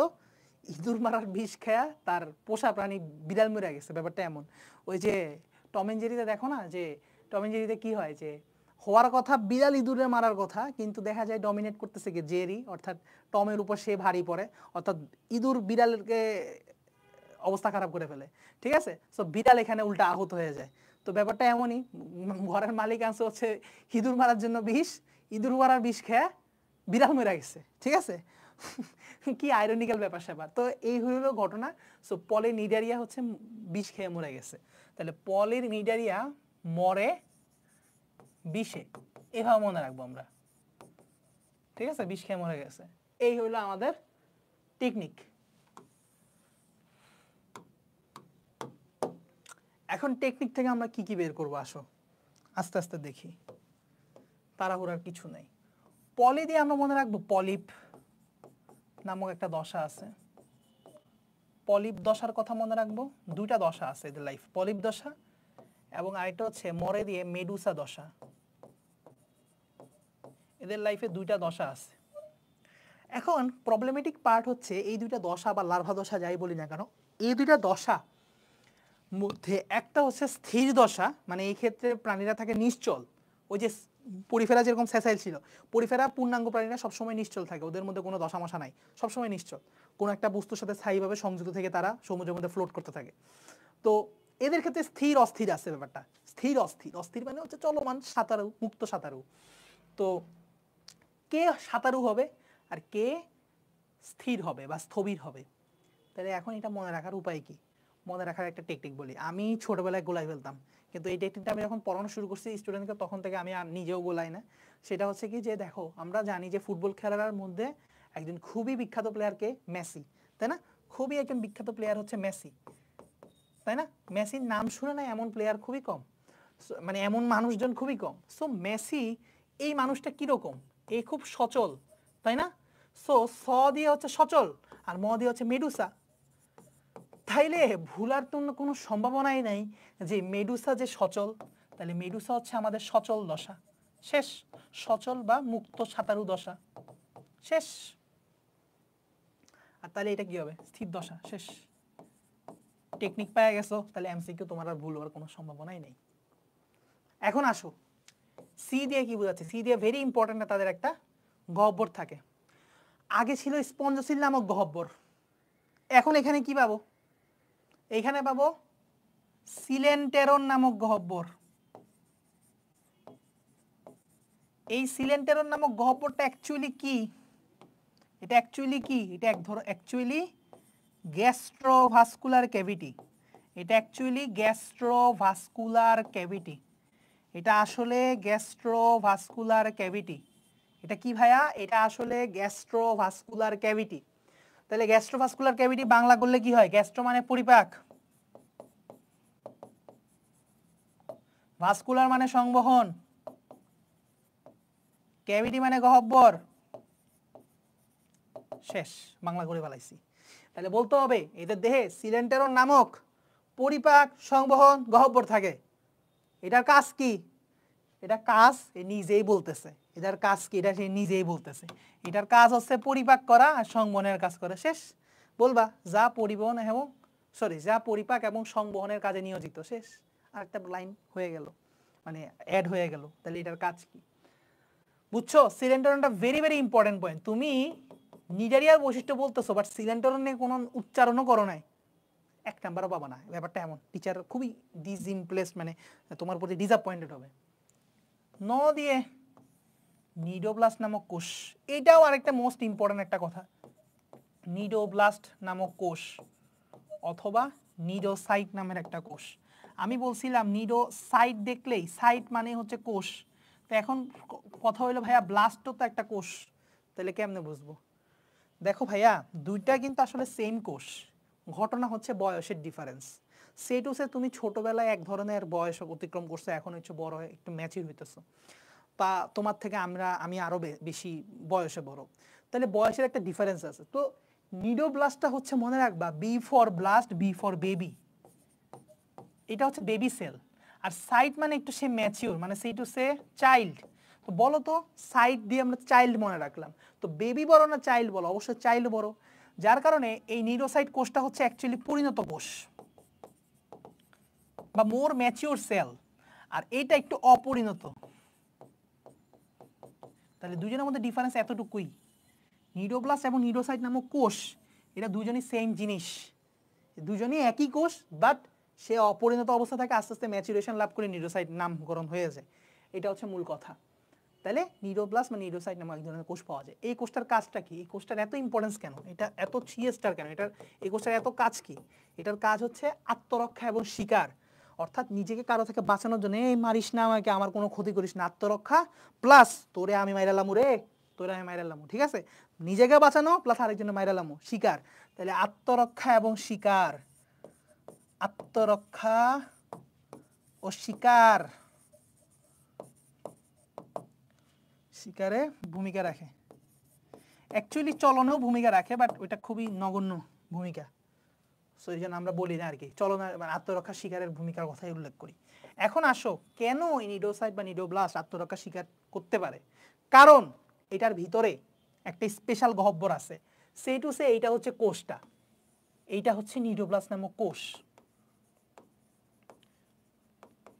ইঁদুর মারার বিষ খেয়া তার পোষা প্রাণী বিড়াল মরে গেছে। ব্যাপারটা এমন। ওই যে টম এন্ড জেরিতে দেখো না, যে টম এন্ড জেরিতে কি হয়, যে হওয়ার কথা বিড়াল ইঁদুরে মারার কথা, কিন্তু দেখা যায় ডমিনেট করতেছে কি জেরি, অর্থাৎ টমের উপর সে ভারী পড়ে, অর্থাৎ ইঁদুর বিড়ালকে অবস্থা খারাপ করে ফেলে। ঠিক আছে? সো বিড়াল এখানে উল্টা আহত হয়ে যায়। তো ব্যাপারটা এমনই, ঘরের মালিক আনছে হচ্ছে ইঁদুর মারার জন্য বিষ, ইঁদুর মারার বিষ খেয়ে বিড়াল মরে গেছে। ঠিক আছে? কি আইরনিক্যাল ব্যাপার স্যাপার। তো এই হলো ঘটনা। সো পলি নিডারিয়া হচ্ছে বিষ খেয়ে মরে গেছে। তাহলে পলির নিডারিয়া মরে বিষে, এভাবে মনে রাখবো আমরা। ঠিক আছে? বিষ খেয়ে মরে গেছে। এই হলো আমাদের টেকনিক। এখন টেকনিক থেকে আমরা কি কি বের করবো? আসো আস্তে আস্তে দেখি, তাড়াহুড়ার কিছু নেই। পলি দিয়ে আমরা মনে রাখবো পলিপ নামক একটা দশা আছে। পলিপ দশার কথা মনে রাখবো। 2টা দশা আছে এদের লাইফ, পলিপ দশা এবং আরেকটা হচ্ছে মরে দিয়ে মেডুসা দশা। এদের লাইফে 2টা দশা আছে। এখন প্রবলেমেটিক পার্ট হচ্ছে এই 2টা দশা বা লার্ভা দশা যাই বলি না কেন, এই 2টা দশা মধ্যে একটা হচ্ছে স্থির দশা, মানে এই ক্ষেত্রে প্রাণীরা থাকে নিশ্চল। ওই যে পরিফেরা যেরকম স্যাসাইল ছিল, পরিফেরা পূর্ণাঙ্গ প্রাণীরা সবসময় নিশ্চল থাকে, ওদের মধ্যে কোনো দশা মশা নাই, সবসময় নিশ্চল, কোনো একটা বস্তুর সাথে স্থায়ীভাবে সংযুক্ত থেকে তারা সমুদ্রের মধ্যে ফ্লোট করতে থাকে। তো এদের ক্ষেত্রে স্থির অস্থির আছে ব্যাপারটা, স্থির অস্থির, অস্থির মানে হচ্ছে চলমান সাঁতারু, মুক্ত সাঁতারু। তো কে সাঁতারু হবে আর কে স্থির হবে বা স্থবির হবে, তাহলে এখন এটা মনে রাখার উপায় কি? মনে রাখার একটা টেকনিক বলি। আমি ছোটবেলায় গোলাই ফেলতাম, কিন্তু এই টেকনিকটা আমি যখন পড়ানো শুরু করছি স্টুডেন্টকে, তখন থেকে আমি আর নিজেও গোলাই না। সেটা হচ্ছে কি যে দেখো, আমরা জানি যে ফুটবল খেলার মধ্যে একজন খুবই বিখ্যাত প্লেয়ারকে মেসি, তাই না? খুবই একজন বিখ্যাত প্লেয়ার হচ্ছে মেসি, তাই না? মেসির নাম শুনে না এমন প্লেয়ার খুবই কম, মানে এমন মানুষজন খুবই কম। সো মেসি এই মানুষটা কিরকম? এই খুব সচল, তাই না? সো স দিয়ে হচ্ছে সচল আর ম দিয়ে হচ্ছে মেডুসা। তাইলে ভুলার তো কোনো সম্ভাবনাই নাই যে মেডুসা যে সচল, তাহলে মেডুসা হচ্ছে আমাদের সচল দশা, শেষ। সচল বা মুক্ত সাঁতারু দশা, শেষ। আর তাহলে এটা কি হবে? স্থির দশা, শেষ। টেকনিক পেয়ে গেছো, তাহলে এমসিকিউ তোমার আর ভুল হওয়ার কোনো সম্ভাবনাই নেই। এখন আসো, সি দিয়ে কি বোঝাচ্ছে? সি দিয়ে ভেরি ইম্পর্টেন্ট, তাদের একটা গহ্বর থাকে। আগে ছিল স্পঞ্জসিল নামক গহ্বর, এখন এখানে কি পাবো? এইখানে পাবো সিলেন্টেরন নামক গহ্বর। এই সিলেন্টেরন নামক গহ্বরটা অ্যাকচুয়ালি কি? এটা অ্যাকচুয়ালি কি? এটা অ্যাকচুয়ালি গ্যাস্ট্রোভাস্কুলার ক্যাভিটি। এটা অ্যাকচুয়ালি গ্যাস্ট্রোভাস্কুলার ক্যাভিটি। এটা আসলে গ্যাস্ট্রোভাস্কুলার ক্যাভিটি। এটা কি ভাইয়া? এটা আসলে গ্যাস্ট্রোভাস্কুলার ক্যাভিটি। তাহলে গ্যাস্ট্রোভাস্কুলার ক্যাভিটি বাংলা করলে কি হয়? গ্যাস্ট্রো মানে পরিপাক, ভাস্কুলার মানে সংবহন, ক্যাভিটি মানে গহ্বর, শেষ, বাংলা করে ফেলাইছি। তাহলে বলতে হবে এদের দেহে সিলেন্টেরন নামক পরিপাক, সংবহন, গহ্বর থাকে। এটার কাজ কি? এটা কাজ এ নিজেই বলতেছে। এটার কাজ কি? এটা সে নিজেই বলতেছে। এটার কাজ হচ্ছে পরিপাক করা আর সংবহনের কাজ করে, শেষ। বলবা যা পরিবহন এবং যা পরিপাক এবং সংবহনের কাজে নিয়োজিত, শেষ। আর একটা লাইন হয়ে গেল, মানে অ্যাড হয়ে গেল। তাহলে এটার কাজ কি? বুঝছো? সিলেন্টেরনটা ভেরি ভেরি ইম্পর্টেন্ট পয়েন্ট। তুমি নিডারিয়ার বৈশিষ্ট্য বলতেছো, বাট সিলেন্টেরনে কোনো উচ্চারণও করো নাই, এক নাম্বারও পাবা না। ব্যাপারটা এমন, টিচার খুবই ডিসইমপ্রেসড, মানে তোমার প্রতি ডিসঅ্যাপয়েন্টেড হবে। ন দিয়ে নিডোব্লাস্ট নামক কোষ, এটাও আরেকটা মোস্ট ইম্পর্টেন্ট একটা কথা। নিডোব্লাস্ট নামক কোষ অথবা নিডোসাইট নামের একটা কোষ। আমি বলছিলাম নিডোসাইট দেখলেই, সাইট মানে হচ্ছে কোষ, তো এখন কথা হইলো ভাইয়া ব্লাস্টও তো একটা কোষ, তাহলে কেমনে বুঝবো? দেখো ভাইয়া, দুইটা কিন্তু আসলে সেম কোষ, ঘটনা হচ্ছে বয়সের ডিফারেন্স। সেটুসে তুমি ছোটবেলায় এক ধরনের বয়স অতিক্রম করছো, এখন হচ্ছে বড় হয়ে একটু ম্যাচিউর হইতেছো, তা তোমার থেকে আমি আরো বেশি বয়সে বড়, তাহলে বয়সের একটা ডিফারেন্স আছে। তো নিডোব্লাস্টটা হচ্ছে, মনে রাখবা, B for blast, B for baby, এটা হচ্ছে বেবি সেল। আর সাইট মানে একটু সে ম্যাচিউর, মানে সে চাইল্ড। তো বলো তো, সাইট দিয়ে আমরা চাইল্ড মনে রাখলাম, তো বেবি বড় না চাইল্ড বলো? অবশ্যই চাইল্ড বড়। যার কারণে এই নিউরোসাইট কোষটা হচ্ছে অ্যাকচুয়ালি পরিণত কোষ বা মোর ম্যাচিউর সেল, আর এটা একটু অপরিণত। তাহলে দুজনের মধ্যে ডিফারেন্স এতটুকুই। নিউরোব্লাস্ট এবং নিউরোসাইট নামক কোষ, এটা দুজনই সেম জিনিস, দুজনই একই কোষ, বাট সে অপরিণত অবস্থা থাকে, আস্তে আস্তে ম্যাচুরেশন লাভ করে নিউরোসাইট নামকরণ হয়ে যায়। এটা হচ্ছে মূল কথা। তাহলে নিউরোব্লাস্ট বা নিউরোসাইট নামক এক ধরনের কোষ পাওয়া যায়। এই কোষটার কাজটা কি? এই কোষটার এত ইম্পর্টেন্স কেন? এটা এত সিএসটার কেন? এই কোষটার এত কাজ কি? এটার কাজ হচ্ছে আত্মরক্ষা এবং শিকার, অর্থাৎ নিজেকে কারো থেকে বাঁচানোর জন্য, এই মারিস না আমাকে, আমার কোনো ক্ষতি করিস না, আত্মরক্ষা প্লাস তোরে আমি মাইরালামু রে, তোরে আমি মাইরালামু, ঠিক আছে? নিজেকে বাঁচানো প্লাস আরেকজনের মাইরালামু, শিকার। তাহলে আত্মরক্ষা এবং শিকার, আত্মরক্ষা ও শিকার, শিকারে ভূমিকা রাখে। অ্যাকচুয়ালি চলনেও ভূমিকা রাখে, বাট ওইটা খুবই নগণ্য ভূমিকা, সো এই জন্য আমরা বলি না আর কি, চলন মানে আত্মরক্ষা শিকারের ভূমিকার কথাই উল্লেখ করি। এখন আসো, কেন নিডোসাইট বা নিডোব্লাস্ট আত্মরক্ষা শিকার করতে পারে? কারণ এটার ভিতরে একটা স্পেশাল গহ্বর আছে, এইটা হচ্ছে কোষটা, এইটা হচ্ছে নিডোব্লাস্ট নামক কোষ।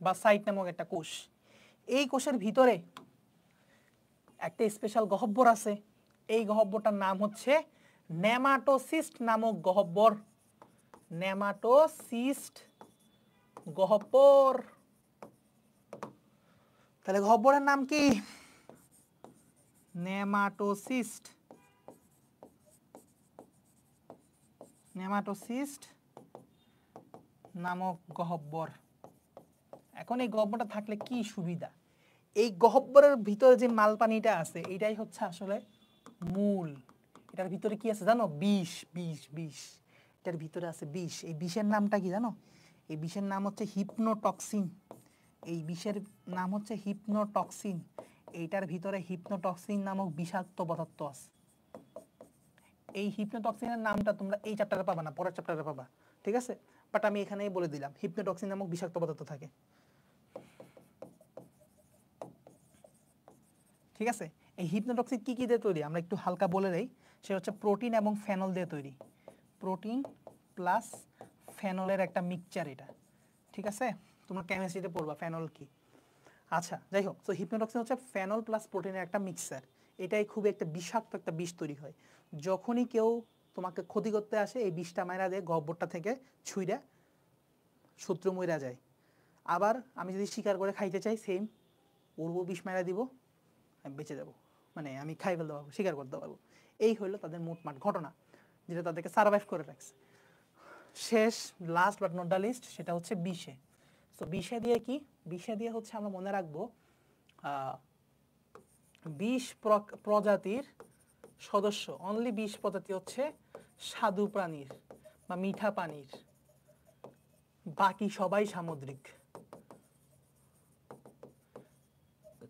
বা সাইট নামক একটা কোষ। এই কোষের ভিতরে একটা স্পেশাল গহ্বর আছে। এই গহ্বরটার নাম হচ্ছে নেমাটোসিস্ট নামক গহ্বর। নেমাটোসিস্ট গহ্বর। তাহলে গহ্বরের নাম কি? নেমাটোসিস্ট। নেমাটোসিস্ট নামক গহ্বর। এখন এই গহ্বরটা থাকলে কি সুবিধা? এই গহ্বরের ভিতরে যে মাল পানিটা আছে এটাই হচ্ছে আসলে মূল। এটার ভিতরে কি আছে জানো? বিষ। বিষ বিষ এটার ভিতরে আছে বিষ। এই বিষের নামটা কি জানো? এই বিষের নাম হচ্ছে হিপনোটক্সিন। এই বিষের নাম হচ্ছে হিপনোটক্সিন। এইটার ভিতরে হিপনোটক্সিন নামক বিষাক্ত পদার্থ আছে। এই হিপনোটক্সিনের নামটা তোমরা এই চ্যাপ্টারে পাবা না, পরের চ্যাপ্টারে পাবা, ঠিক আছে? বাট আমি এখানেই বলে দিলাম হিপনোটক্সিন নামক বিষাক্ত পদার্থ থাকে, ঠিক আছে? এই হিপনোটক্সিন কি কি দিয়ে তৈরি আমরা একটু হালকা বলে দেই। সে হচ্ছে প্রোটিন এবং ফেনল দিয়ে তৈরি। প্রোটিন প্লাস ফেনলের একটা মিক্সচার এটা, ঠিক আছে? তোমরা কেমিস্ট্রিতে পড়বা ফেনল কি। আচ্ছা যাই হোক, তো হিপনোটক্সিন হচ্ছে ফেনল প্লাস প্রোটিনের একটা মিক্সচার। এটাই খুব একটা বিষাক্ত একটা বিষ তৈরি হয়। যখনই কেউ তোমাকে ক্ষতি করতে আসে এই বিষটা মাইরা দিয়ে গহ্বরটা থেকে ছুঁইরা শত্রু মইরা যায়। আবার আমি যদি শিকার করে খাইতে চাই সেম ওরও বিষ মাইরা দিব, আমি বেঁচে যাবো, মানে আমি খাই ফেলতে পারবো, শিকার করতে পারবো। এই হইলো তাদের মোটমাট ঘটনা যেটা তাদেরকে সার্ভাইভ করে রাখছে। শেষ last but not the least সেটা হচ্ছে বিষে। তো বিষে দিয়ে কি? বিষে দিয়ে হচ্ছে আমরা মনে রাখবো 20 প্রজাতির সদস্য, অনলি 20 প্রজাতি হচ্ছে স্বাদু প্রাণীর বা মিঠা পানির, বাকি সবাই সামুদ্রিক।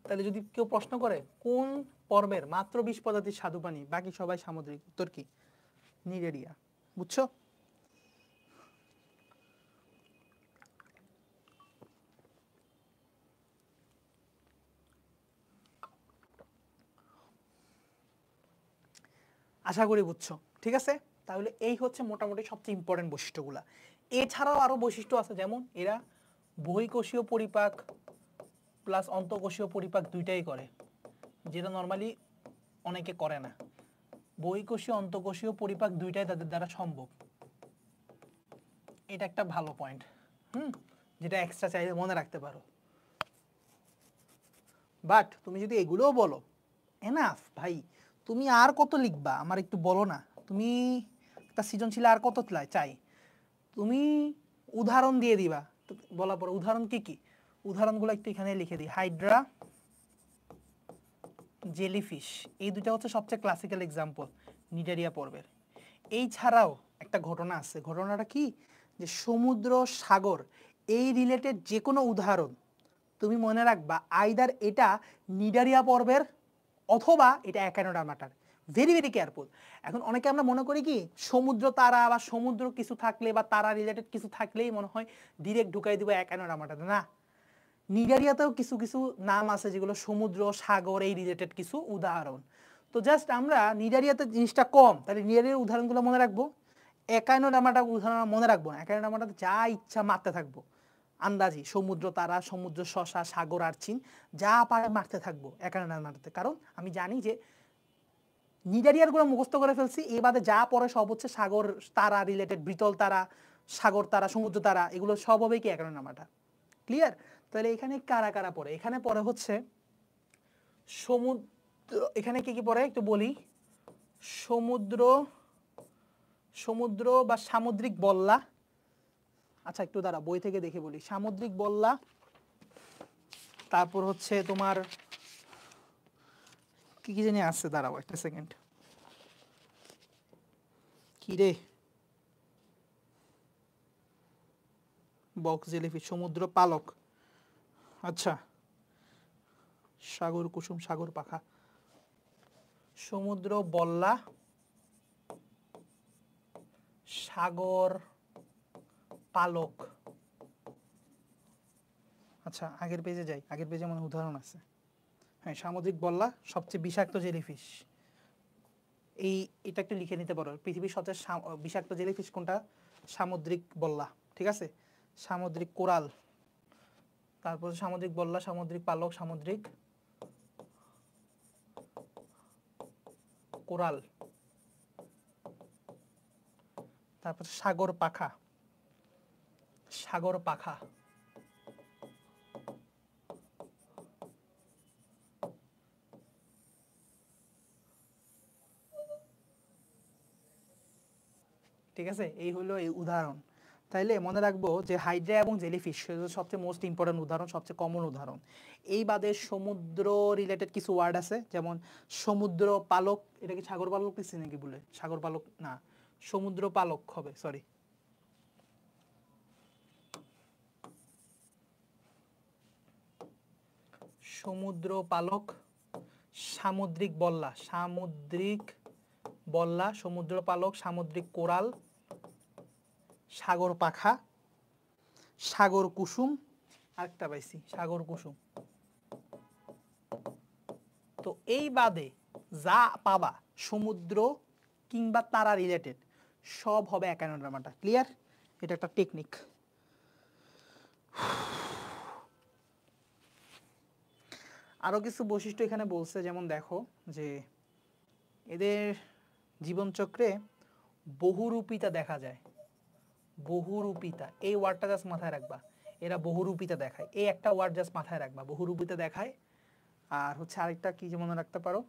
তাহলে যদি কেউ প্রশ্ন করে কোন পর্বের মাত্র 20 প্রজাতির স্বাদু পানি, বাকি সবাই সামুদ্রিক, উত্তর কি? নিগেরিয়া। বুঝছো? আশা করি বুঝছো, ঠিক আছে? তাহলে এই হচ্ছে মোটামুটি সবচেয়ে ইম্পর্টেন্ট বৈশিষ্ট্যগুলা। এছাড়াও আরো বৈশিষ্ট্য আছে, যেমন এরা বহিঃকোষীয় পরিপাক প্লাস অন্তঃকোষীয় পরিপাক দুইটাই করে, যেটা নর্মালি অনেকে করে না। বহিঃকোষীয় অন্তঃকোষীয় পরিপাক দুইটাই তাদের দ্বারা সম্ভব। এটা একটা ভালো পয়েন্ট, যেটা এক্সট্রা চাইলে মনে রাখতে পারো। বাট তুমি যদি এগুলোও বলো এনাফ ভাই, তুমি আর কত লিখবা আমার একটু বলো না। তুমি একটা সৃজনশীল আর কত চাই? তুমি উদাহরণ দিয়ে দিবা, বলার পর উদাহরণ কি কি, উদাহরণগুলো একটু এখানে লিখে দিই। হাইড্রা, জেলিফিশ, এই দুটো হচ্ছে সবচেয়ে ক্লাসিক্যাল এক্সাম্পল নিডারিয়া পর্বের। এই ছাড়াও একটা ঘটনা আছে। ঘটনাটা কি? যে সমুদ্র, সাগর এই রিলেটেড যে কোনো উদাহরণ তুমি মনে রাখবা আইদার এটা নিডারিয়া পর্বের অথবা এটা অ্যাকানোডার্মাটার। Very very careful. এখন অনেকে আমরা মনে করি কি সমুদ্র তারা বা সমুদ্র কিছু থাকলে বা তারা রিলেটেড কিছু থাকলেই মনে হয় ডিরেক্ট ঢুকাই দিব অ্যাকানোডার্মাটাতে। না, নিডারিয়াতেও কিছু কিছু নাম আছে যেগুলো সমুদ্র, সাগর এই রিলেটেড কিছু উদাহরণ। তো জাস্ট আমরা নিডারিয়াতে জিনিসটা কম, তাহলে নিডারিয়ার উদাহরণগুলো মনে রাখবো, অ্যাকানোডার্মাটার উদাহরণ মনে রাখবো না। অ্যাকানোডার্মাটাতে যা ইচ্ছা মারতে থাকবো আন্দাজি, সমুদ্র তারা, সমুদ্র শশা, সাগর আরচিন যা পারে মারতে থাকবো অ্যাকানোডার্মাটাতে। কারণ আমি জানি যে নিডারিয়ারগুলো মুখস্থ করে ফেলছি, এ বাদে যা পরে সব হচ্ছে সাগর তারা রিলেটেড, বৃতল তারা, সাগর তারা, সমুদ্র তারা, এগুলো সব হবে কি অ্যাকানোডার্মাটা। ক্লিয়ার? তাহলে এখানে কারা কারা পড়ে? এখানে পড়ে হচ্ছে সমুদ্র। এখানে কি কি পড়ে একটু বলি। সমুদ্র, সমুদ্র বা সামুদ্রিক বল্লা। আচ্ছা একটু দাঁড়া, বই থেকে দেখে বলি। সামুদ্রিক বল্লা, তারপর হচ্ছে তোমার কি কি জানি আছে, দাঁড়াও একটা সেকেন্ড। কি রে, বক্স জেলিফিশ, সমুদ্র পালক, আচ্ছা সাগর কুসুম, সাগর পাখা, সমুদ্র বল্লা, সাগর পালক। আচ্ছা আগের পেজে যাই, আগের পেজে মনে উদাহরণ আছে। হ্যাঁ, সামুদ্রিক বল্লা সবচেয়ে বিষাক্ত জেলিফিশ। এটা একটু লিখে নিতে পারো, পৃথিবীর সবচেয়ে বিষাক্ত জেলিফিশ কোনটা? সামুদ্রিক বল্লা, ঠিক আছে? সামুদ্রিক কোরাল, তারপর সামুদ্রিক বল্লা, সামুদ্রিক পালক, সামুদ্রিক কোরাল, তারপর সাগর পাখা, সাগর পাখা, ঠিক আছে। এই হলো এই উদাহরণ। তাইলে মনে রাখবো যে হাইড্রা এবং জেলিফিশ সবচেয়ে মোস্ট ইম্পর্টেন্ট উদাহরণ, সবচেয়ে কমন উদাহরণ। এই বাদে সমুদ্র রিলেটেড কিছু ওয়ার্ড আছে, যেমন সমুদ্র পালক, এটা কি সাগর পালক দিচ্ছি নাকি বলে, সাগর পালক না, সমুদ্র পালক হবে, সরি। সমুদ্র পালক, সামুদ্রিক বল্লা, সামুদ্রিক বল্লা, সমুদ্র পালক, সামুদ্রিক কোরাল, সাগর পাখা, সাগর কুসুম, আরেকটা পাইছি সাগর কুসুম। তো এই বাদে যা পাবা সমুদ্র কিংবা তারা রিলেটেড সব হবে একানোড্রামাটা। ক্লিয়ার? এটা একটা টেকনিক। আরো কিছু বৈশিষ্ট্য এখানে বলছে, যেমন দেখো যে এদের জীবনচক্রে বহুরূপিতা দেখা যায়। বহুরূপিতা, এই ওয়ার্ডটা জাস্ট মাথায় রাখবা, এরা বহুরূপিতা দেখায়। এই একটা ওয়ার্ড জাস্ট মাথায় রাখবা, বহুরূপিতা দেখায়। আর হচ্ছে আরেকটা কি যে মনে রাখতে পারো,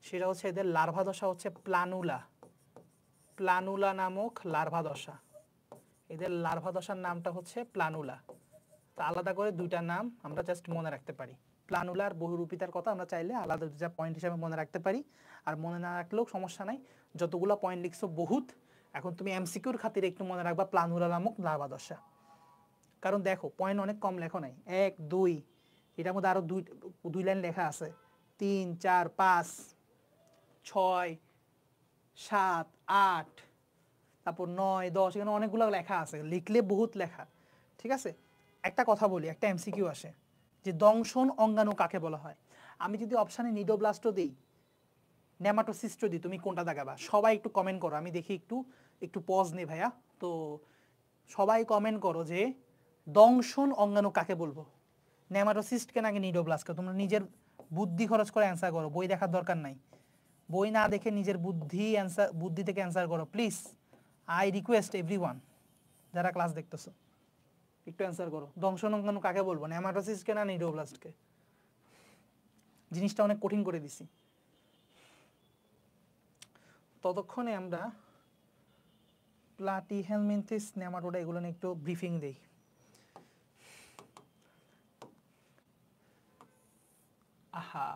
সেটা হচ্ছে এদের লার্ভা দশা হচ্ছে প্লানুলা, প্লানুলা নামক লার্ভা দশা। এদের লার্ভা দশার নামটা হচ্ছে প্লানুলা। তা আলাদা করে দুইটা নাম আমরা জাস্ট মনে রাখতে পারি। প্লানুলার বহুরূপিতার কথা আমরা চাইলে আলাদা দুটা পয়েন্ট হিসাবে মনে রাখতে পারি, আর মনে না রাখলেও সমস্যা নাই। যতগুলো পয়েন্ট লিখছো বহুত, এখন তুমি এমসিকিউর খাতিরে একটু মনে রাখবা প্লানুলা নামক লার্ভা দশা। কারণ দেখো পয়েন্ট অনেক কম লেখো নাই, 1 2, এটার মধ্যে আরো দুই লাইন লেখা আছে, 3 4 5 6 7 8, তারপর 9 10, এখানে অনেকগুলো লেখা আছে, লিখলে বহুত লেখা। ঠিক আছে, একটা কথা বলি, একটা এমসিকিউ আসে যে দংশন অঙ্গাণু কাকে বলা হয়। আমি যদি অপশানে নিডোব্লাস্ট দিই, নেমাটোসিস্ট দিই, তুমি কোনটা দেখাবা? সবাই একটু কমেন্ট করো, আমি দেখি একটু একটু পজ নেই ভাইয়া। তো সবাই কমেন্ট করো যে দংশন অঙ্গাণু কাকে বলবো, নেমাটোসিস্টকে নাকি নিডোব্লাস্টকে? তোমরা নিজের বুদ্ধি খরচ করে অ্যান্সার করো, বই দেখার দরকার নাই। বই না দেখে নিজের বুদ্ধি থেকে অ্যান্সার করো প্লিজ। আই রিকোয়েস্ট এভরিওয়ান, যারা ক্লাস দেখতেছো একটু অ্যান্সার করো, দংশন অঙ্গাণু কাকে বলবো, নেমাটোসিস্টকে না নিডোব্লাস্টকে? জিনিসটা অনেক কঠিন করে দিছি। ততক্ষণে আমরা প্লাটিহেলমিনথিস, নেমাটোডা এগুলো নিয়ে একটু ব্রিফিং দেই। আহা,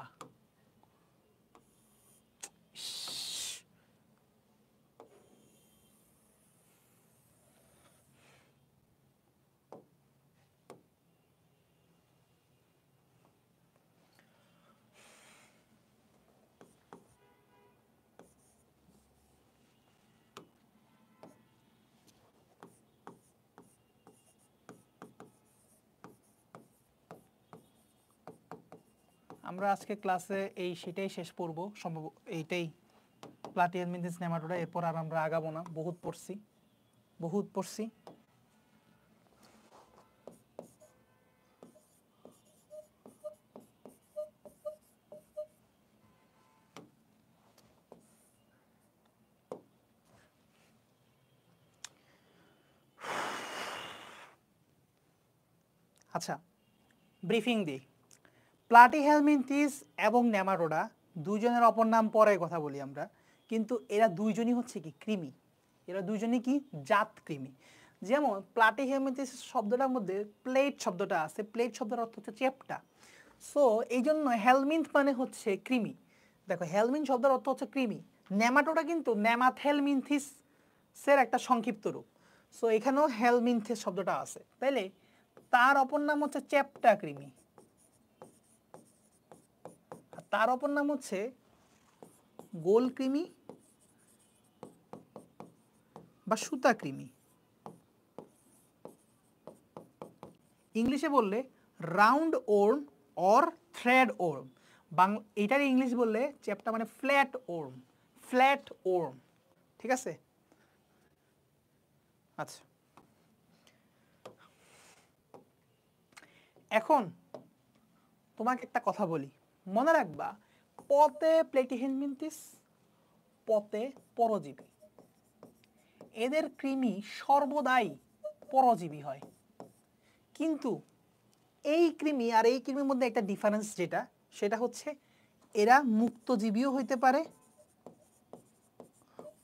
আমরা আজকে ক্লাসে সেটাই শেষ করব সম্ভব, এইটাই প্লাটিহেলমিনথিস নেমাটোডা। এরপর আর আমরা আগাবো না, বহুত পড়ছি বহুত পড়ছি। আচ্ছা, ব্রিফিং দিই। প্লাটিহেলমিনথিস এবং নেমাটোডা দুইজনের অপর নাম পরে কথা বলি আমরা, কিন্তু এরা দুইজনই হচ্ছে কি কৃমি, এরা দুইজনই কি জাত কৃমি। যেমন প্লাটিহেলমিনথিস শব্দটার মধ্যে প্লেট শব্দটা আছে, প্লেট শব্দের অর্থ হচ্ছে চ্যাপ্টা। সো এই জন্য হেলমিন্থ মানে হচ্ছে কৃমি। দেখো হেলমিন্থ শব্দের অর্থ হচ্ছে কৃমি, নেমাটোডা কিন্তু নেমাথেলমিনথিসের একটা সংক্ষিপ্ত রূপ। সো এখানেও হেলমিনথিস শব্দটা আছে, তাইলে তার অপর নাম হচ্ছে চ্যাপ্টা কৃমি, তার অপর নাম হচ্ছে গোল কৃমি বা সুতা কৃমি। ইংলিশে বললে round warm or thread warm, এটার ইংলিশ বললে চ্যাপ্টা মানে ফ্ল্যাট ওর্ম, ফ্ল্যাট ওর্ম। ঠিক আছে, আচ্ছা এখন তোমাকে একটা কথা বলি, মনে রাখবা পথে প্লেটিহেলমিনথেস, পথে পরজীবী, এদের কৃমি সর্বদাই পরজীবী হয়। কিন্তু এই কৃমি আর এই কৃমির মধ্যে একটা ডিফারেন্স যেটা, সেটা হচ্ছে এরা মুক্তজীবীও হইতে পারে,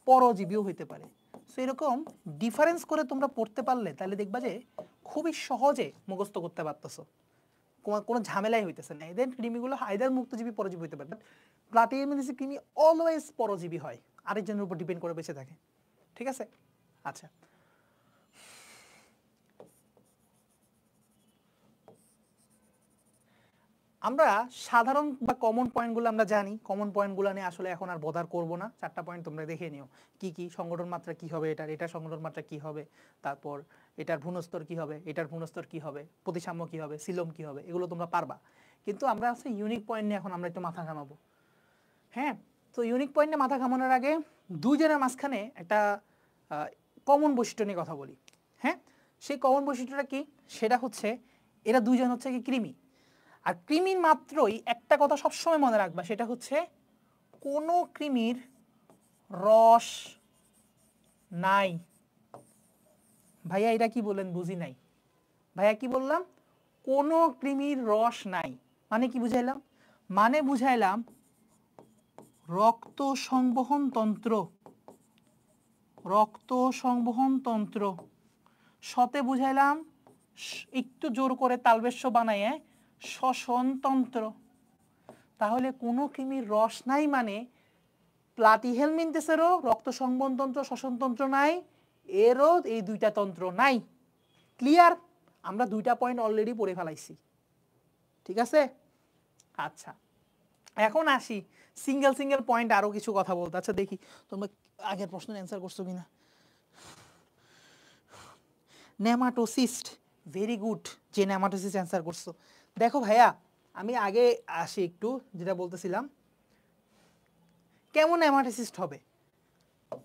পরজীবীও হইতে পারে। সো এরকম ডিফারেন্স করে তোমরা পড়তে পারলে তাহলে দেখবা যে খুবই সহজে মুখস্থ করতে পারতেছো, কোনো ঝামেলাই হইতেছে না। এদের কৃমিগুলো আইদার মুক্তজীবী পরজীবী হইতে পারে, বাট প্লাটিহেলমিনথেসের কৃমি অলওয়েজ পরজীবী হয়, আরেকজনের উপর ডিপেন্ড করে বেঁচে থাকে। ঠিক আছে? আচ্ছা, আমরা সাধারণ বা কমন পয়েন্টগুলো আমরা জানি, কমন পয়েন্টগুলো নিয়ে আসলে এখন আর বদার করব না। 4টা পয়েন্ট তোমরা দেখে নিও, কি কি সংগঠন মাত্রা কি হবে, এটার সংগঠন মাত্রা কি হবে, তারপর এটার ভূণস্তর কি হবে, এটার ভূণস্তর কি হবে, প্রতিসাম্য কি হবে, সিলোম কি হবে, এগুলো তোমরা পারবা। কিন্তু আমরা আছে ইউনিক পয়েন্ট নিয়ে এখন আমরা একটু মাথা ঘামাবো। হ্যাঁ, তো ইউনিক পয়েন্ট নিয়ে মাথা ঘামানোর আগে দুইজনের মাঝখানে একটা কমন বৈশিষ্ট্য নিয়ে কথা বলি। হ্যাঁ, সেই কমন বৈশিষ্ট্যটা কি? সেটা হচ্ছে এরা দুইজন হচ্ছে কি কৃমি। আর কৃমির মাত্রই একটা কথা সবসময় মনে রাখবা, সেটা হচ্ছে কোনো কৃমির রস নাই। ভাইয়া এটা কি বললেন? বুঝি নাই ভাইয়া, কি বললাম? কোনো কৃমির রস নাই মানে কি বুঝাইলাম? মানে বুঝাইলাম রক্ত সংবহন তন্ত্র, রক্ত সংবহন তন্ত্র। সতে বুঝাইলাম একটু জোর করে তালবেশ্য বানায় শ্বসন তন্ত্র। তাহলে কোনো কৃমির রস নাই মানে প্লাটিহেলমিনথেসেরও রক্ত সংবহন তন্ত্র, শ্বসন তন্ত্র নাই, এরও এই দুইটা তন্ত্র নাই। ক্লিয়ার? আমরা 2টা পয়েন্ট অলরেডি পড়ে ফেলাইছি। ঠিক আছে? আচ্ছা, এখন আসি সিঙ্গেল সিঙ্গেল পয়েন্ট আরো কিছু কথা বলতে। আচ্ছা দেখি তোমরা আগের প্রশ্নের অ্যান্সার করছো কিনা। নেমাটোসিস্ট, ভেরি গুড, যে নেমাটোসিস্ট অ্যান্সার করছো। দেখো ভাইয়া, আমি আগে আসি একটু, যেটা বলতেছিলাম কেমন নেমাটোসিস্ট হবে,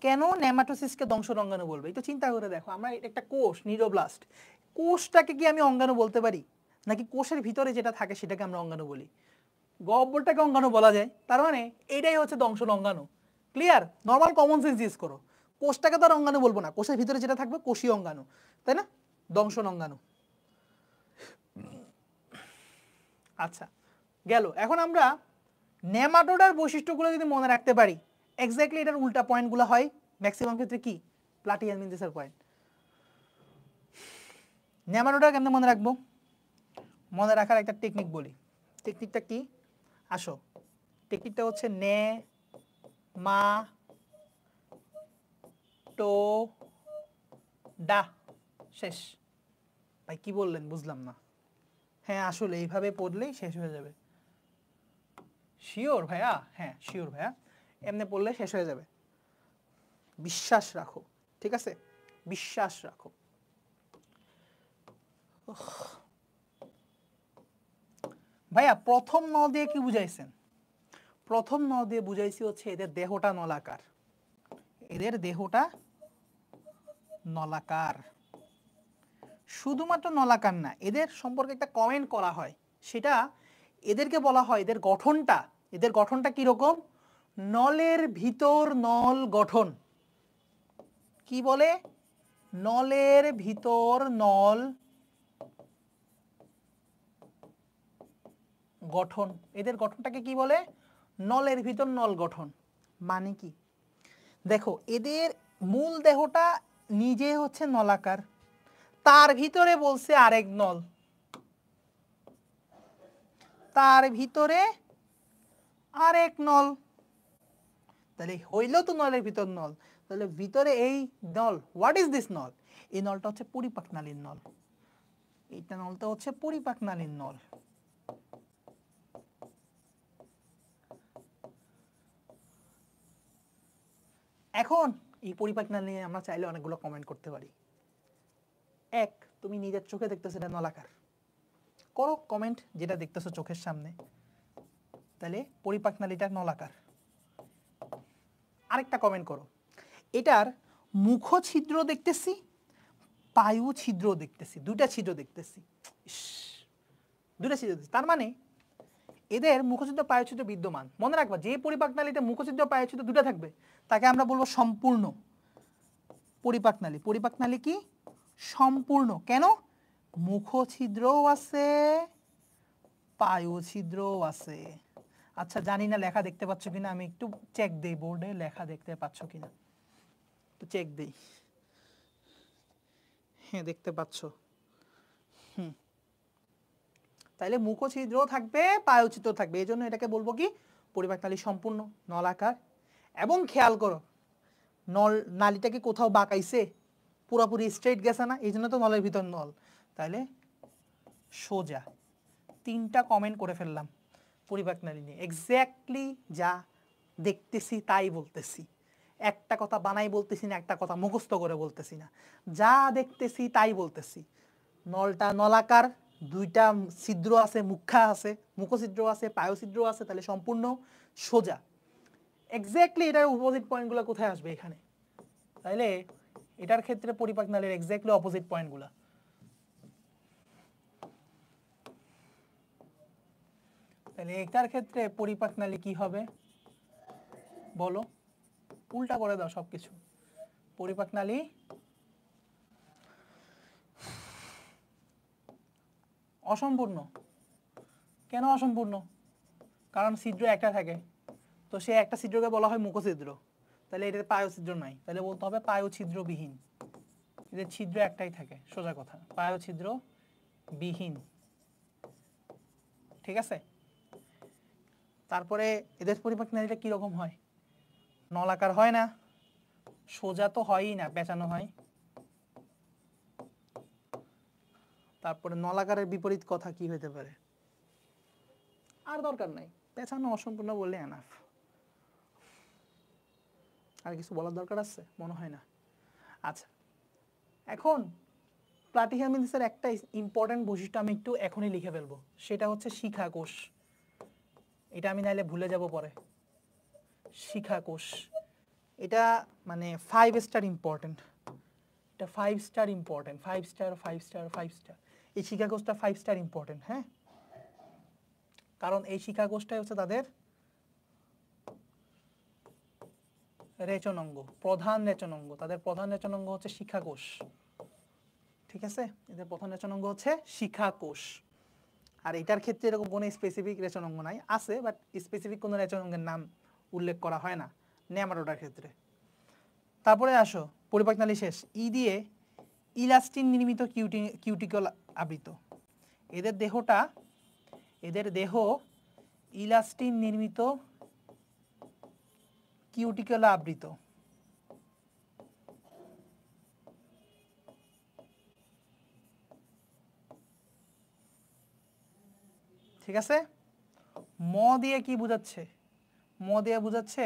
কেন নেমাটোসিস্টকে দংশন অঙ্গাণু বলবে, একটু চিন্তা করে দেখো। আমরা একটা কোষ, নিউরোব্লাস্ট, কোষটাকে কি আমি অঙ্গাণু বলতে পারি? নাকি কোষের ভিতরে যেটা থাকে সেটাকে আমরা অঙ্গাণু বলি? গহ্বরটাকে অঙ্গাণু বলা যায়, তার মানে এটাই হচ্ছে দংশন অঙ্গাণু। Clear? Normal common sense use করো। কোষটাকে তো আর অঙ্গাণু বলবো না, কোষের ভিতরে যেটা থাকবে কোষীয় অঙ্গাণু, তাই না? দংশন অঙ্গাণু। আচ্ছা গেল। এখন আমরা নেমাটোডার বৈশিষ্ট্যগুলো যদি মনে রাখতে পারি, এক্স্যাক্টলি এটার উল্টা পয়েন্টগুলো হয় ম্যাক্সিমাম ক্ষেত্রে কি প্লাটিহেলমিনথেসের পয়েন্ট। নেমাটোডা কেমনে মনে রাখবো? মনে রাখার একটা টেকনিক বলি। টেকনিকটা কি? আসো, টেকনিকটা হচ্ছে নে মা টো ডা, শেষ। ভাই কি বললেন? বুঝলাম না। হ্যাঁ আসলে এইভাবে পড়লেই শেষ হয়ে যাবে। শিওর ভাইয়া? হ্যাঁ শিওর ভাইয়া, এমনি পড়লে শেষ হয়ে যাবে। বিশ্বাস রাখো, ঠিক আছে? বিশ্বাস রাখো। ভাইয়া প্রথম ন দিয়ে কি বুঝাইছেন? প্রথম ন দিয়ে বুঝাইছি হচ্ছে এদের দেহটা নলাকার, এদের দেহটা নলাকার। শুধুমাত্র নলাকার না, এদের সম্পর্কে একটা কমেন্ট করা হয়, সেটা এদেরকে বলা হয় এদের গঠনটা, এদের গঠনটা কি রকম? নলের ভিতর নল গঠন। কি বলে? নলের ভিতর নল গঠন। এদের গঠনটাকে কি বলে? নলের ভিতর নল গঠন। মানে কি? দেখো এদের মূল দেহটা নিজে হচ্ছে নলাকার, তার ভিতরে বলছে আরেক নল, তার ভিতরে আরেক নল, তাহলে হইল তো নলের ভিতর নল। তাহলে ভিতরে এই নল, হোয়াট ইজ দিস নল? এই নলটা হচ্ছে পরিপাকনালীর নল, এইটা নলটা হচ্ছে পরিপাকনালীর নল। এখন এই পরিপাকনালী নিয়ে আমরা চাইলে অনেকগুলো কমেন্ট করতে পারি। এক, তুমি নিজের চোখে দেখতেছো এটা নলাকার, করো কমেন্ট যেটা দেখতেছো চোখের সামনে, তাহলে পরিপাকনালীটা নলাকার। আরেকটা কমেন্ট করো, এটার মুখ ছিদ্র দেখতেছি, পায়ু ছিদ্র দেখতেছি, দুইটা ছিদ্র দেখতেছি। দুইটা ছিদ্র দিয়েছি, তার মানে এদের মুখছিদ্র পায়ুছিদ্র বিদ্যমান। মনে রাখবা যে পরিপাকনালীতে মুখছিদ্র পায়ুছিদ্র দুটো থাকবে তাকে আমরা বলবো সম্পূর্ণ পরিপাকনালী। পরিপাকনালী কি সম্পূর্ণ, কেন মুখছিদ্রও আছে পায়ুছিদ্রও আছে। আচ্ছা জানি না লেখা দেখতে পাচ্ছ কিনা, আমি একটু চেক দেই বোর্ডে লেখা দেখতে পাচ্ছ কিনা, একটু চেক দেই। হ্যাঁ দেখতে পাচ্ছ, তাইলে মুখছিদ্রও থাকবে পায়ুছিদ্র থাকবে, এই জন্য এটাকে বলবো কি পরিপাকনালী সম্পূর্ণ নলাকার। এবং খেয়াল করো নল নালীটাকে কোথাও বাঁকাইছে, পুরোপুরি স্ট্রেট গেছে না, এই জন্য তো নলের ভিতর নল, তাহলে সোজা। তিনটা কমেন্ট করে ফেললাম পরিপাকনালী নিয়ে, এক্স্যাক্টলি যা দেখতেছি তাই বলতেছি, একটা কথা বানাই বলতেছি না, একটা কথা মুখস্থ করে বলতেছি না, যা দেখতেছি তাই বলতেছি। নলটা নলাকার, দুইটা ছিদ্র আছে, মুখা আছে, মুখছিদ্র আছে, পায়ুছিদ্র আছে, তাহলে সম্পূর্ণ সোজা। এক্স্যাক্টলি এটার অপোজিট পয়েন্টগুলো কোথায় আসবে এখানে, তাইলে এটার ক্ষেত্রে পরিপাকনালীর এক্স্যাক্টলি অপোজিট পয়েন্টগুলো, তাহলে এটার ক্ষেত্রে পরিপাকনালী কি হবে বলো, উল্টা করে দাও সবকিছু। পরিপাকনালী অসম্পূর্ণ। কেন অসম্পূর্ণ? কারণ ছিদ্র একটা থাকে, তো সে একটা ছিদ্রকে বলা হয় মুখছিদ্র, তাহলে এটার পায়ুছিদ্র নাই, তাহলে বলতে হবে পায়ুছিদ্রবিহীন। এদের ছিদ্র একটাই থাকে, সোজা কথা, পায়ুছিদ্র বিহীন। ঠিক আছে, তারপরে এদের পরিপাকনালীটা কিরকম হয়, নলাকার হয় না, সোজা তো হয়ই না, পেঁচানো হয়। তারপরে নলাকারের বিপরীত কথা কি হতে পারে, আর দরকার নাই, পেঁচানো অসম্পূর্ণ বললে এনাফ। আর কিছু বলার দরকার আছে মনে হয় না। আচ্ছা, এখন প্লাটিহেলমিনথেসের একটা ইম্পর্টেন্ট বৈশিষ্ট্য আমি একটু এখনই লিখে ফেলবো, সেটা হচ্ছে শিখা কোষ। এটা আমি নাইলে ভুলে যাব পরে। শিখা কোষ এটা মানে 5 স্টার ইম্পর্টেন্ট, এটা 5 star important, 5 star 5 star 5 star. এই শিখা কোষটা 5 স্টার ইম্পর্টেন্ট, হ্যাঁ, কারণ এই শিখা কোষটাই হচ্ছে তাদের রেচনাঙ্গ, প্রধান রেচনাঙ্গ। তাদের প্রধান রেচনাঙ্গ হচ্ছে শিখা কোষ। ঠিক আছে, এদের প্রধান রেচনাঙ্গ হচ্ছে শিখা কোষ। আর এটার ক্ষেত্রে এরকম কোনো স্পেসিফিক রেচনাঙ্গ নাই, আছে বাট স্পেসিফিক কোনো রেচনাঙ্গের নাম উল্লেখ করা হয় না নেমাটোডার ক্ষেত্রে। তারপরে আসো পরিপাকনালী শেষ, ই দিয়ে ইলাস্টিন নির্মিত কিউটিকল আবৃত। এদের দেহটা, এদের দেহ ইলাস্টিন নির্মিত কিউটিকল আবৃত। ঠিক আছে, ম দিয়ে কি বোঝাচ্ছে, ম দিয়ে বোঝাচ্ছে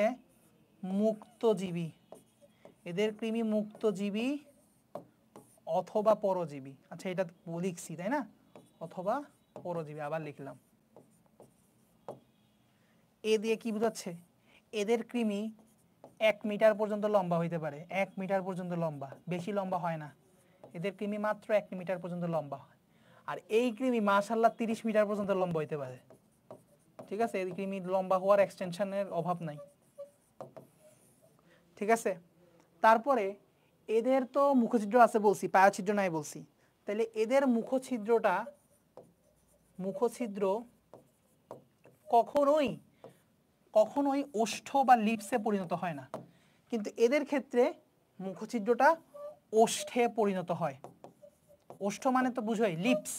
মুক্তজীবী। এদের কৃমি মুক্তজীবী অথবা পরজীবী। আচ্ছা এটা লিখছি তাই না, অথবা পরজীবী, আবার লিখলাম। এ দিয়ে কি বোঝাচ্ছে, এদের কৃমি 1 মিটার পর্যন্ত লম্বা হইতে পারে, 1 মিটার পর্যন্ত লম্বা, বেশি লম্বা হয় না। এদের কৃমি মাত্র 1 মিটার পর্যন্ত লম্বা হয়। আর এই কৃমি মাশাআল্লাহ 30 মিটার পর্যন্ত লম্বা হইতে পারে। ঠিক আছে, এই কৃমি লম্বা হওয়ার এক্সটেনশনের অভাব নাই। ঠিক আছে, তারপরে এদের তো মুখছিদ্র আছে বলছি, পায়ুছিদ্র নাই বলছি, তাহলে এদের মুখছিদ্রটা, মুখছিদ্র কখনোই কখনোই ওষ্ঠ বা লিপসে পরিণত হয় না, কিন্তু এদের ক্ষেত্রে মুখছিদ্রটা ওষ্ঠে পরিণত হয়। ওষ্ঠ মানে তো বুঝোই লিপস,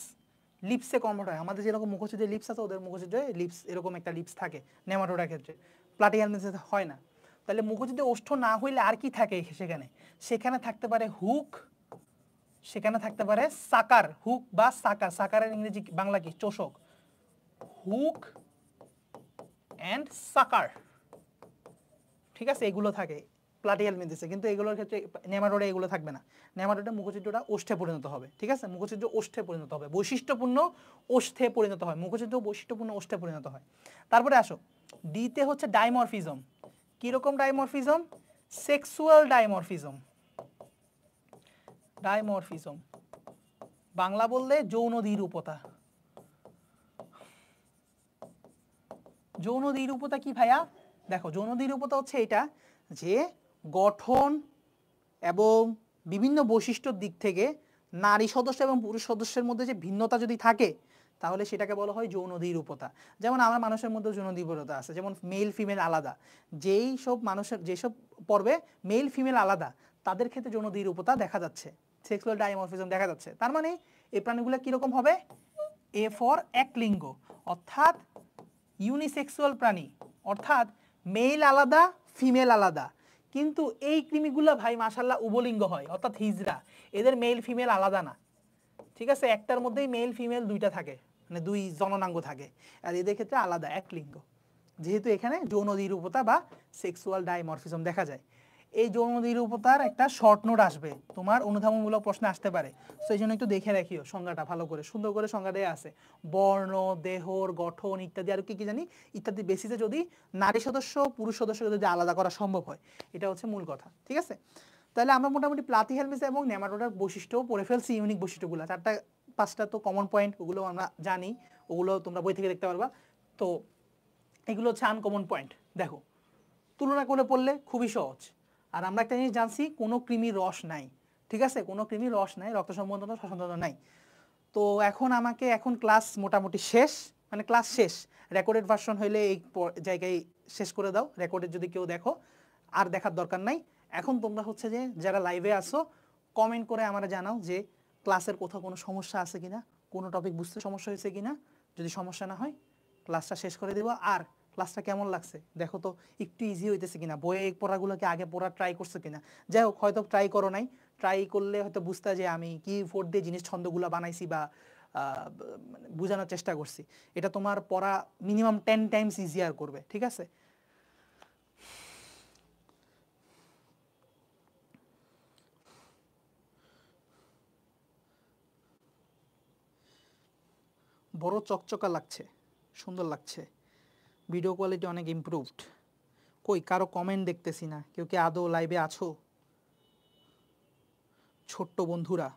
লিপসে কনভার্ট হয়। আমাদের যেরকম মুখছিদ্রে লিপস আছে, ওদের মুখছিদ্রে লিপস, এরকম একটা লিপস থাকে নেমাটোডার ক্ষেত্রে, প্লাটিহেলমিনথেসে হয় না। তাহলে মুখছিদ্রে ওষ্ঠ না হইলে আর কি থাকে সেখানে, সেখানে থাকতে পারে হুক, সেখানে থাকতে পারে সাকার, হুক বা সাকার, সাকারের ইংরেজি বাংলা কি চোষক, হুক অ্যান্ড সাকার। ঠিক আছে, এগুলো থাকে প্লাটিহেলমিনথেসে, কিন্তু এগুলোর ক্ষেত্রে নেমাটোডে এগুলো থাকবে না। নেমাটোডে মুখছিদ্রটা ওষ্ঠে পরিণত হবে। ঠিক আছে, মুখছিদ্র ওষ্ঠে পরিণত হবে, বৈশিষ্ট্যপূর্ণ ওষ্ঠে পরিণত হয়, মুখছিদ্র বৈশিষ্ট্যপূর্ণ ওষ্ঠে পরিণত হয়। তারপরে আসো ডিতে হচ্ছে ডাইমরফিজম। কিরকম dimorphism, sexual dimorphism. Dimorphism Bangla বললে যৌন দ্বিরূপতা। যৌন দ্বিরূপতা কি ভাইয়া? দেখো যৌন দ্বিরূপতা হচ্ছে এটা যে গঠন এবং বিভিন্ন বৈশিষ্ট্যর দিক থেকে নারী সদস্য এবং পুরুষ সদস্যের মধ্যে যে ভিন্নতা যদি থাকে তাহলে সেটাকে বলা হয় যৌন দ্বিরূপতা। যেমন আমার মানুষের মধ্যে যৌন দ্বিরূপতা আছে, যেমন মেল ফিমেল আলাদা, যেসব পর্বে মেল ফিমেল আলাদা তাদের ক্ষেত্রে যৌন দ্বিরূপতা দেখা যাচ্ছে, সেক্সুয়াল ডাইমরফিজম দেখা যাচ্ছে। তার মানে এই প্রাণীগুলো কিরকম হবে? এ ফর একলিঙ্গ, অর্থাৎ ইউনিসেক্সুয়াল প্রাণী, অর্থাৎ মেল আলাদা ফিমেল আলাদা। কিন্তু এই কৃমিগুলো ভাই মাশাআল্লাহ উভলিঙ্গ হয়, অর্থাৎ হিজড়া, এদের মেল ফিমেল আলাদা না, ঠিক আছে? একটার মধ্যেই মেল ফিমেল দুইটা থাকে, মানে দুই জননাঙ্গ থাকে, আর এদের ক্ষেত্রে আলাদা এক লিঙ্গ। যেহেতু এখানে যৌন দ্বিরূপতা বা সেক্সুয়াল ডাইমরফিজম দেখা যায়। এই যৌন দ্বিরূপতার একটা শর্ট নোট আসবে, তোমার অনুধাবনমূলক প্রশ্নে আসতে পারে, তো এই জন্য একটু দেখে রাখিও সংজ্ঞাটা ভালো করে, সুন্দর করে সংজ্ঞা দেয়া আছে। বর্ণ, দেহর গঠন ইত্যাদি, আর কি কি জানি ইত্যাদি বেসিসে যদি নারী সদস্য পুরুষ সদস্যকে যদি আলাদা করা সম্ভব হয়, এটা হচ্ছে মূল কথা, ঠিক আছে? তাহলে আমরা মোটামুটি প্লাটিহেলমিন্থ এবং নেমাটোডার বৈশিষ্ট্য পড়ে ফেলছি, ইউনিক বৈশিষ্ট্যগুলো 4টা-5টা তো কমন পয়েন্ট, ওগুলো আমরা জানি, ওগুলো তোমরা বই থেকে দেখতে পারবা। তো এগুলো হচ্ছে আনকমন পয়েন্ট। দেখো তুলনা করে পড়লে খুবই সহজ। আর আমরা একটা জিনিস জানছি, কোনো কৃমির রস নাই, ঠিক আছে? কোনো কৃমির রস নাই, রক্ত সম্বন্ধনা শ্বসনতন্ত্র নাই। তো এখন ক্লাস মোটামুটি শেষ, মানে ক্লাস শেষ, রেকর্ডেড ভার্সন হইলে এই জায়গায় শেষ করে দাও, রেকর্ডেড যদি কেউ দেখো আর দেখার দরকার নাই। এখন তোমরা হচ্ছে যে যারা লাইভে আসো কমেন্ট করে আমরা জানাও যে ক্লাসের কোথাও কোনো সমস্যা আছে কিনা, কোনো টপিক বুঝতে সমস্যা হয়েছে কিনা। যদি সমস্যা না হয় ক্লাসটা শেষ করে দেবো। আর ক্লাসটা কেমন লাগছে দেখো তো, একটু ইজি হইতেছে কিনা, বইয়ে এই পড়াগুলোকে আগে পড়া ট্রাই করছো কিনা। যাই হোক, হয়তো ট্রাই করো নাই, ট্রাই করলে হয়তো বুঝতে যে আমি কি ফোর দিয়ে জিনিস ছন্দগুলো বানাইছি বা মানে বোঝানোর চেষ্টা করছি। এটা তোমার পড়া মিনিমাম 10 টাইমস ইজিয়ার করবে, ঠিক আছে? বড় চকচকা লাগছে, সুন্দর লাগছে, ভিডিও কোয়ালিটি অনেক ইমপ্রুভড। কই কারো কমেন্ট দেখতেছি না, কেউ কি আদৌ লাইভে আছো ছোট্ট বন্ধুরা?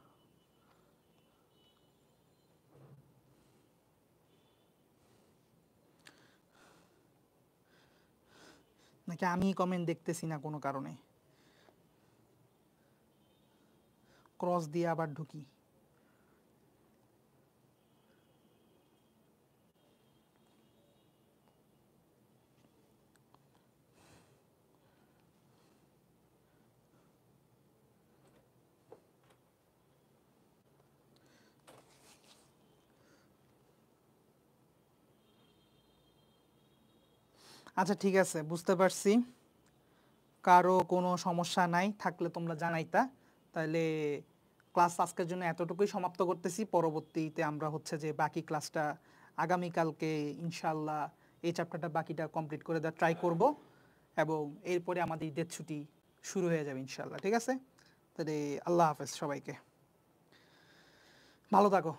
নাকি আমি কমেন্ট দেখতেছি না কোনো কারণে? ক্রস দিয়ে আবার ঢুকি। আচ্ছা ঠিক আছে, বুঝতে পারছি, কারো কোনো সমস্যা নাই, থাকলে তোমরা জানাইতা। তাহলে ক্লাস আজকের জন্য এতটুকুই সমাপ্ত করতেছি। পরবর্তীতে আমরা হচ্ছে যে বাকি ক্লাসটা আগামীকালকে ইনশাল্লাহ এই চ্যাপ্টারটা বাকিটা কমপ্লিট করে দেওয়ার ট্রাই করব, এবং এরপরে আমাদের ঈদের ছুটি শুরু হয়ে যাবে ইনশাল্লাহ, ঠিক আছে? তাহলে আল্লাহ হাফেজ, সবাইকে ভালো থাকো,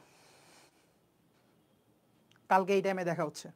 কালকে এই টাইমে দেখা হচ্ছে।